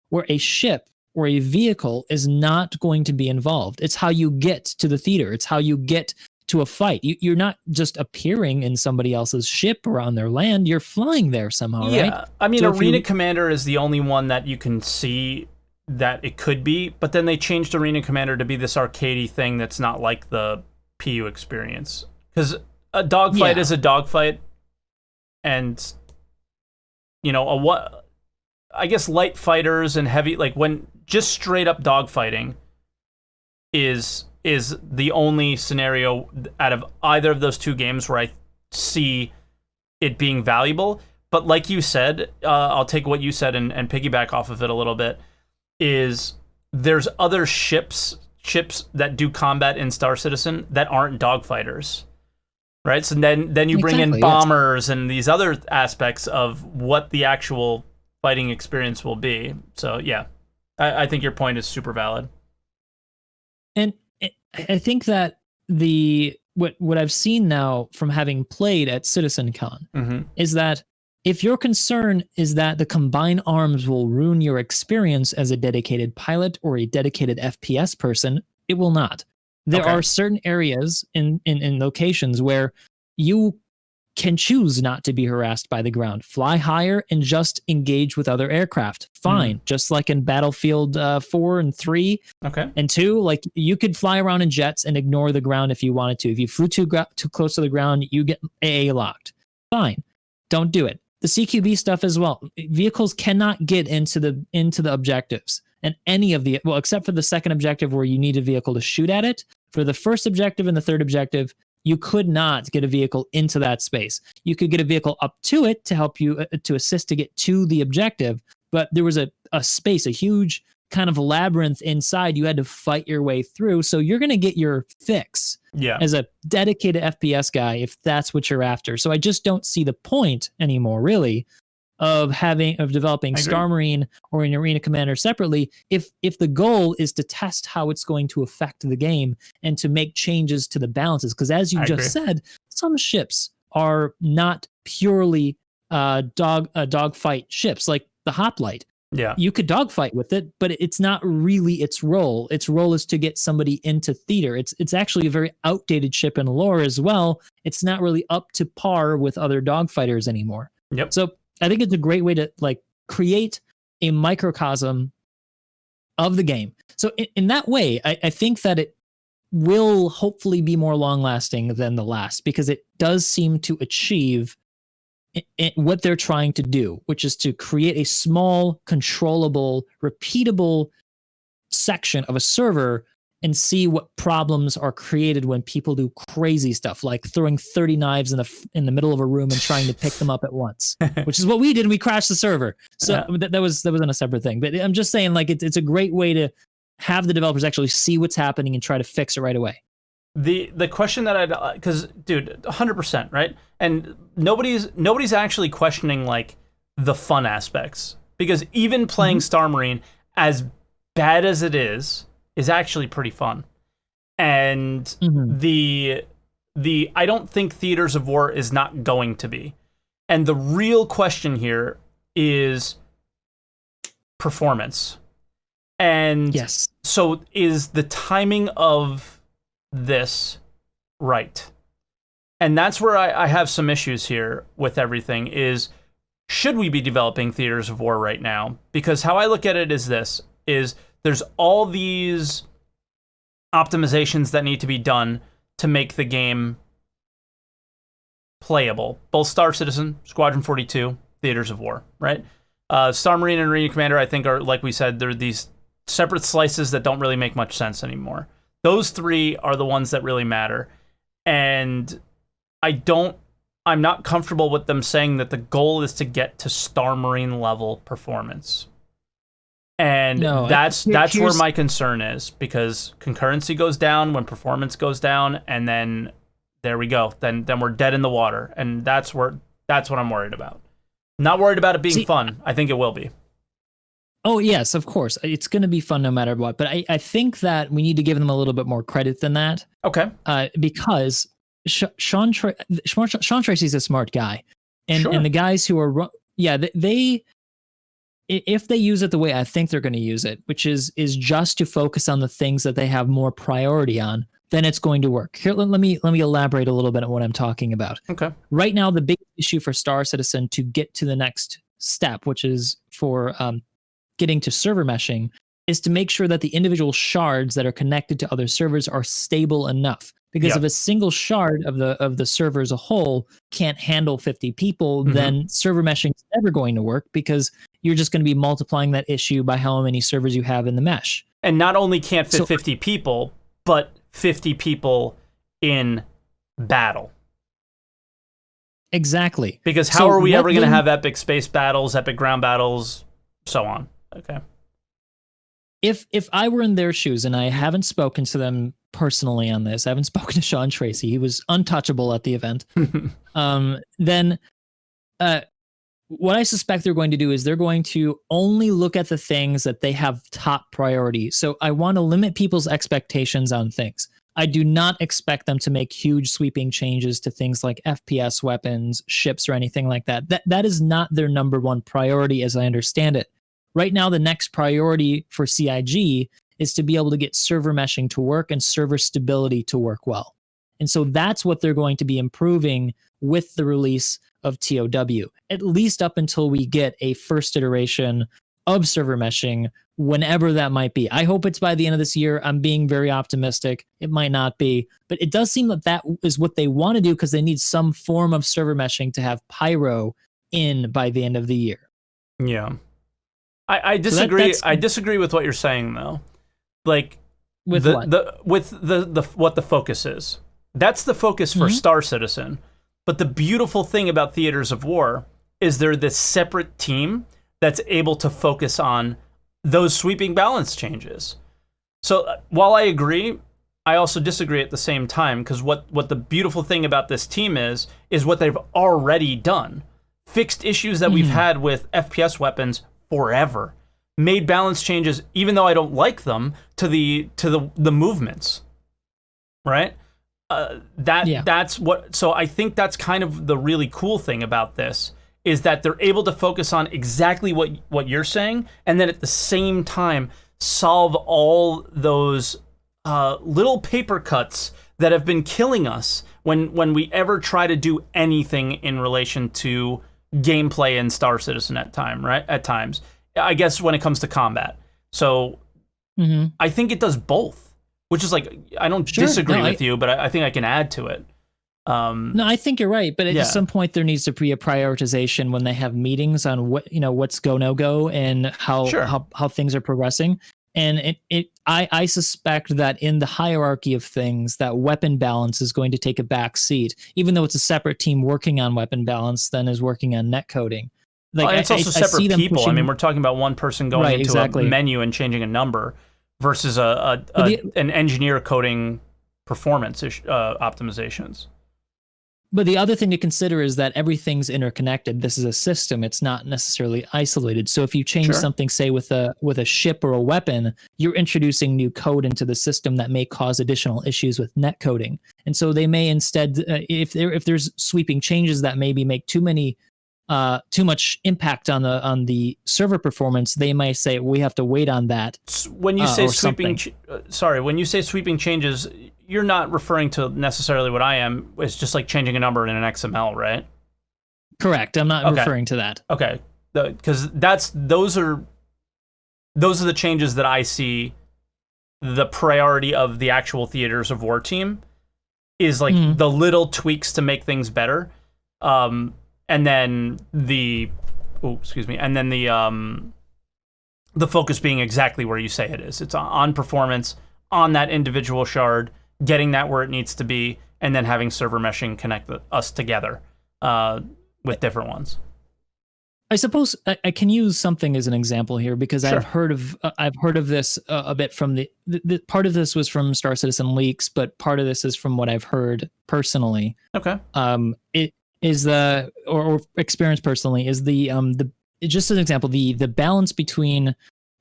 where a ship or a vehicle is not going to be involved. It's how you get to the theater. It's how you get to a fight. You're not just appearing in somebody else's ship or on their land. You're flying there somehow, right? Yeah. I mean, so Arena Commander is the only one that you can see that it could be, but then they changed Arena Commander to be this arcadey thing that's not like the PU experience. Because a dogfight is a dogfight, and, you know, I guess light fighters and heavy, like when just straight up dogfighting is is the only scenario out of either of those two games where I see it being valuable. But like you said, I'll take what you said and piggyback off of it a little bit, is there's other ships that do combat in Star Citizen that aren't dogfighters, right? So then you bring in bombers and these other aspects of what the actual fighting experience will be. So yeah, I think your point is super valid. And I think that what I've seen now from having played at CitizenCon is that if your concern is that the combined arms will ruin your experience as a dedicated pilot or a dedicated FPS person, it will not. There are certain areas in locations where you can choose not to be harassed by the ground. Fly higher and just engage with other aircraft. Fine. Just like in Battlefield 4 and 3 and 2, like you could fly around in jets and ignore the ground if you wanted to. If you flew too close to the ground, you get AA locked. Fine. Don't do it. The CQB stuff as well. Vehicles cannot get into the objectives. And any of the, well, except for the second objective where you need a vehicle to shoot at it. For the first objective and the third objective, you could not get a vehicle into that space. You could get a vehicle up to it to help you, to assist to get to the objective. But there was a space, a huge kind of labyrinth inside you had to fight your way through. So you're going to get your fix as a dedicated FPS guy if that's what you're after. So I just don't see the point anymore, really, of developing Star Marine or an Arena Commander separately if the goal is to test how it's going to affect the game and to make changes to the balances. Because as you just said, some ships are not purely dogfight ships, like the Hoplite. Yeah, you could dogfight with it, but it's not really its role. Its role is to get somebody into theater. It's actually a very outdated ship in lore as well. It's not really up to par with other dogfighters anymore. Yep. So I think it's a great way to like create a microcosm of the game. So in that way, I think that it will hopefully be more long lasting than the last, because it does seem to achieve what they're trying to do, which is to create a small, controllable, repeatable section of a server and see what problems are created when people do crazy stuff like throwing 30 knives in the middle of a room and trying to pick them up at once, which is what we did. We crashed the server. So that was on a separate thing. But I'm just saying, like, it's a great way to have the developers actually see what's happening and try to fix it right away. The question that because dude, 100%, right? And nobody's actually questioning like the fun aspects, because even playing Star Marine, as bad as it is actually pretty fun. And the I don't think Theaters of War is not going to be. And the real question here is performance. And so is the timing of this right? And that's where I have some issues here with everything is, should we be developing Theaters of War right now? Because how I look at it is this, is there's all these optimizations that need to be done to make the game playable. Both Star Citizen, Squadron 42, Theaters of War, right? Star Marine and Arena Commander, I think, are, like we said, they're these separate slices that don't really make much sense anymore. Those three are the ones that really matter. And I'm not comfortable with them saying that the goal is to get to Star Marine level performance. And that's where my concern is, because concurrency goes down when performance goes down, and then there we go. Then we're dead in the water. And that's what I'm worried about. Not worried about it being fun. I think it will be. Oh, yes, of course. It's going to be fun no matter what. But I think that we need to give them a little bit more credit than that. Okay. Because Sean Tracy's a smart guy. And the guys who are... Yeah, they... If they use it the way I think they're going to use it, which is just to focus on the things that they have more priority on, then it's going to work. Here, let me elaborate a little bit on what I'm talking about. Okay. Right now, the big issue for Star Citizen to get to the next step, which is for getting to server meshing, is to make sure that the individual shards that are connected to other servers are stable enough. Because if a single shard of the server as a whole can't handle 50 people, then server meshing is never going to work, because you're just going to be multiplying that issue by how many servers you have in the mesh. And not only can't fit 50 people, but 50 people in battle. Exactly. Because how are we ever going to have epic space battles, epic ground battles, so on? Okay. If I were in their shoes, and I haven't spoken to them personally on this, I haven't spoken to Sean Tracy. He was untouchable at the event. Then what I suspect they're going to do is they're going to only look at the things that they have top priority. So I want to limit people's expectations on things. I do not expect them to make huge sweeping changes to things like FPS weapons, ships, or anything like that. That is not their number one priority, as I understand it. Right now, the next priority for CIG is to be able to get server meshing to work and server stability to work well. And so that's what they're going to be improving with the release of TOW, at least up until we get a first iteration of server meshing, whenever that might be. I hope it's by the end of this year. I'm being very optimistic. It might not be, but it does seem that that is what they want to do because they need some form of server meshing to have Pyro in by the end of the year. Yeah. I disagree. So I disagree with what you're saying, though. Like, with what the focus is. That's the focus for Star Citizen. But the beautiful thing about Theaters of War is they're this separate team that's able to focus on those sweeping balance changes. So while I agree, I also disagree at the same time, because what the beautiful thing about this team is what they've already done. Fixed issues that we've had with FPS weapons forever. Made balance changes, even though I don't like them, to the movements. Right? That's what. So I think that's kind of the really cool thing about this, is that they're able to focus on exactly what you're saying, and then at the same time solve all those little paper cuts that have been killing us when we ever try to do anything in relation to gameplay in Star Citizen at times. I guess when it comes to combat. So I think it does both, which is like, I don't disagree with you, but I think I can add to it. No, I think you're right, but at some point there needs to be a prioritization when they have meetings on what's go no go and how things are progressing. And I suspect that in the hierarchy of things, that weapon balance is going to take a back seat, even though it's a separate team working on weapon balance than is working on net coding. Like, it's also separate people. I mean, we're talking about one person going into a menu and changing a number versus an engineer coding performance optimizations. But the other thing to consider is that everything's interconnected. This is a system. It's not necessarily isolated. So if you change something, say with a ship or a weapon, you're introducing new code into the system that may cause additional issues with net coding. And so they may instead, if there's sweeping changes that maybe make too much impact on the server performance, they might say we have to wait on that. When you say when you say sweeping changes, you're not referring to necessarily what I am. It's just like changing a number in an XML, right? Correct. I'm not referring to that. Okay, because those are the changes that I see. The priority of the actual Theaters of War team is like the little tweaks to make things better. And then the focus being exactly where you say it is. It's on performance, on that individual shard, getting that where it needs to be, and then having server meshing connect us together with different ones. I suppose I can use something as an example here, because I've heard of this a bit from the part of this was from Star Citizen leaks, but part of this is from what I've heard personally. Okay. It is or experience personally is just as an example, the balance between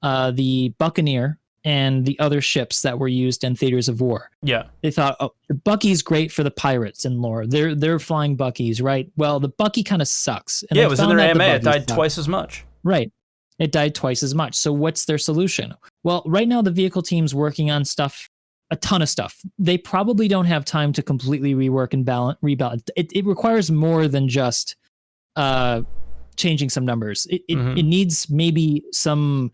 the Buccaneer and the other ships that were used in Theaters of War. Yeah. They thought, the Bucky's great for the pirates in lore. They're flying Buckies, right? Well, the Bucky kind of sucks. And it was in their AMA. It died twice as much. Right. It died twice as much. So what's their solution? Well, right now the vehicle team's working on a ton of stuff. They probably don't have time to completely rework and rebalance. It requires more than just changing some numbers. It needs maybe some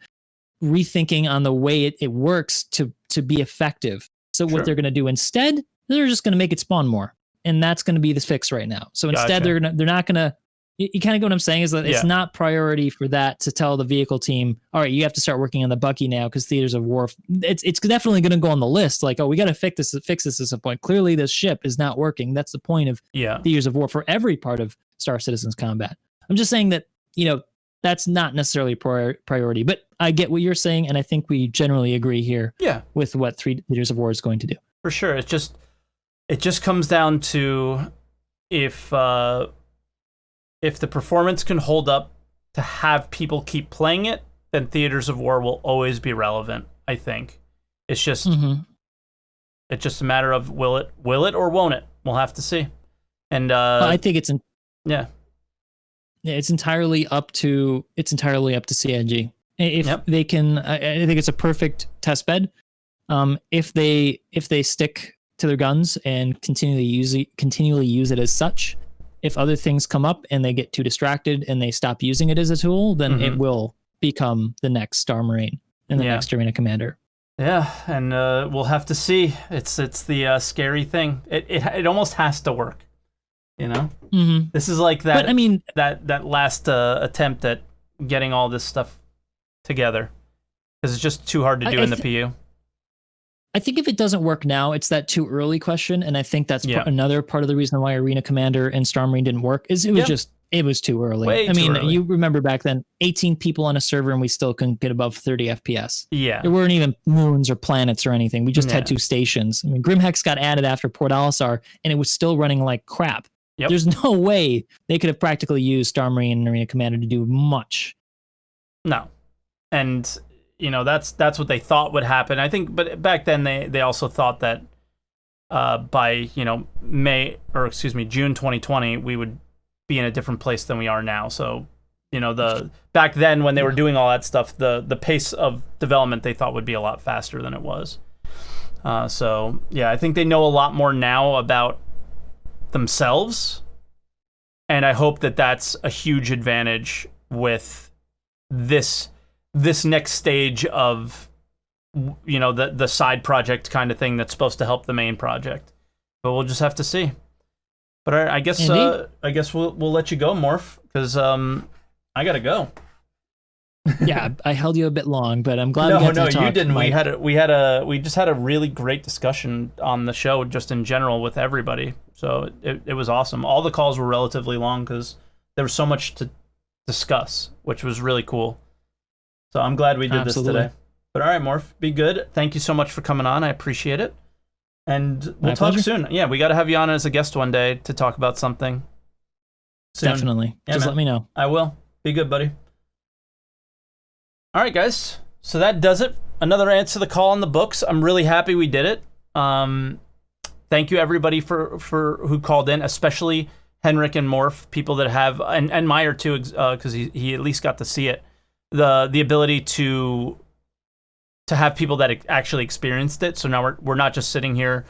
rethinking on the way it works to be effective. So what they're going to do instead, they're just going to make it spawn more, and that's going to be the fix right now. So instead, they're not going to You kind of get what I'm saying is that it's Yeah. not priority for that to tell the vehicle team, all right, you have to start working on the Bucky now because Theaters of War. It's definitely going to go on the list. Like, oh, we got to fix this at some point. Clearly, this ship is not working. That's the point of Theaters of War for every part of Star Citizen's combat. I'm just saying that, that's not necessarily priority, but I get what you're saying, and I think we generally agree here with what Theaters of War is going to do. For sure. It just comes down to if the performance can hold up to have people keep playing it, then Theaters of War will always be relevant, I think. It's just it's just a matter of will it or won't it? We'll have to see. And I think it's it's entirely up to CIG. If they can, I think it's a perfect test bed. If they stick to their guns and continually use it as such, if other things come up and they get too distracted and they stop using it as a tool, then it will become the next Star Marine and the next Arena Commander. Yeah, and we'll have to see. It's the scary thing. It almost has to work. This is like that. But, I mean, that last attempt at getting all this stuff together, because it's just too hard to do in the PU. I think if it doesn't work now, it's that too early question, and I think that's another part of the reason why Arena Commander and Star Marine didn't work. Is it was too early. Way too early. You remember back then, 18 people on a server, and we still couldn't get above 30 FPS. Yeah, there weren't even moons or planets or anything. We just had 2 stations. I mean, Grimhex got added after Port Alisar, and it was still running like crap. Yep. There's no way they could have practically used Star Marine and Arena Commander to do much. No, and that's what they thought would happen. I think, but back then they also thought that by June 2020 we would be in a different place than we are now. So back then when they were doing all that stuff, the pace of development they thought would be a lot faster than it was. So yeah, I think they know a lot more now about themselves, and I hope that that's a huge advantage with this next stage of the side project kind of thing that's supposed to help the main project. But we'll just have to see. But I guess we'll let you go, Morph, because I gotta go. Yeah, I held you a bit long, but I'm glad we got to talk. No, you didn't. We just had a really great discussion on the show, just in general with everybody. So it was awesome. All the calls were relatively long because there was so much to discuss, which was really cool. So I'm glad we did this today. But all right, Morph, be good. Thank you so much for coming on. I appreciate it. And we'll talk soon. Yeah, we got to have you on as a guest one day to talk about something soon. Definitely. Yeah, just let me know. I will. Be good, buddy. All right, guys. So that does it. Another Answer the Call in the books. I'm really happy we did it. Thank you, everybody, for who called in, especially Henrik and Morph, people that have, and Meyer, too, because he at least got to see it. The ability to have people that actually experienced it. So now we're not just sitting here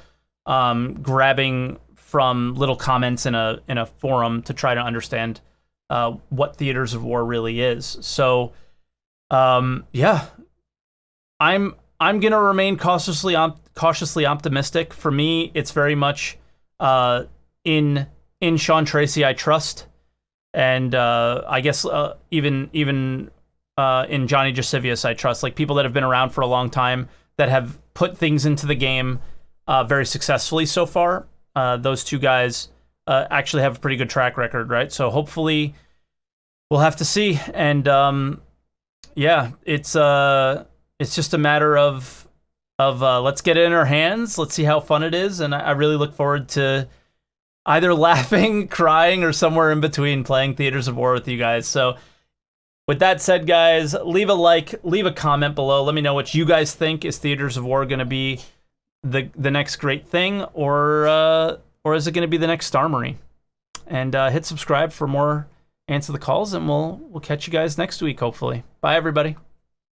grabbing from little comments in a forum to try to understand what Theaters of War really is. So yeah, I'm gonna remain cautiously optimistic. For me, it's very much in Sean Tracy I trust, and I guess even in Johnny Jasivius I trust. Like people that have been around for a long time that have put things into the game very successfully so far. Those two guys actually have a pretty good track record, right? So hopefully we'll have to see. And yeah, it's just a matter of let's get it in our hands. Let's see how fun it is, and I really look forward to either laughing, crying, or somewhere in between playing Theaters of War with you guys. So with that said, guys, leave a like, leave a comment below. Let me know what you guys think. Is Theaters of War going to be the next great thing, or is it going to be the next Star Marine? And hit subscribe for more Answer the Calls, and we'll catch you guys next week, hopefully. Bye, everybody.